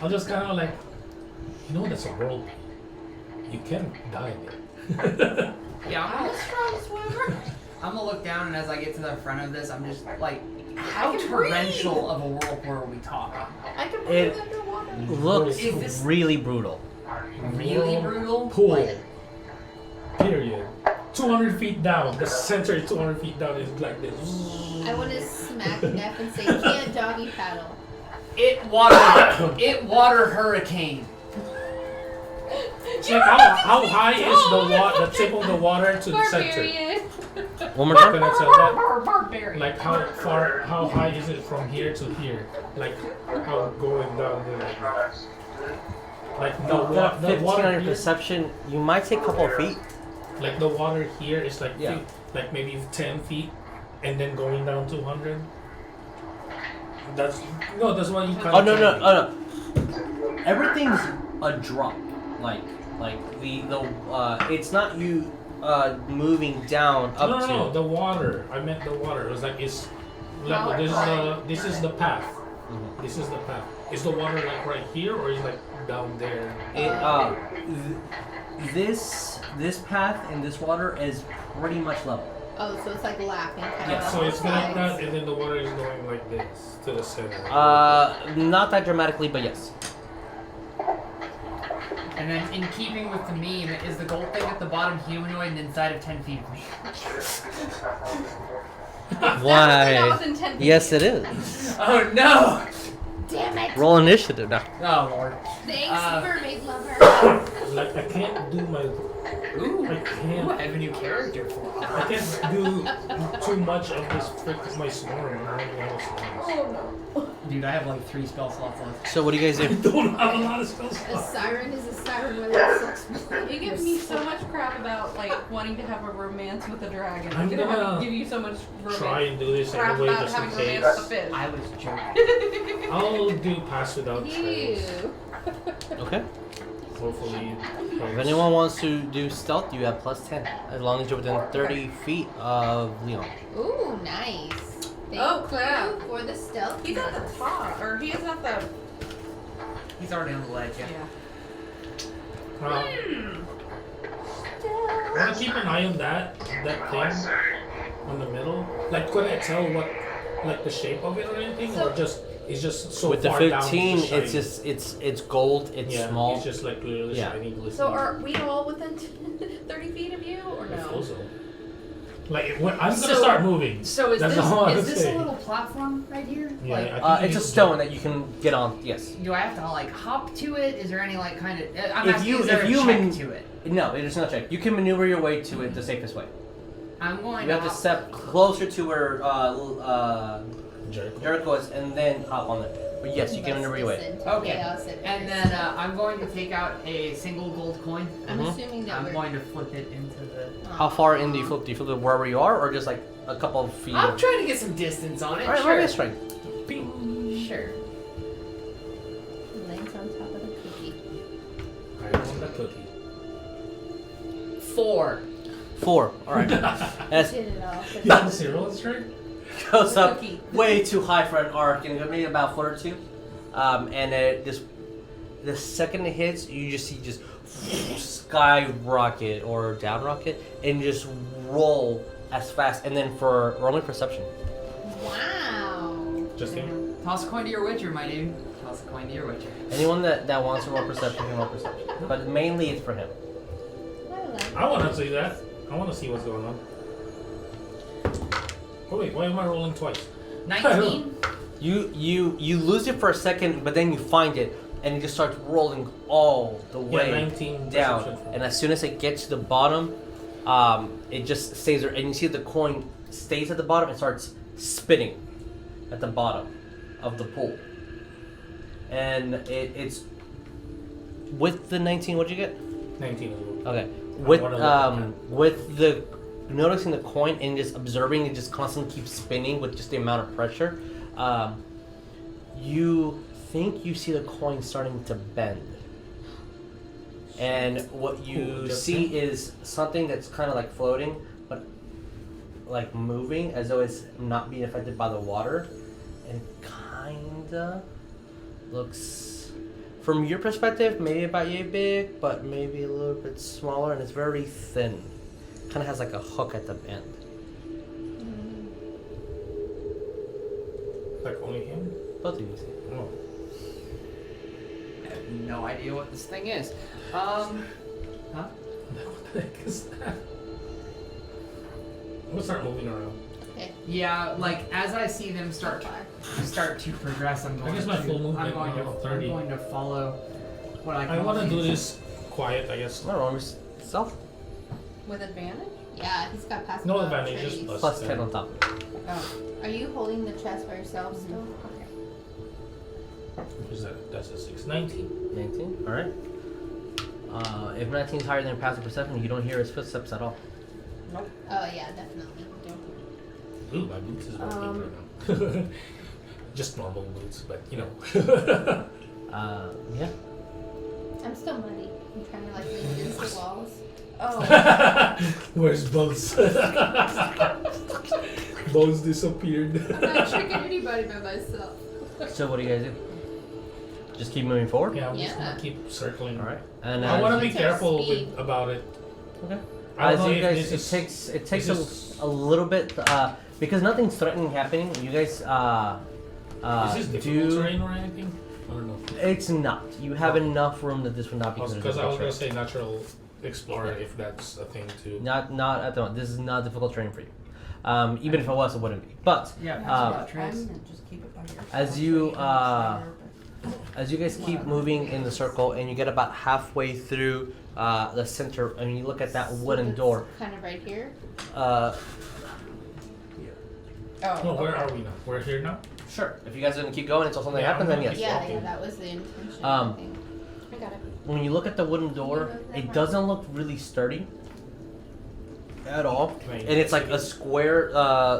S5: I'll just kind of like, you know, that's a world. You can die there.
S4: Yeah,
S2: I'm a strong swimmer.
S4: I'm gonna look down, and as I get to the front of this, I'm just like, how
S2: I can
S4: torrential of a whirlpool are we talking?
S6: I can
S3: It-
S6: breathe underwater.
S3: Looks
S4: Is this-
S3: really brutal.
S4: Really brutal?
S5: Pool.
S4: Like,
S5: Period. 200 feet down. The center is 200 feet down. Is like this.
S6: I want to smack Neff and say, can't doggy paddle.
S4: it water hurricane.
S5: It's like how high is the tip of the water to the center?
S6: Barbarian.
S3: One more time.
S5: Can I tell that?
S2: Barbarian.
S5: Like how high is it from here to here? Like how going down there? Like
S3: You got
S5: the
S3: 15
S5: water
S3: on your
S5: here,
S3: perception. You might take a couple of feet.
S5: like the water here is like
S3: Yeah.
S5: like maybe 10 feet, and then going down 200. That's what you kind
S3: Oh
S5: of.
S3: no. Everything's a drop. Like the it's not you moving down up to.
S5: No, the water. I meant the water. It was like it's level. This is the path.
S3: Mhm.
S5: This is the path. Is the water like right here or is it like down there?
S3: This path and this water is pretty much level.
S6: Oh, so it's like lapping. Kind
S5: Yeah,
S6: of
S5: so
S6: on
S5: it's
S6: the
S5: going
S6: sides.
S5: that, and then the water is going like this to the center.
S3: Not that dramatically, but yes.
S4: And then, in keeping with the meme, is the gold thing at the bottom humanoid and inside of 10 feet of me?
S2: That
S3: Why?
S2: was intended.
S3: Yes, it is.
S4: Oh no!
S6: Damn it.
S3: Roll initiative now.
S4: Oh lord.
S6: Thanks, mermaid lover.
S5: Like I can't do my.
S4: Ooh,
S5: I
S4: ooh,
S5: can't.
S4: I have a new character for it.
S5: I can't do too much of this trick with my snoring. I don't know how to
S4: Dude, I have like 3 spell slots left.
S3: So what do you guys do?
S5: I don't have a lot of spells.
S6: A siren is a siren whether it's 6
S2: You give me so much crap about like wanting to have a romance with a dragon.
S5: I'm gonna
S2: give you so much
S5: Try and do this
S2: crap
S5: anyway,
S2: about
S5: just in
S2: having
S5: case.
S2: romance with a fish.
S4: I was joking.
S5: I'll do pass without
S6: Ew.
S5: trails.
S3: Okay.
S5: Hopefully.
S3: If anyone wants to do stealth, you have plus 10, as long as you're within 30 feet of Leon.
S6: Ooh, nice. Thank
S2: Oh, crap.
S6: you for the stealth.
S2: He's at the top, or he is at the.
S4: He's already on the ledge, yeah.
S5: I want to keep an eye on that thing on the middle. Like, could I tell what, like the shape of it or anything, or just it's just so
S3: With the
S5: far
S3: 15,
S5: down?
S3: it's just it's gold, it's
S5: yeah,
S3: small.
S5: It's just like literally
S3: Yeah.
S5: shiny, glistening.
S2: So are we all within 30 feet of you, or
S5: I feel
S2: no?
S5: so. Like when I'm gonna
S4: So-
S5: start moving.
S4: So is
S5: That's
S4: this
S5: all I'm
S4: is this a
S5: saying.
S4: little platform right here?
S5: Yeah,
S4: Like,
S5: I think
S3: It's
S5: you
S3: a
S5: can
S3: stone
S5: jump.
S3: that you can get on. Yes.
S4: do I have to like hop to it? Is there any like kind of? I'm
S3: If
S4: asking,
S3: you-
S4: is there
S3: if
S4: a
S3: you
S4: check
S3: man-
S4: to it?
S3: No, it is not check. You can maneuver your way to it the safest way.
S4: I'm going
S3: You have to
S4: hop-
S3: step closer to where
S5: Jericho.
S3: Jericho is, and then hop on it. But yes, you can maneuver your way.
S4: Okay.
S6: Chaos
S4: And then I'm going to take out a single gold coin.
S6: I'm
S3: Mhm.
S6: assuming that
S4: I'm
S6: we're.
S4: going to flip it into the.
S3: How far in do you flip? Do you flip it wherever you are, or just like a couple of feet.
S4: I'm trying to get some distance on it.
S3: All right,
S4: sure.
S3: roll me a strength.
S4: Sure.
S6: Lands on top of the cookie.
S5: I want that cookie.
S4: 4.
S3: 4. All right. As
S6: Did it all.
S5: You have 0 in strength?
S3: goes up
S6: Cookie.
S3: way too high for an arc, and maybe about a foot or two. And it just the second it hits, you just see just skyrocket or down rocket, and just roll as fast. And then for rolling perception,
S6: Wow.
S5: Just him?
S4: Toss a coin to your witcher, my dude. Toss a coin to your witcher.
S3: anyone that wants to roll perception can roll perception, but mainly it's for him.
S6: I like
S5: I want to see that. I want to see what's going on. Oh wait, why am I rolling twice?
S4: 19.
S3: You lose it for a second, but then you find it, and it just starts rolling all the way
S5: 19
S3: down.
S5: perception.
S3: And as soon as it gets to the bottom, it just stays there. And you see the coin stays at the bottom and starts spinning at the bottom of the pool. And it's with the 19. What'd you get?
S5: 19 as well.
S3: Okay.
S5: wanna look at
S3: With the noticing the coin and just observing it just constantly keeps spinning with just the amount of pressure, you think you see the coin starting to bend. And what you
S5: just
S3: see is something that's kind of like floating, but like moving as though it's not being affected by the water, and kinda looks, from your perspective, maybe about yay big, but maybe a little bit smaller, and it's very thin. Kind of has like a hook at the end.
S5: Like only him?
S3: Both of you see.
S5: Oh.
S4: I have no idea what this thing is.
S5: What the heck is that? I'm gonna start moving around.
S4: Yeah, like as I see them start to progress, I'm
S5: I
S4: going
S5: guess
S4: to
S5: my full movement,
S4: I'm going
S5: I have
S4: to
S5: 30.
S4: I'm going to follow what I can.
S5: I want to
S4: see.
S5: do this quiet, I guess.
S3: No, wrong self.
S6: With advantage? Yeah, he's got passive.
S5: No
S6: on
S5: advantage,
S6: trees.
S5: just
S3: Plus 10 on top.
S6: Oh. Are you holding the chest by yourself still? Okay.
S5: What is that? That's a 6. 19.
S3: 19. All right. If 19 is higher than passive perception, you don't hear his footsteps at all.
S6: Oh yeah, definitely.
S5: Ooh, my boots is working right now. Just normal boots, but you know.
S3: Yeah.
S6: I'm still muddy. I'm trying to like lean against the walls.
S2: Oh.
S5: Where's Bones? Bones disappeared.
S6: I'm not tricking anybody by myself.
S3: So what do you guys do? Just keep moving forward.
S5: Yeah, I'm just
S6: Yeah.
S5: gonna keep circling.
S3: All right. And
S5: I want to be
S6: What's our
S5: careful
S6: speed?
S5: about it.
S3: Okay.
S5: I don't
S3: As
S5: know
S3: you
S5: if
S3: guys,
S5: this is-
S3: it takes
S5: this is-
S3: a little bit because nothing's threatening happening. You guys
S5: Is this difficult
S3: do.
S5: terrain or anything? I don't know.
S3: It's not. You have enough room that this would not be considered
S5: Because I was
S3: difficult
S5: gonna
S3: terrain.
S5: say natural explorer if that's a thing too.
S3: Not at the moment. This is not difficult terrain for you. Even if it was, it wouldn't be. But
S4: Yeah,
S2: Just keep it by your
S3: as you guys keep moving in the circle and you get about halfway through the center, and you look at that wooden door.
S6: Kind of right here.
S5: No, where are we now? We're here now?
S3: Sure. If you guys are gonna keep going until something
S5: Yeah,
S3: happens,
S5: I'm
S3: then
S5: gonna
S3: yes.
S5: keep
S6: Yeah, that was the intention.
S3: Um,
S6: I think. I got it.
S3: When you look at the wooden door, it doesn't look really sturdy at all,
S5: Right.
S3: and it's like a square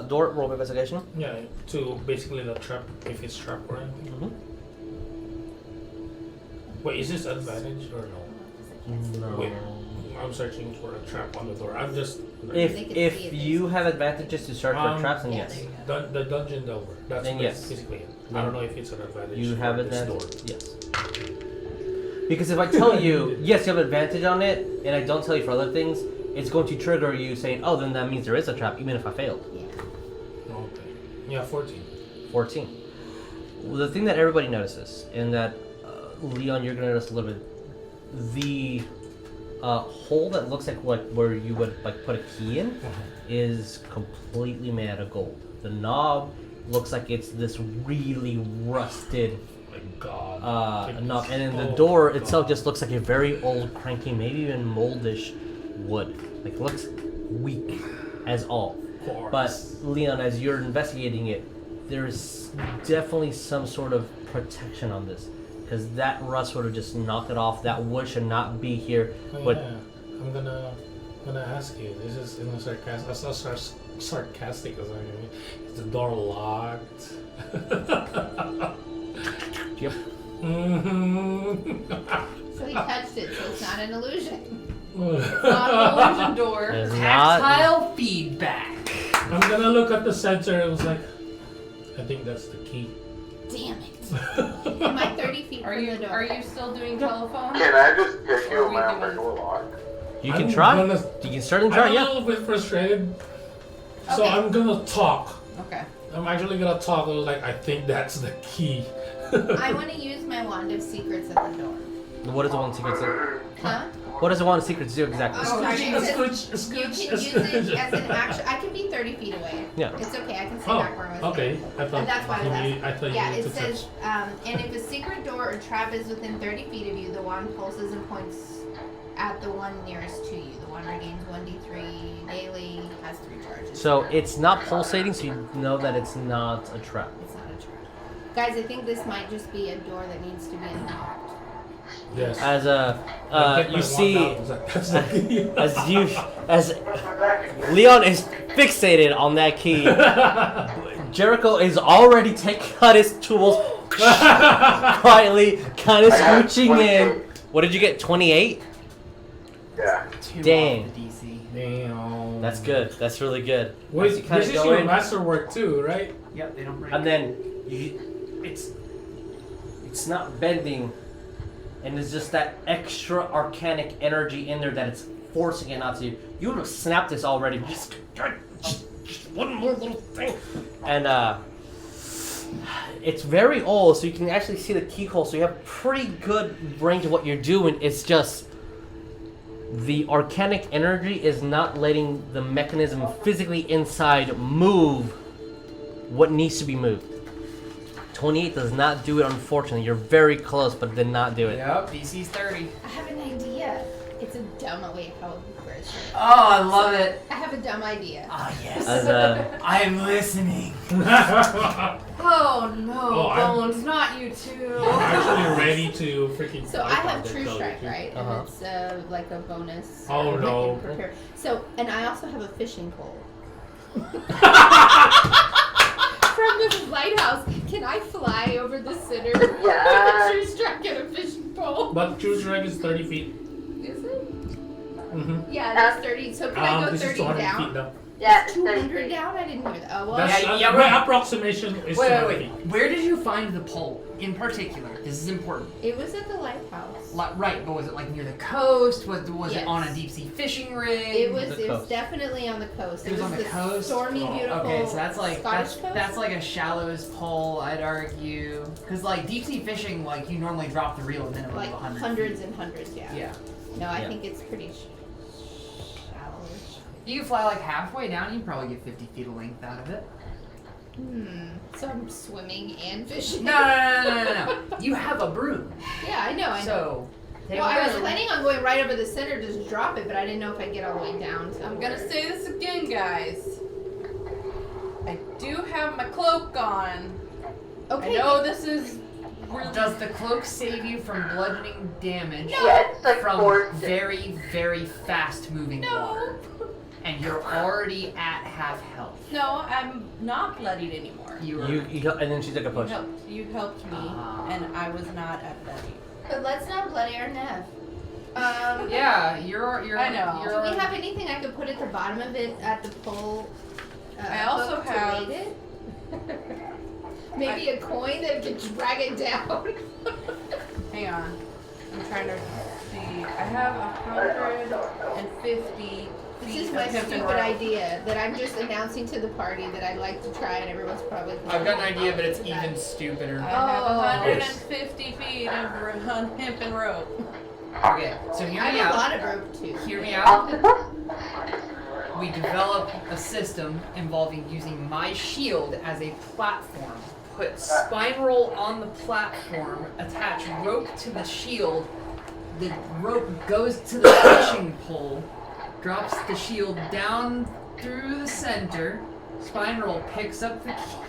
S3: door. Roll investigation.
S5: Yeah, to basically the trap, if it's trap or anything.
S3: Mm-hmm.
S5: Wait, is this advantage or no?
S3: No.
S5: Wait, I'm searching for a trap on the door. I'm just.
S6: They can see
S3: If
S6: it,
S3: you have advantages to search for traps, then
S6: yeah,
S3: yes.
S5: The dungeon door. That's
S3: Then yes.
S5: basically it. I don't know if it's an advantage.
S3: You
S5: for
S3: have
S5: this
S3: advantage. Yes. Because if I tell you, yes, you have advantage on it, and I don't tell you for other things, it's going to trigger you saying, oh, then that means there is a trap, even if I failed.
S6: Yeah.
S5: Door. Okay. Yeah, 14.
S3: 14. Well, the thing that everybody notices, and that Leon, you're going to notice a little bit, the hole that looks like where you would like put a key in is completely made out of gold. The knob looks like it's this really rusted
S5: My God.
S3: knob, and then the
S5: Oh,
S3: door
S5: God.
S3: itself just looks like a very old, cranky, maybe even moldish wood. Like it looks weak as all.
S5: Of course.
S3: But Leon, as you're investigating it, there's definitely some sort of protection on this, because that rust would have just knocked it off. That wood should not be here.
S5: Oh,
S3: But
S5: yeah. I'm gonna ask you. This is in a sarcastic as I am. Is the door locked?
S3: Yep.
S6: So he touched it, so it's not an illusion.
S2: Not an illusion door.
S3: It's not.
S4: Tactile feedback.
S5: I'm gonna look at the sensor. It was like, I think that's the key.
S6: Damn it. Am I 30 feet
S2: Are
S6: from
S2: you
S6: the door?
S2: are you still doing telephone?
S7: Can I just pick you
S2: What are
S7: with
S2: we
S7: my
S2: doing?
S7: regular lock?
S3: You can
S5: I'm
S3: try.
S5: gonna-
S3: You can certainly
S5: I'm
S3: try.
S5: a
S3: Yeah.
S5: little bit frustrated. So
S6: Okay.
S5: I'm gonna talk.
S2: Okay.
S5: I'm actually gonna talk. I was like, I think that's the key.
S6: I want to use my wand of secrets at the door.
S3: What does the wand of secrets do?
S6: Huh?
S3: What does the wand of secrets do exactly?
S6: Oh, sorry.
S5: Scooch,
S6: It says
S5: scooch,
S6: you can
S5: scooch,
S6: use it
S5: scooch.
S6: as an action. I can be 30 feet away.
S3: Yeah.
S6: It's okay. I can stay
S5: Oh,
S6: back where I was.
S5: okay. I thought
S6: And that's why I was asking.
S5: I thought
S6: Yeah,
S5: you
S6: it
S5: needed to
S6: says,
S5: touch.
S6: and if a secret door or trap is within 30 feet of you, the wand pulses and points at the one nearest to you. The wand regains 1d3 daily, has 3 charges.
S3: So it's not pulsating, so you know that it's not a trap.
S6: It's not a trap. Guys, I think this might just be a door that needs to be unlocked.
S5: Yes.
S3: As
S5: I take my
S3: you
S5: wand
S3: see,
S5: out. I was like, that's the key.
S3: as Leon is fixated on that key, Jericho is already taking out his tools, quietly, kind of
S7: I got
S3: scooching in.
S7: 28.
S3: What did you get? 28.
S7: Yeah.
S3: Dang.
S4: DC.
S5: Damn.
S3: That's good. That's really good. As
S5: Wait,
S3: you kinda
S5: this is
S3: go
S5: your
S3: in,
S5: masterwork too, right?
S4: Yep, they don't break.
S3: and then it's not bending, and there's just that extra arcanic energy in there that it's forcing it not to. You would have snapped this already. Just one more little thing, and it's very old, so you can actually see the keyhole. So you have pretty good range of what you're doing. It's just the arcanic energy is not letting the mechanism physically inside move what needs to be moved. 28 does not do it, unfortunately. You're very close, but did not do it.
S4: Yep, DC's 30.
S6: I have an idea. It's a dumb wait, how first.
S4: Oh, I love it.
S6: I have a dumb idea.
S4: Ah, yes.
S3: As,
S4: I am listening.
S2: Oh no,
S5: Oh, I'm-
S2: Bones, not you two.
S5: I'm actually ready to freaking.
S6: So I
S5: fight
S6: have
S5: on
S6: True
S5: that
S6: Strike,
S5: too.
S6: right?
S3: Uh-huh.
S6: And it's like a bonus.
S5: Oh,
S6: I can
S5: no.
S6: prepare. So, and I also have a fishing pole. From the lighthouse, can I fly over the center with
S8: Yes.
S6: a True Strike and a fishing pole?
S5: But True Strike is 30 feet.
S6: Is it?
S5: Mm-hmm.
S6: Yeah, that's 30. So can I go
S5: This is
S6: 30
S5: 200
S6: down?
S5: feet now.
S8: Yeah, it's
S6: 200
S8: 33.
S6: down? I didn't hear that. Oh, well.
S5: That's,
S4: Yeah,
S5: my
S4: right.
S5: approximation is
S4: Wait,
S5: 200
S4: wait,
S5: feet.
S4: wait. Where did you find the pole in particular? This is important.
S6: It was at the lighthouse.
S4: Right, but was it like near the coast? Was
S6: Yes.
S4: it on a deep sea fishing rig?
S6: It was
S3: coast.
S6: definitely on the coast.
S4: It was on the coast?
S6: stormy,
S5: Oh,
S6: beautiful
S4: Okay, so that's like
S6: Scottish coast.
S4: that's like a shallows pole, I'd argue. Because like deep sea fishing, like you normally drop the reel a minimum
S6: like
S4: of 100
S6: hundreds
S4: feet.
S6: and hundreds, yeah.
S4: Yeah.
S6: No, I
S3: Yeah.
S6: think it's pretty shallowish.
S4: You can fly like halfway down, you can probably get 50 feet of length out of it.
S6: So I'm swimming and fishing.
S4: No. You have a broom,
S6: Yeah, I know. I know.
S4: so. take
S6: Well,
S4: a
S6: I was
S4: broom.
S6: planning on going right over the center, just drop it, but I didn't know if I'd get all the way down. To
S2: I'm gonna say this again, guys. I do have my cloak on.
S6: Okay.
S2: I know this is really.
S4: Does the cloak save you from bludgeoning damage
S8: Yeah, it's like
S4: from
S8: 4.
S4: very, very fast moving water? And you're already at half health.
S2: No, I'm not bloodied anymore.
S4: You are.
S3: And then she took a push.
S2: You helped me, and I was not at bloody.
S6: But let's not bloody our Nev.
S4: Yeah, you're.
S2: I know.
S6: Do
S4: You're,
S6: we have anything I could put at the bottom of it at the pole?
S2: I also
S6: hook to
S2: have-
S6: weight it? Maybe a coin that could drag it down.
S2: Hang on. I'm trying to see. I have 150.
S6: This is my stupid idea that I'm just announcing to the party that I'd like to try, and everyone's probably.
S4: I've got an idea, but it's
S6: to that.
S4: even stupider.
S2: I have
S6: Oh.
S2: 150 feet of hemp and rope.
S4: Okay, so hear
S6: I
S4: me
S6: have a
S4: out.
S6: lot of rope too.
S4: Hear me out. We develop a system involving using my shield as a platform. Put spine roll on the platform, attach rope to the shield. The rope goes to the fishing pole, drops the shield down through the center. Spine roll picks up the key.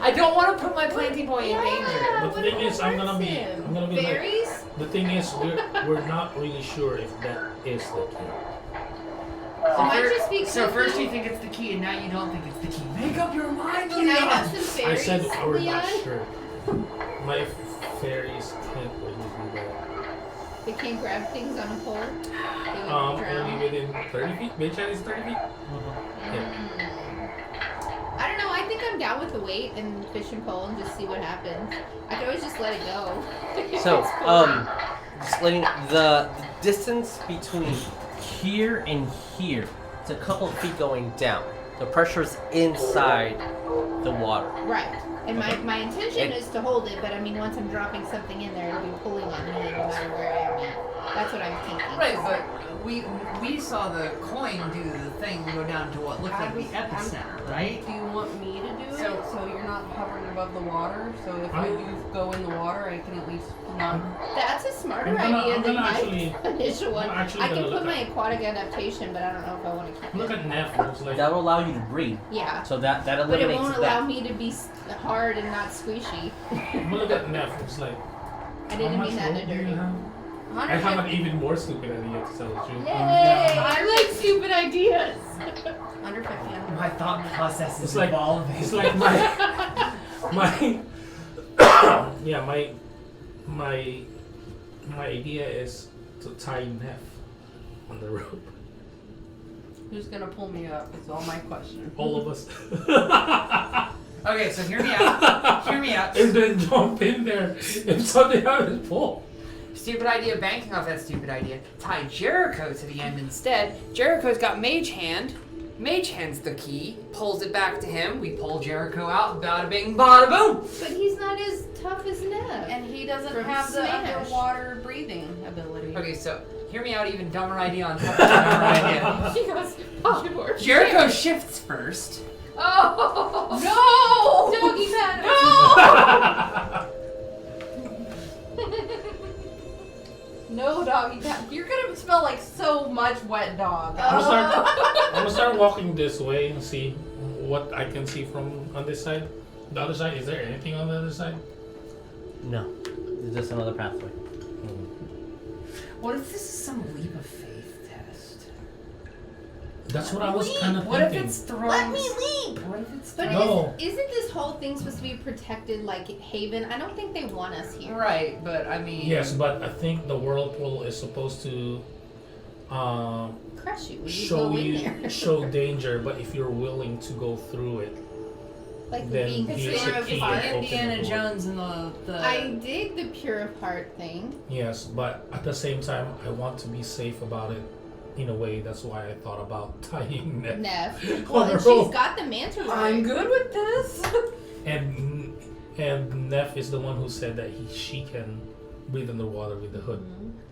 S4: I don't want to put my planting point in danger.
S6: Yeah,
S5: The
S6: what
S5: thing is, I'm
S6: hurts
S5: gonna be
S6: him?
S5: like,
S6: Berries?
S5: the thing is, we're not really sure if that is the key.
S6: might just be
S4: So first
S6: cookie.
S4: you think it's the key, and now you don't think it's the key. Make up your mind,
S6: Can I have
S4: Leon.
S6: some
S5: I
S6: fairies,
S5: said we're
S6: Leon?
S5: not sure. My fairies can't really do that.
S6: They can't grab things on a pole. They would
S5: Only
S6: drown.
S5: within 30 feet. Mage hand is 30 feet. Yeah.
S6: I don't know. I think I'm down with the weight and fish and pole and just see what happens. I could always just let it go.
S3: So,
S6: It's cool.
S3: just letting the distance between here and here, it's a couple of feet going down. The pressure's inside the water.
S6: Right. And my intention is to hold it, but I mean, once I'm dropping something in there, it'll be pulling on me no matter where I am at. That's what I'm thinking.
S4: Right, but we saw the coin do the thing go down to what looked like the epicenter, right?
S2: Do you want me to do
S4: So-
S2: it so you're not hovering above the water? So if I do go in the water, I can at least not.
S6: That's a smarter
S5: I'm gonna
S6: idea than my
S5: actually-
S6: initial one.
S5: I'm actually
S6: I can
S5: gonna
S6: put
S5: look
S6: my aquatic adaptation, but I don't know if I want to keep
S5: Look
S6: it.
S5: at Neff. It's like
S3: That will allow you to breathe.
S6: Yeah.
S3: So that
S6: But it
S3: eliminates
S6: won't allow
S3: that.
S6: me to be hard and not squishy.
S5: look at Neff. It's like
S6: I didn't
S5: how much
S6: mean that in a
S5: rope do you
S6: dirty.
S5: have? I have an even more stupid idea to tell the truth.
S6: Yay! I like stupid ideas.
S2: Under 50. Under
S4: My thought process is
S5: It's like
S4: evolving.
S5: it's like my yeah my idea is to tie Neff on the rope.
S2: Who's gonna pull me up? Is all my question.
S5: All of us.
S4: Okay, so hear me out. Hear me out.
S5: And then jump in there if something happens. Pull.
S4: Stupid idea, banking off that stupid idea. Tie Jericho to the end instead. Jericho's got Mage Hand. Mage Hand's the key. Pulls it back to him. We pull Jericho out. Bada bing, bada boom.
S6: But he's not as tough as Nev.
S2: And he doesn't
S6: From
S2: have the
S6: Smash.
S2: underwater breathing ability.
S4: Okay, so hear me out. Even dumber idea on top of dumber idea.
S6: She goes, oh,
S4: Jericho shifts first.
S6: Oh no! Doggy pattern.
S2: No doggy pattern. You're gonna smell like so much wet dog.
S5: I'm gonna start walking this way and see what I can see from on this side. The other side, is there anything on the other side?
S3: No, it's just another pathway.
S4: What if this is some leap of faith test?
S5: That's what I was kind of
S4: What if
S5: thinking.
S4: it's thrown?
S6: Let me leap!
S4: What if it's
S6: But
S5: No.
S6: isn't this whole thing supposed to be protected like Haven? I don't think they want us here.
S4: right? But I mean,
S5: Yes, but I think the whirlpool is supposed to
S6: Crush you when you
S5: show
S6: go in
S5: you
S6: there.
S5: show danger, but if you're willing to go through it,
S6: Like
S5: then
S6: being
S5: here's
S4: It's
S5: the
S4: like
S5: key.
S6: fire.
S5: Open the
S4: Indiana
S5: door.
S4: Jones and the.
S6: I dig the pure of heart thing.
S5: Yes, but at the same time, I want to be safe about it. In a way, that's why I thought about tying Neff.
S6: Neff.
S5: on
S6: Well,
S5: the
S6: and
S5: rope.
S6: she's got the mantle.
S2: I'm good with this.
S5: And Neff is the one who said that she can breathe underwater with the hood.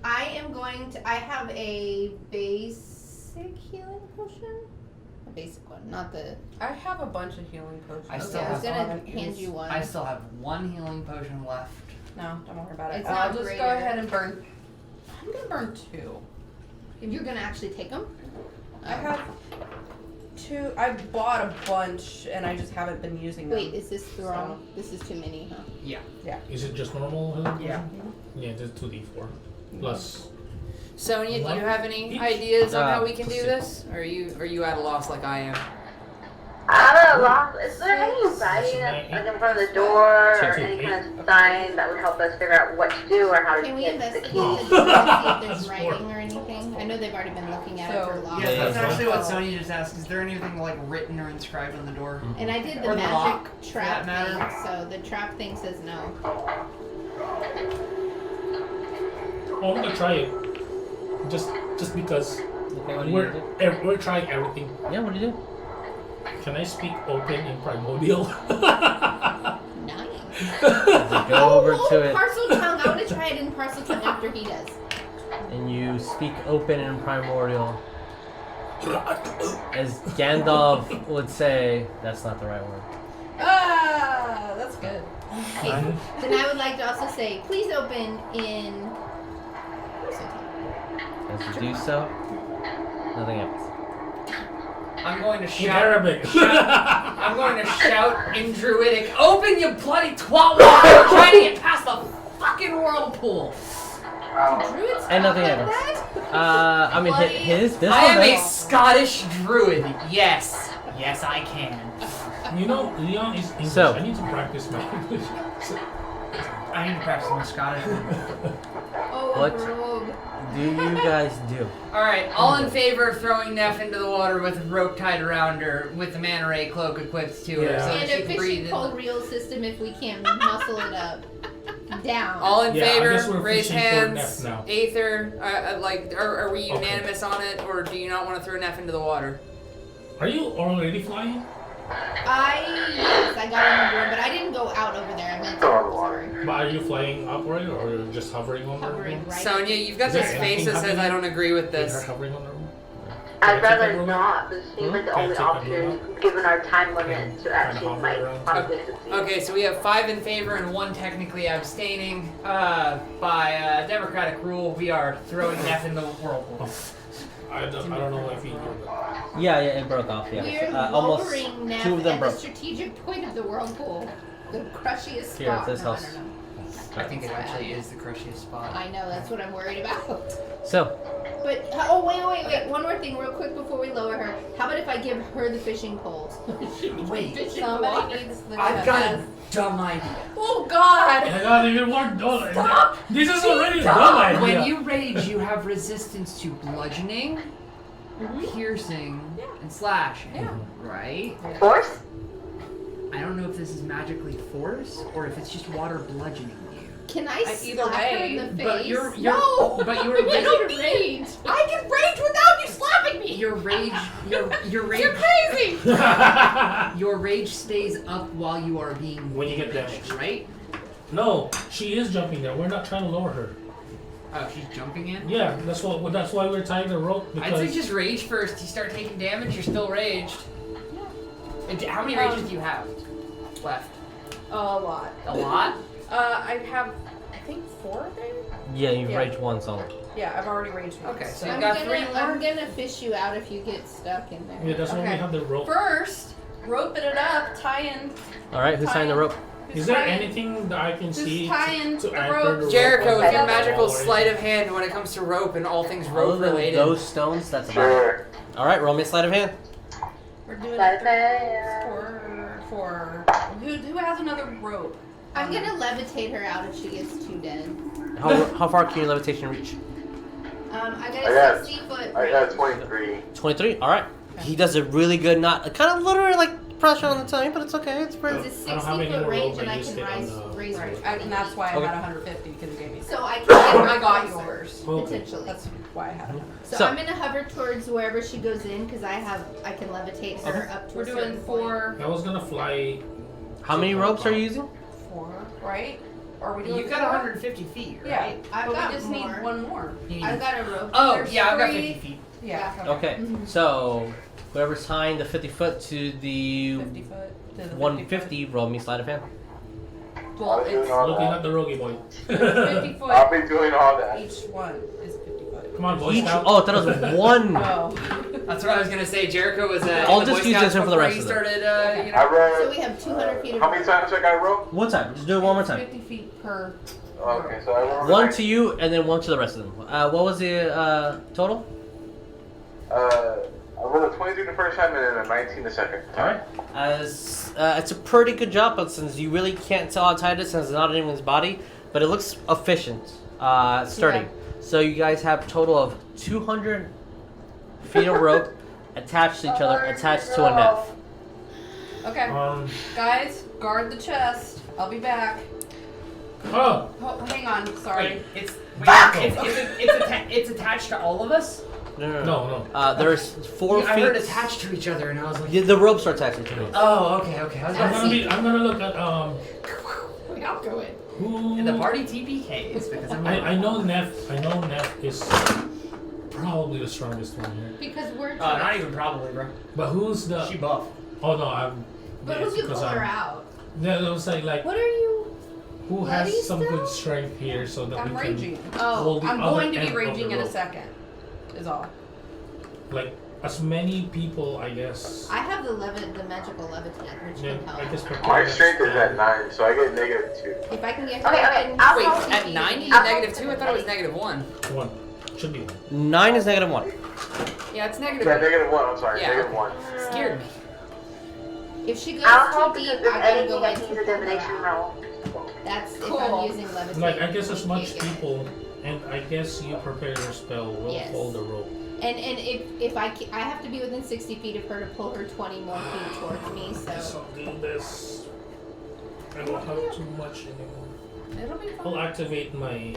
S6: I am going to. I have a basic healing potion. A basic one, not the.
S2: I have a bunch of healing potions.
S4: I
S6: Okay,
S4: still
S6: I was
S4: have.
S6: gonna hand you one.
S4: I still have one healing potion left.
S2: No, don't worry about it.
S6: It's
S2: I'll
S6: not
S2: just
S6: greater.
S2: go ahead and burn. I'm gonna burn 2.
S6: You're gonna actually take them?
S2: I have 2. I bought a bunch and I just haven't been using them.
S6: Wait, is this the wrong? This is too many, huh?
S4: Yeah.
S5: Is it just normal healing
S4: Yeah.
S5: potion? Yeah, just 2d4 plus.
S4: Sonya, do
S5: What?
S4: you have any ideas on how we can do
S5: Six.
S4: this? Or are you at a loss like I am?
S8: I'm at a loss. Is there any writing like in front of the door or any kind of sign that would help us figure out what to do or how to
S6: Can we
S8: get
S6: investigate
S8: the
S6: the
S8: key?
S6: door to see if there's writing or anything? I know they've already been looking at it for a long
S4: Yeah, that's
S5: Yeah.
S4: actually what Sonya just asked. Is there anything like written or inscribed on the door?
S6: And I did the
S4: Or the
S6: magic
S4: lock, for
S6: trap
S4: that
S6: thing,
S4: matter.
S6: so the trap thing says no.
S5: Oh, I'm gonna try it. Just because
S3: Okay, what do you do?
S5: we're trying everything.
S3: Yeah, what do you do?
S5: Can I speak open in primordial?
S6: Nice.
S3: Go over to it
S6: Parcel tongue. I want to try it in parcel tongue after he does.
S3: and you speak open and primordial. As Gandalf would say, that's not the right word.
S2: Ah, that's good.
S6: Okay. Then I would like to also say, please open in parcel tongue.
S3: As you do so, nothing happens.
S4: I'm going to
S5: In
S4: shout.
S5: Arabic.
S4: I'm going to shout in Druidic. Open, you bloody twat! We're trying to get past the fucking whirlpool.
S6: Druids
S3: And nothing
S6: talk like
S3: happens.
S6: that?
S3: I mean, his this
S4: I
S3: one
S4: am a
S3: does.
S4: Scottish Druid. Yes. Yes, I can.
S5: You know, Leon is English.
S3: So-
S5: I need to practice my English.
S4: I need to practice my Scottish.
S6: Oh,
S3: What?
S6: rogue.
S3: Do you guys do?
S4: Alright, all in favor of throwing Neff into the water with a rope tied around her with the manta ray cloak equipped to her
S5: Yeah.
S4: so that
S6: And
S4: she
S6: a
S4: can breathe
S6: fishing
S4: in
S6: pole
S4: the...
S6: reel system if we can't muscle it up. Down.
S4: All in
S5: Yeah, I guess
S4: favor,
S5: we're
S4: raise
S5: fishing for
S4: hands.
S5: Neff now.
S4: Aether, are we
S5: Okay.
S4: unanimous on it, or do you not want to throw Neff into the water?
S5: Are you already flying?
S6: Yes, I got on the board, but I didn't go out over there. I meant to.
S7: Go on the water.
S6: Sorry.
S5: But are you flying upright or you're just hovering on the
S6: Hovering
S5: rope?
S6: right.
S4: Sonya, you've got
S5: Is
S4: this
S5: there
S4: face
S5: anything
S4: that says I
S5: happening?
S4: don't agree with
S5: Is
S4: this.
S5: her hovering on the rope?
S8: I'd
S5: Can I take
S8: rather
S5: a
S8: not. This seems like the
S5: Can I
S8: only
S5: take a
S8: option, given our time limit,
S5: Can
S8: to
S5: I
S8: actually
S5: hover
S8: might
S5: around?
S8: possibly succeed.
S4: Okay, so we have 5 in favor and 1 technically abstaining. By democratic rule, we are throwing Neff in the whirlpool.
S5: I don't know if you do that.
S3: Yeah, it broke off. Yeah,
S6: We're
S3: almost
S6: lowering Neff
S3: 2 of them
S6: at the
S3: broke.
S6: strategic point of the whirlpool. The crushiest spot.
S3: Here, this
S6: No,
S3: house.
S6: I don't know.
S4: I think it actually is the crushiest spot.
S6: I know, that's what I'm worried about.
S3: So,
S6: But, oh, wait. One more thing, real quick, before we lower her. How about if I give her the fishing poles?
S4: Wait,
S6: Fishing
S2: Somebody needs the
S4: I've got a dumb idea.
S2: Oh God!
S5: I got even more dollar.
S2: Stop!
S5: This is already a dumb idea.
S4: When you rage, you have resistance to bludgeoning, piercing, and slashing.
S2: Yeah.
S4: Right?
S8: Force?
S4: I don't know if this is magically force or if it's just water bludgeoning you.
S6: Can I
S2: Either
S6: slap her
S2: way,
S6: in the face?
S4: but you're-
S6: no!
S4: but you're-
S6: I don't rage. I can rage without you slapping me!
S4: Your rage, your rage,
S6: You're crazy!
S4: your rage stays up while you are being
S5: When you get
S4: damaged, right?
S5: No, she is jumping there. We're not trying to lower her.
S4: Oh, she's jumping in.
S5: Yeah, that's why we're tying the rope
S4: I'd say
S5: because
S4: just rage first. You start taking damage, you're still raged. And how many rages do you have left?
S2: A lot.
S4: A lot.
S2: I have, I think 4 there.
S3: yeah, you've
S2: Yeah.
S3: raged once on.
S2: Yeah, I've already raged once.
S4: Okay, so
S2: so
S4: you got 3 more.
S6: I'm gonna fish you out if you get stuck in there.
S5: yeah, that's why we
S2: Okay.
S5: have the rope.
S2: First, roping it up, tying.
S3: All right, who's tying the rope?
S2: Who's
S5: Is there
S2: tying-
S5: anything that I can
S2: Who's
S5: see
S2: tying
S5: to
S2: the
S5: anchor
S2: rope?
S5: the rope?
S4: Jericho,
S5: on
S4: with
S5: the
S4: your
S5: wall
S4: magical
S5: or
S4: sleight of
S5: anything?
S4: hand when it comes to rope and all things
S3: Other
S4: rope
S3: than
S4: related.
S3: those stones, that's about it.
S7: Sure.
S3: All right, roll me a sleight of hand.
S2: We're doing
S8: Sleight of
S2: it
S8: hand.
S2: for who has another rope?
S6: I'm gonna levitate her out if she gets too dead.
S3: How far can your levitation reach?
S6: I
S7: I
S6: got a
S7: got-
S6: 60-foot
S7: I got 23.
S3: 23. All right. He does a really good knot. Kind of literally like pressure on the tummy, but it's okay. It's pretty.
S6: It's a
S5: I don't have any
S6: 60-foot
S5: more
S6: range
S5: rope,
S6: and
S5: I
S6: I
S5: used
S6: can
S5: it on
S6: raise
S5: the-
S2: Right,
S6: her.
S2: and that's why I
S3: Okay.
S2: had 150 because you gave me.
S6: So I can get her
S2: I got
S6: closer,
S2: yours.
S5: Okay.
S6: potentially.
S2: That's why I had it.
S6: So,
S3: So-
S6: I'm gonna hover towards wherever she goes in because I can levitate her
S5: Okay.
S6: up to
S2: We're
S6: a certain
S2: doing
S6: point.
S2: 4,
S5: I was gonna fly.
S3: How many ropes are you using?
S2: 4, right? Are we doing
S4: You've got
S2: 4?
S4: 150 feet,
S2: Yeah,
S4: right?
S6: I've
S2: but
S6: got
S2: we just
S6: more.
S2: need one more.
S4: You
S6: I've
S4: need-
S6: got a rope.
S4: Oh,
S6: There's
S4: yeah, I've got
S6: 3.
S4: 50 feet.
S2: Yeah.
S3: Okay. So whoever's tying the 50 foot to the
S2: 50 foot. To the
S3: 150, roll me sleight of hand.
S2: Well,
S7: I'll be doing
S2: it's
S7: all
S5: Looking
S7: that.
S5: at the rogie boy.
S2: 50 foot.
S7: I'll be doing all that.
S2: Each one is 50 foot.
S5: Come on, boy
S3: Each.
S5: scout.
S3: Oh, I thought it was one.
S2: Oh.
S4: That's what I was gonna say. Jericho was
S3: I'll
S4: in the
S3: just
S4: Boy
S3: use
S4: Scouts
S3: this one for the
S4: before
S3: rest
S4: he
S3: of them.
S4: started, you
S7: I
S4: know.
S6: So
S7: read.
S6: we have 200 feet of
S7: How many
S6: rope.
S7: times I got rope?
S3: One time. Just do it one more time.
S2: 50 feet per.
S7: Okay, so I rolled
S3: One to you, and then one to the rest of them. What was the total?
S7: I rolled a 22 the first time and then a 19 the second
S3: All
S7: time.
S3: right. As it's a pretty good job, but since you really can't tell how tight it is, since it's not in anyone's body, but it looks efficient, sturdy.
S2: Yeah.
S3: So you guys have a total of 200 feet of rope attached to each other, attached to a net.
S2: Okay. Guys, guard the chest. I'll be back.
S5: Oh,
S2: Oh, hang on. Sorry.
S4: Wait,
S5: Jericho.
S4: it's attached to all of us.
S5: no.
S3: There's 4 feet.
S4: I heard attached to each other, and I was like,
S3: The ropes are attached to each other.
S4: oh, okay. I was
S5: I'm gonna look at
S6: Wait, I'll go in.
S5: who.
S4: in the party TPKs because I'm.
S5: I know Neff. I know Neff is probably the strongest one here.
S6: Because we're.
S4: Not even probably, bro.
S5: But who's the?
S4: She buff.
S5: Oh no, I'm.
S6: But
S5: yes,
S6: who can
S5: because
S6: pull her
S5: I'm-
S6: out?
S5: Yeah, it was like
S6: What are you?
S5: who
S6: bloody
S5: has some
S6: still?
S5: good strength here so that
S2: I'm
S5: we can
S2: raging.
S6: Oh,
S5: hold the
S2: I'm
S5: other
S2: going to
S5: end
S2: be
S5: of the
S2: raging in a
S5: rope.
S2: second. Is all.
S5: Like as many people, I guess.
S6: I have the magical levitate, which
S5: Yeah,
S6: can
S5: I
S6: help.
S5: guess.
S7: My strength is at 9, so I get -2.
S6: If I can get her
S8: Okay,
S6: up
S8: okay,
S6: and
S8: I'll
S4: Wait,
S8: help
S4: at
S8: you.
S4: 90,
S8: I'll
S4: negative
S8: help
S4: 2? I thought it was negative 1.
S5: 1. Should be 1.
S3: 9 is -1.
S4: Yeah, it's negative.
S7: Yeah, -1. I'm sorry,
S4: Yeah.
S7: -1.
S4: Scared me.
S6: If she goes
S8: I'll
S6: too
S8: help
S6: deep,
S8: because if
S6: I gotta
S8: anything,
S6: go
S8: I
S6: into
S8: can use a divination roll.
S6: That's if
S4: Cool.
S6: I'm using levitate.
S5: Like, I guess as
S6: you
S5: much
S6: can't get it.
S5: people, and I guess you prepare your spell, we'll
S6: Yes.
S5: hold the rope.
S6: And if I have to be within 60 feet of her to pull her 20 more feet towards me,
S5: So
S6: so
S5: do this. I don't have too much anymore.
S4: It'll be
S5: I'll
S4: fine.
S5: activate my.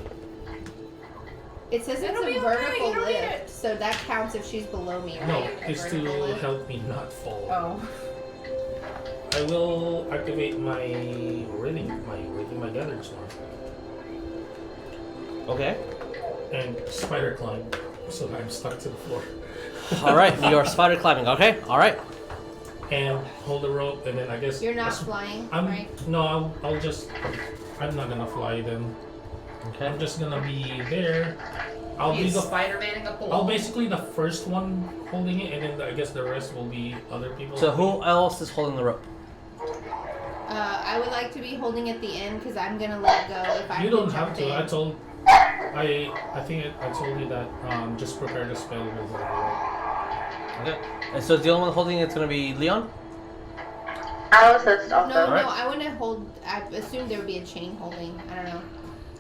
S6: it says it's
S4: It'll be
S6: a
S4: okay,
S6: vertical
S4: you don't need
S6: lift, so that counts if she's below me, right?
S5: No,
S6: A
S5: it's
S6: vertical
S5: to
S6: lift.
S5: help me not fall.
S2: Oh.
S5: I will activate my my gathered swarm
S3: Okay.
S5: and spider climb, so I'm stuck to the floor.
S3: All right. You're spider climbing. Okay. All right.
S5: And hold the rope, and then I guess
S6: You're not flying, right?
S5: No, I'll just. I'm not gonna fly then.
S3: Okay.
S5: I'm just gonna be there. I'll be
S4: He's
S5: the.
S4: Spider-Maning up the
S5: I'll
S4: wall.
S5: basically the first one holding it, and then I guess the rest will be other people.
S3: So who else is holding the rope?
S6: I would like to be holding at the end because I'm gonna let go if I
S5: You
S6: can
S5: don't
S6: jump
S5: have to.
S6: in.
S5: I think I told you that just prepare the spell with the rope.
S3: Okay. And so the only one holding it's gonna be Leon.
S8: I'll assist also.
S6: No,
S3: Alright.
S6: I want to hold. I assumed there would be a chain holding. I don't know.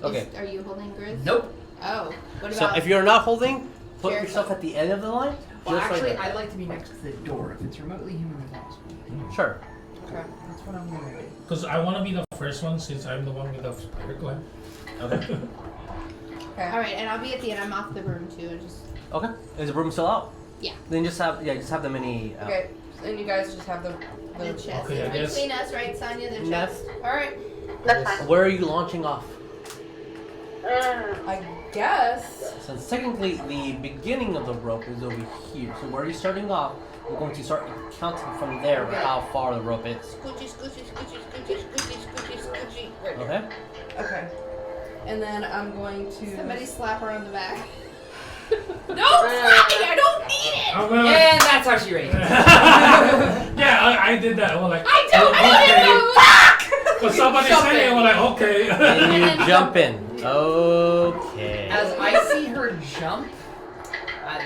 S3: Okay.
S6: Are you holding Grizz?
S4: Nope.
S6: Oh, what
S3: So
S6: about?
S3: if you're not holding, put
S6: Jericho?
S3: yourself at the end of the line.
S4: Well,
S3: just
S4: actually,
S3: like that.
S4: I'd like to be next to the door if it's remotely humanly possible.
S3: Sure.
S2: Okay.
S4: That's what I'm gonna do.
S5: Because I want to be the first one since I'm the one with the spider climb.
S3: Okay.
S2: Okay.
S6: All right, and I'll be at the end. I'm off the room too. Just
S3: Okay. Is the room still out?
S6: Yeah.
S3: Then just have the mini.
S2: Okay. And you guys just have the
S6: the chest
S5: Okay, I
S6: in
S5: guess-
S6: between us, right, Sonya? The
S3: Yes.
S6: chest. All right.
S8: That's fine.
S3: Where are you launching off?
S2: I guess.
S3: Since technically the beginning of the rope is over here, so where you're starting off, we're going to start counting from there
S2: Okay.
S3: how far the rope is.
S6: Scoochie, scoochie, scoochie, scoochie, scoochie, scoochie, scoochie. Right.
S3: Okay.
S2: Okay. And then I'm going to.
S6: Somebody slap her on the back.
S2: No, I don't need it.
S5: I'm gonna-
S4: And that's how she raised.
S5: yeah, I did that. I'm like,
S6: I don't
S5: okay. But somebody said it, I'm like, okay.
S3: And you jump in. Okay.
S4: As I see her jump,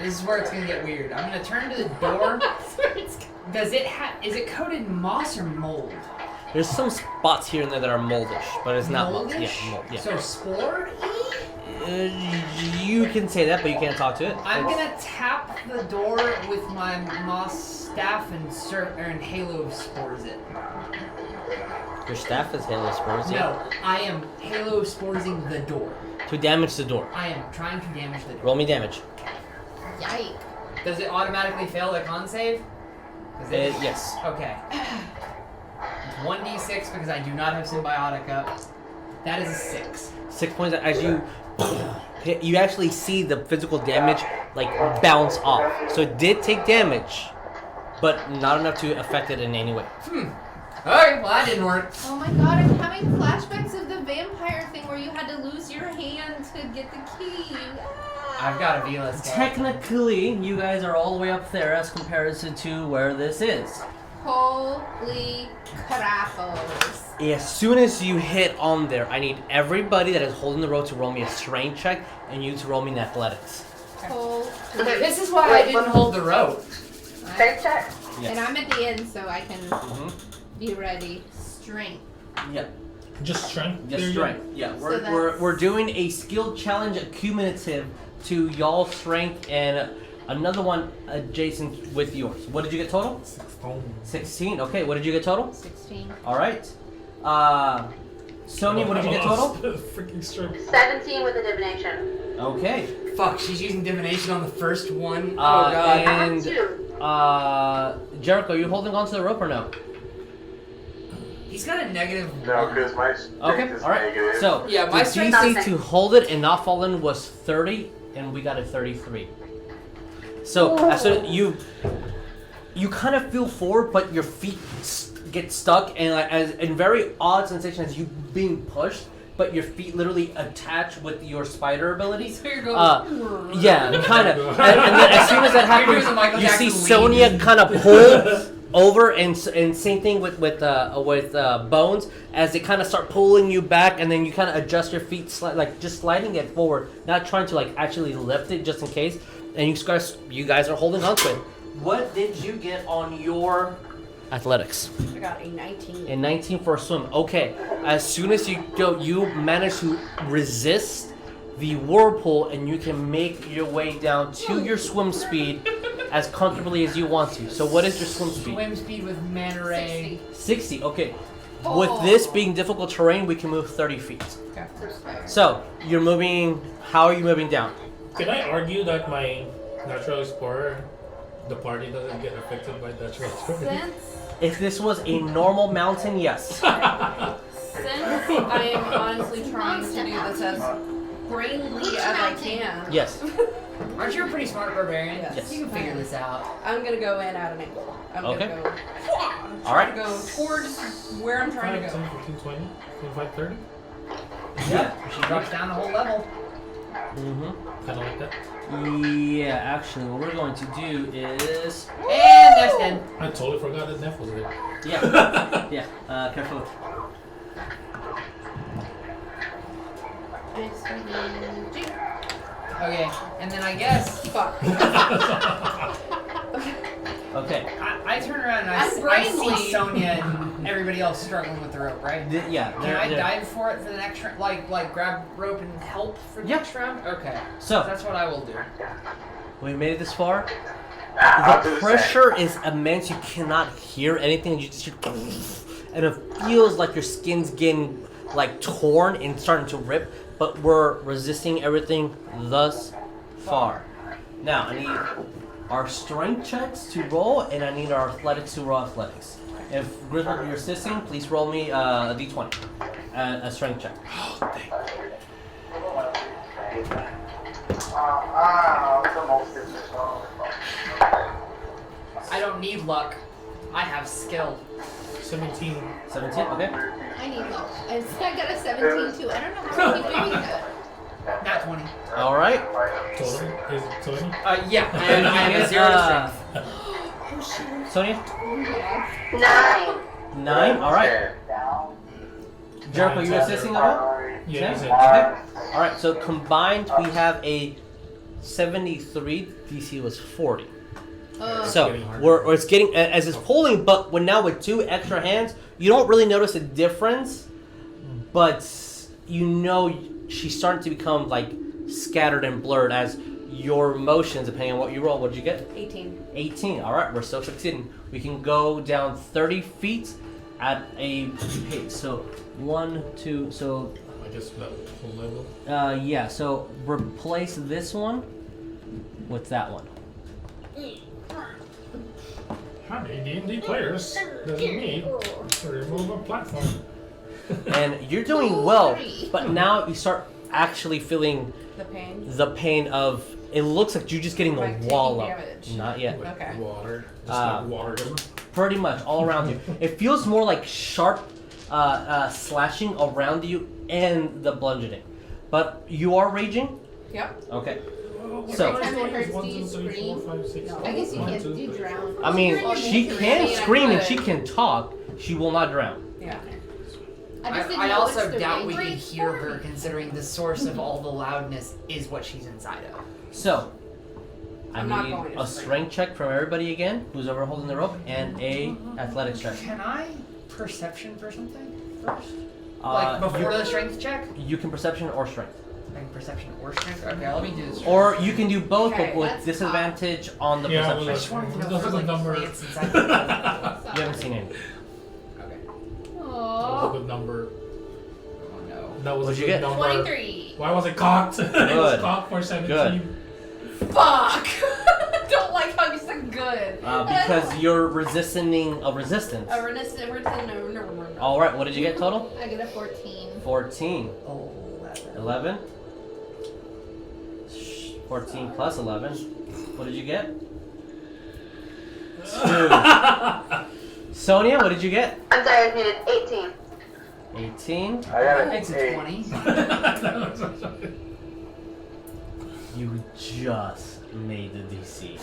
S4: this is where it's gonna get weird. I'm gonna turn to the door. Does it is it coated moss or mold?
S3: There's some spots here and there that are moldish, but it's not mold.
S4: Moldish?
S3: Yeah, mold. Yeah.
S4: So spore.
S3: You can say that, but you can't talk to it.
S4: I'm
S3: It's-
S4: gonna tap the door with my moss staff and halo of spores it.
S3: Your staff is halo spores. Yeah.
S4: No, I am halo sporsing the door.
S3: To damage the door.
S4: I am trying to damage the door.
S3: Roll me damage.
S6: Yikes.
S4: Does it automatically fail the con save? Is it?
S3: Yes.
S4: Okay. 1d6 because I do not have symbiotic up. That is a 6.
S3: 6 points as you hit, you actually see the physical damage like bounce off. So it did take damage, but not enough to affect it in any way.
S4: Alright, well that didn't work.
S6: Oh my god, I'm having flashbacks of the vampire thing where you had to lose your hand to get the key.
S4: I've got a Vila skeleton.
S3: Technically, you guys are all the way up there as comparison to where this is.
S6: Holy crappos.
S3: As soon as you hit on there, I need everybody that is holding the rope to roll me a strength check and you to roll me an athletics.
S6: Holy.
S4: This is why I didn't hold the rope.
S8: Strength check.
S6: And I'm at the end, so I can
S3: Mm-hmm.
S6: be ready. Strength.
S3: Yep.
S5: Just strength.
S3: Just strength. Yeah,
S6: So
S3: we're doing a skill challenge accumulative to y'all's strength and another one adjacent with yours. What did you get total? 16. Okay, what did you get total?
S6: 16.
S3: All right. Sonya, what did you get total?
S5: Freaking strength.
S8: 17 with a divination.
S3: Okay.
S4: Fuck, she's using divination on the first one. Oh god.
S8: I have
S3: And
S8: 2.
S3: Jericho, you holding on to the rope or no?
S4: He's got a negative
S7: No,
S4: 1.
S7: because my strength
S3: Okay.
S7: is
S3: All right.
S7: negative.
S3: So
S4: Yeah, my
S3: the
S4: strength
S3: DC
S8: is-
S3: to hold it and not fall in was 30, and we got a 33. So so you kind of feel forward, but your feet get stuck, and like as in very odd sensation as you being pushed, but your feet literally attach with your spider abilities.
S4: So you're going.
S3: Yeah, kind of. And then as soon as that
S4: You're doing the
S3: happens,
S4: Michael
S3: you see
S4: Jackson
S3: Sonya
S4: lean.
S3: kind of pull over, and same thing with Bones, as they kind of start pulling you back, and then you kind of adjust your feet, like just sliding it forward, not trying to like actually lift it just in case. And you guys are holding on to it. What did you get on your athletics?
S2: I got a 19.
S3: A 19 for a swim. Okay. As soon as you go, you manage to resist the whirlpool, and you can make your way down to your swim speed as comfortably as you want to. So what is your swim speed?
S4: Swim speed with Manta Ray.
S3: 60. Okay. With this being difficult terrain, we can move 30 feet.
S2: Okay.
S3: So you're moving. How are you moving down?
S5: Can I argue that my natural explorer, the party doesn't get affected by natural explorer?
S3: If this was a normal mountain, yes.
S2: Since I am honestly trying to do this as brainly as I can,
S3: Yes.
S4: Aren't you a pretty smart barbarian?
S2: Yes.
S4: You can figure this out.
S2: I'm gonna go in at an angle. I'm
S3: Okay.
S2: gonna go.
S3: All right.
S2: Go towards where I'm trying to
S5: 5,
S2: go.
S5: 10, 15, 20, 25, 30?
S4: Yeah. She drops down the whole level.
S3: Mm-hmm.
S5: Kind of like that.
S3: Yeah, actually, what we're going to do is...
S4: And that's dead.
S5: I totally forgot that Neff was there.
S3: Yeah. Careful.
S4: Okay, and then I guess
S2: Fuck.
S3: Okay.
S4: I turn around and I
S2: brainly.
S4: see Sonya and everybody else struggling with the rope, right?
S3: Yeah.
S4: Can I dive for it for the next round? Like grab rope and help for the
S3: Yeah.
S4: next round? Okay.
S3: So,
S4: That's what I will do.
S3: we made it this far.
S7: I'll do
S3: The
S7: the
S3: pressure is immense. You cannot hear anything. You just and it feels like your skin's getting like torn and starting to rip. But we're resisting everything thus far. Now I need our strength checks to roll, and I need our athletics to roll athletics. If Griswold, you're assisting, please roll me a d20, a strength check.
S4: I don't need luck. I have skill.
S5: 17.
S3: 17. Okay.
S6: I need help. I got a 17 too. I don't know how I keep doing that.
S4: Not 20.
S3: All right.
S5: Total? Is it 20?
S4: Yeah, and I have 0 strength.
S3: Sonya.
S8: 9.
S3: 9. All right. Jericho, you assisting at all?
S5: Yeah, you said
S3: Okay. All right. So combined, we have a 73. DC was 40. So
S5: getting harder.
S3: we're it's getting as it's pulling, but now with 2 extra hands, you don't really notice a difference, but you know she's starting to become like scattered and blurred as your motions, depending on what you roll. What did you get?
S2: 18.
S3: 18. All right, we're still succeeding. We can go down 30 feet at a pace. So 1, 2. So
S5: I guess that full level.
S3: yeah. So replace this one with that one.
S5: Honey, D&D players doesn't need to remove a platform.
S3: And you're doing well, but now you start actually feeling
S2: The pain.
S3: the pain of it looks like you're just getting
S2: Like
S3: a
S2: taking
S3: wall up.
S2: damage.
S3: Not yet.
S5: Like
S2: Okay.
S5: water. Just
S3: Uh,
S5: like water.
S3: Pretty much all around you. It feels more like sharp slashing around you and the bludgeoning. But you are raging?
S2: Yep.
S3: Okay.
S6: Every
S3: So-
S6: time it hurts, do
S5: 1,
S6: you
S5: 2, 3, 4,
S6: scream?
S5: 5, 6,
S2: No.
S6: I guess you
S5: 1,
S6: can't
S5: 2,
S6: do
S5: 3,
S6: drown.
S3: I mean,
S6: You're in the
S3: she
S6: nature
S3: can
S6: area.
S3: scream and
S2: could.
S3: she can talk. She will not drown.
S2: Yeah.
S6: I just didn't
S4: I
S6: know
S4: also
S6: what's the
S4: doubt we
S6: range.
S4: can hear her, considering the source of all the loudness is what she's inside of.
S3: So, I
S2: I'm not
S3: need
S2: going to
S3: a strength check from everybody again, who's over holding the rope, and a athletics check.
S4: Can I perception for something first?
S3: Uh,
S4: Like before
S3: you,
S4: the strength check?
S3: you can perception or strength.
S4: I can perception or strength? Okay, let me do this.
S3: Or you can do both,
S2: Okay,
S3: but with
S6: that's
S3: disadvantage on the
S5: Yeah,
S4: I
S3: perception.
S4: just wanted to know
S5: Those
S4: if
S5: are
S4: there
S5: the
S4: like
S5: number.
S4: plants inside the
S3: You haven't seen any.
S4: Okay.
S5: That was a
S6: Aww.
S5: good number.
S4: Oh no.
S5: That was
S3: What'd
S5: a
S3: you
S5: good
S3: get?
S5: number.
S6: 23.
S5: Why was it cocked? It was
S3: Good.
S5: cocked for 17.
S3: Good.
S2: Fuck! Don't like how you said good.
S3: Because you're resisting a resistance.
S2: A resistant.
S3: All right, what did you get total?
S6: I get a 14.
S3: 14.
S4: Oh,
S3: 11. 14 plus 11. What did you get? 2. Sonya, what did you get?
S8: I'm sorry, I needed 18.
S3: 18.
S7: I got
S4: that
S7: an
S4: makes it
S7: 8.
S4: 20.
S3: You just made the DC. It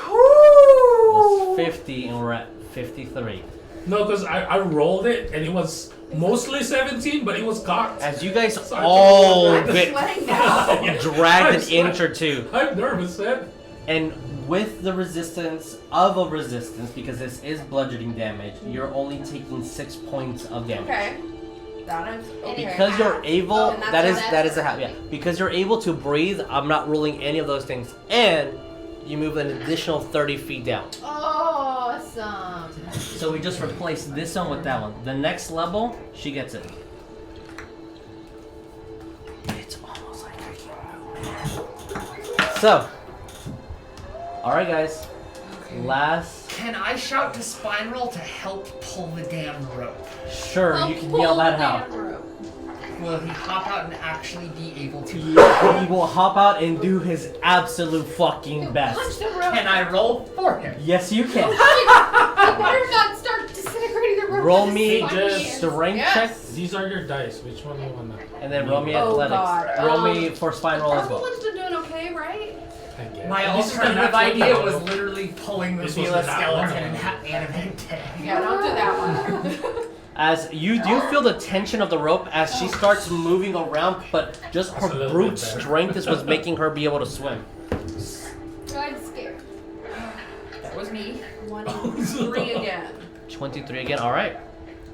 S3: was 50 and we're at 53.
S5: No, because I rolled it and it was mostly 17, but it was cocked.
S3: As you guys
S5: So I
S3: all
S5: took
S3: get
S6: Sweating now.
S3: dragged
S5: I'm
S3: an inch or two.
S5: I'm nervous, man.
S3: And with the resistance of a resistance, because this is bludgeoning damage, you're only taking 6 points of damage.
S2: Okay. That is okay.
S3: Because you're able,
S6: Oh, and that's
S3: that is a half. Yeah. Because you're able to breathe, I'm not ruling any of those things, and you move an additional 30 feet down.
S6: Awesome.
S3: So we just replace this one with that one. The next level, she gets it. It's almost like I can't move. So, all right, guys.
S4: Okay.
S3: Last.
S4: Can I shout to Spiral to help pull the damn rope?
S3: Sure, you can yell that out.
S4: Will he hop out and actually be able to?
S3: Yeah, he will hop out and do his absolute fucking best.
S6: Punch the rope.
S4: Can I roll for him?
S3: Yes, you can.
S6: You better not start disintegrating the rope.
S3: Roll
S6: with
S3: me
S6: this
S5: just
S6: fucking
S3: strength
S2: Yes.
S3: check,
S5: These are your dice. Which one do you want to?
S3: and then roll me
S2: Oh,
S3: athletics.
S2: God.
S3: Roll me for spine roll as
S2: Purple
S3: well.
S2: one's been doing okay, right?
S5: I guess.
S4: My
S5: And this is the
S4: alternative
S5: natural
S4: idea
S5: one.
S4: was literally pulling the
S5: This was
S4: Vila
S5: the nat
S4: skeleton
S5: one.
S4: and animating it.
S2: Yeah, don't do that one.
S3: As you do feel the tension of the rope as she starts moving around, but just
S5: That's a
S3: her
S5: little
S3: brute
S5: bit better.
S3: strength is what's making her be able to swim.
S6: I'm scared.
S4: That was me.
S2: 23 again.
S3: 23 again. All right.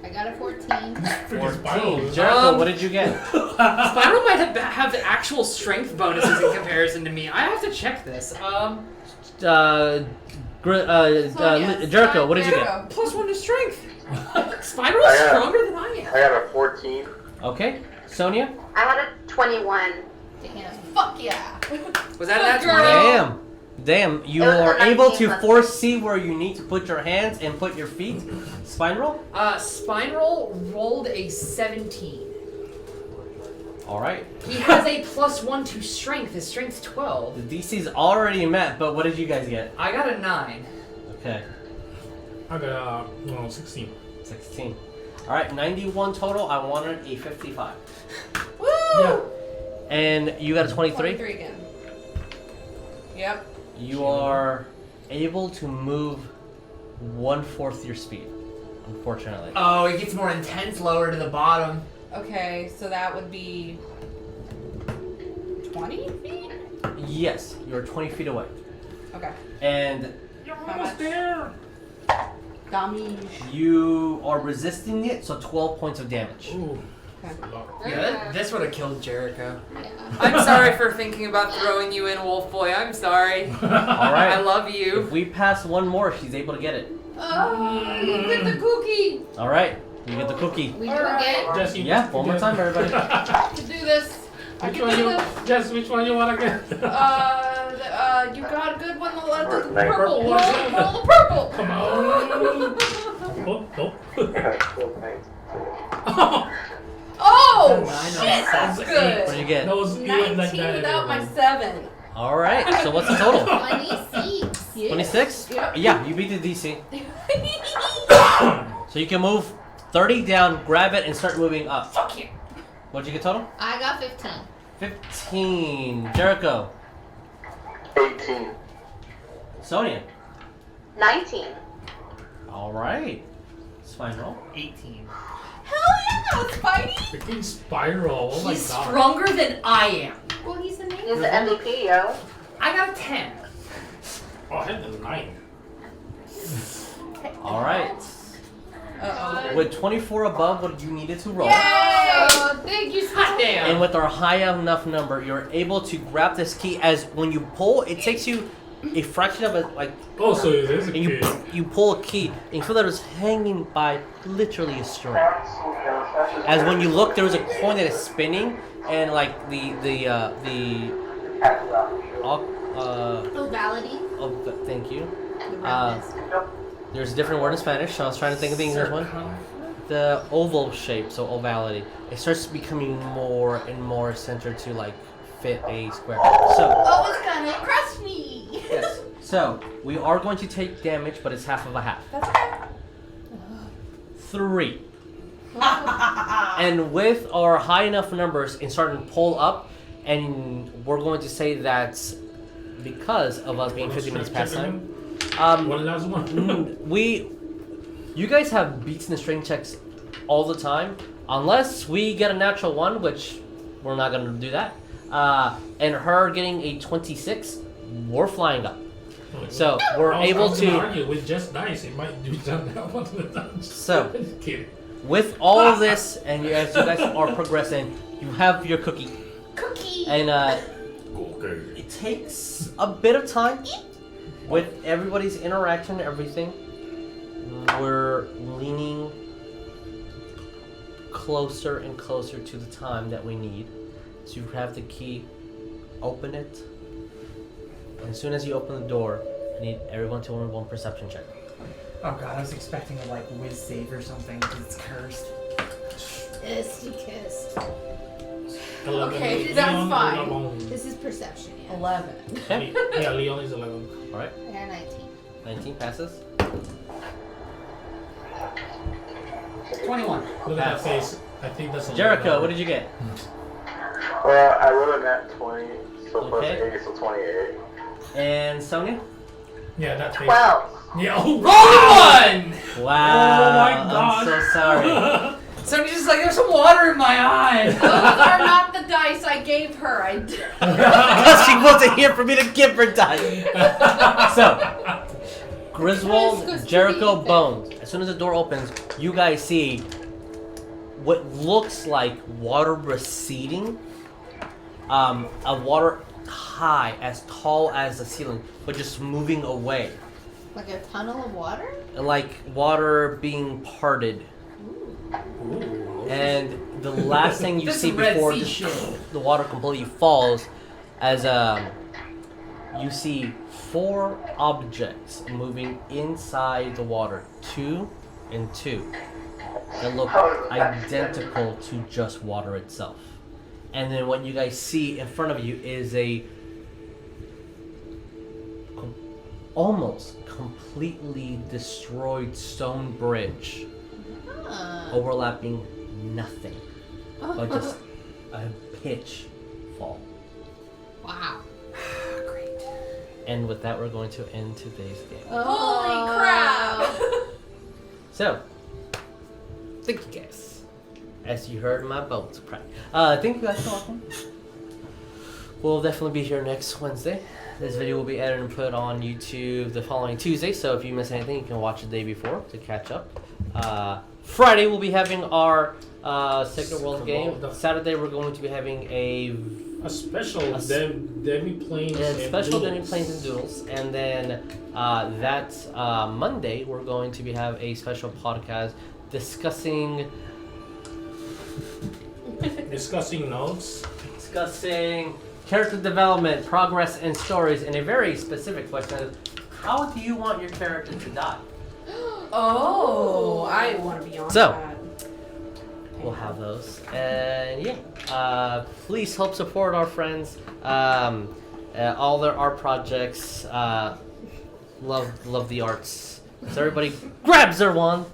S6: I got a 14.
S5: Freaking Spiral.
S3: 14. Jericho, what did you get?
S4: Spiral might have the actual strength bonuses in comparison to me. I have to check this.
S3: Jericho, what did you get?
S2: Jericho.
S4: +1 to strength. Spiral's
S7: I got-
S4: stronger than I
S7: I
S4: am.
S7: got a 14.
S3: Okay. Sonya?
S8: I had a 21.
S6: Damn. Fuck yeah.
S4: Was that an
S2: Girl.
S4: natural?
S3: Damn, you
S8: It was a
S3: are able
S8: 19
S3: to
S8: plus
S3: foresee where you need to put your hands and put your feet. Spine roll?
S4: Spiral rolled a 17.
S3: Alright.
S4: He has a +1 to strength. His strength's 12.
S3: The DC's already met, but what did you guys get?
S4: I got a 9.
S3: Okay.
S5: I got 16.
S3: 16. Alright, 91 total. I wanted a 55.
S2: Woo!
S5: Yeah.
S3: And you got a 23?
S2: 23 again. Yep.
S3: You are able to move 1/4 your speed, unfortunately.
S4: Oh, it gets more intense lower to the bottom.
S2: Okay, so that would be 20 feet?
S3: Yes, you're 20 feet away.
S2: Okay.
S3: And
S2: How much? Damage.
S3: you are resisting it, so 12 points of damage.
S5: Ooh.
S2: Okay.
S5: A lot.
S4: Yeah, this would have killed Jericho.
S6: Yeah.
S4: I'm sorry for thinking about throwing you in, Wolf Boy. I'm sorry.
S3: Alright.
S4: I love
S3: If
S4: you.
S3: we pass one more, she's able to get it.
S6: Oh, you get the cookie.
S3: Alright, you get the cookie.
S6: We do again.
S5: Jess, you
S3: Yeah, one more time, everybody.
S6: I can do this. I
S5: Which
S6: can
S5: one
S6: do
S5: you?
S6: this.
S5: Jess, which one you wanna get?
S2: You got a good one. The
S7: Nice.
S2: purple.
S5: Purple.
S2: Roll the purple.
S5: Come on. Oh, oh.
S2: Oh,
S4: Nine
S2: shit,
S4: on
S2: that's
S3: What
S2: good.
S3: did you get?
S5: That was, you went
S2: 19
S5: like that
S2: without my
S5: anyway.
S2: 7.
S3: Alright, so what's the total?
S6: 26.
S3: 26?
S2: Yep.
S3: Yeah, you beat the DC. So you can move 30 down, grab it, and start moving up.
S4: Fuck you.
S3: What'd you get total?
S6: I got 15.
S3: 15. Jericho.
S7: 18.
S3: Sonya.
S8: 19.
S3: Alright. Spine roll.
S4: 18.
S2: Hell yeah, Spidey.
S5: Freaking Spiral. Oh my
S4: He's
S5: god.
S4: stronger than I am.
S6: Well, he's the
S8: He's
S6: name.
S8: the MVP, yo.
S4: I got a 10.
S5: Oh, I had the 9.
S3: Alright.
S2: Uh-oh.
S3: With 24 above what you needed to roll,
S6: Oh, thank you so
S4: Hot
S6: much.
S4: damn.
S3: and with our high enough number, you're able to grab this key as when you pull, it takes you a fraction of it, like,
S5: Oh, so it is a
S3: and
S5: kid.
S3: you pull a key, and you feel that it's hanging by literally a string. As when you look, there was a coin that is spinning, and like
S6: Ovality.
S3: thank you.
S6: The roundness.
S3: There's a different word in Spanish, so I was trying to think of the English one. The oval shape, so ovality. It starts becoming more and more centered to like fit a square. So
S6: Oh, it's gonna crush me.
S3: yes. So we are going to take damage, but it's half of a half.
S2: That's okay.
S3: 3. And with our high enough numbers and starting to pull up, and we're going to say that because of us being 50 minutes past time,
S5: One last one.
S3: You guys have beats and strength checks all the time, unless we get a natural one, which we're not gonna do that. And her getting a 26, we're flying up. So we're able to
S5: argue with just dice. It might do that one with us.
S3: So
S5: Just kidding.
S3: with all of this, and as you guys are progressing, you have your cookie.
S6: Cookie.
S3: And
S5: Okay.
S3: it takes a bit of time with everybody's interaction and everything. We're leaning closer and closer to the time that we need. So you have the key, open it. And as soon as you open the door, I need everyone to roll one perception check.
S9: Oh god, I was expecting a like whiz save or something because it's cursed.
S6: Yes, he kissed.
S5: 11.
S2: Okay,
S5: Leon
S2: that's
S5: is
S2: fine.
S5: 11.
S6: This is perception, yeah.
S2: 11.
S3: Okay.
S5: Yeah, Leon is 11.
S3: Alright.
S6: I got 19.
S3: 19 passes.
S9: 21.
S5: Look at that face. I think that's a
S3: Jericho, what did you get?
S7: Well, I rolled a nat 20, so plus
S3: Okay.
S7: 8, so 28.
S3: And Sonya?
S5: Yeah, that face.
S8: 12.
S5: Yeah. Oh,
S4: Roll 1!
S3: Wow.
S5: Oh my God.
S3: I'm so sorry.
S4: Somebody's just like, there's some water in my eye.
S2: Those are not the dice I gave her.
S3: Because she wasn't here for me to give her dice. So, Griswold,
S6: Because
S3: Jericho,
S6: to be
S3: Bones. As soon as the door opens, you guys see what looks like water receding. A water high, as tall as the ceiling, but just moving away.
S6: Like a tunnel of water?
S3: Like water being parted.
S5: Ooh.
S3: And the last thing you
S4: That's
S3: see
S4: some Red
S3: before
S4: Sea
S3: the,
S4: shit.
S3: the water completely falls, as you see 4 objects moving inside the water, 2 and 2, that look identical to just water itself. And then what you guys see in front of you is a almost completely destroyed stone bridge overlapping nothing but just a pitch fall.
S6: Wow.
S2: Great.
S3: And with that, we're going to end today's game.
S2: Holy crap!
S3: So,
S4: Thank you, guys.
S3: as you heard my bones crack. Thank you guys for watching. We'll definitely be here next Wednesday. This video will be edited and put on YouTube the following Tuesday, so if you miss anything, you can watch the day before to catch up. Friday, we'll be having our Second World game. Saturday, we're going to be having a
S5: special
S3: A s-
S5: Demi Planes and
S3: special
S5: Doodles.
S3: Demi Planes and Doodles. And then that Monday, we're going to have a special podcast discussing
S5: Discussing
S3: character development, progress, and stories. And a very specific question is, how do you want your character to die?
S2: Oh, I want to be on
S3: So,
S2: that.
S3: we'll have those. And yeah, please help support our friends. All their art projects. Love the arts. So everybody grabs their wand.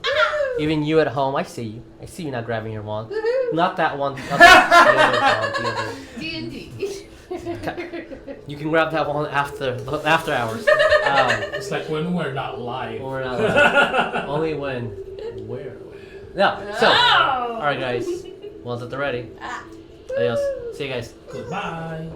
S3: Even you at home, I see you. I see you not grabbing your wand. Not that one. The other wand. The other.
S6: D&D.
S3: You can grab that one after hours.
S5: It's like when we're not live.
S3: We're not live. Only when we're no. So, all right, guys. One's at the ready. Adios. See you guys.
S5: Goodbye.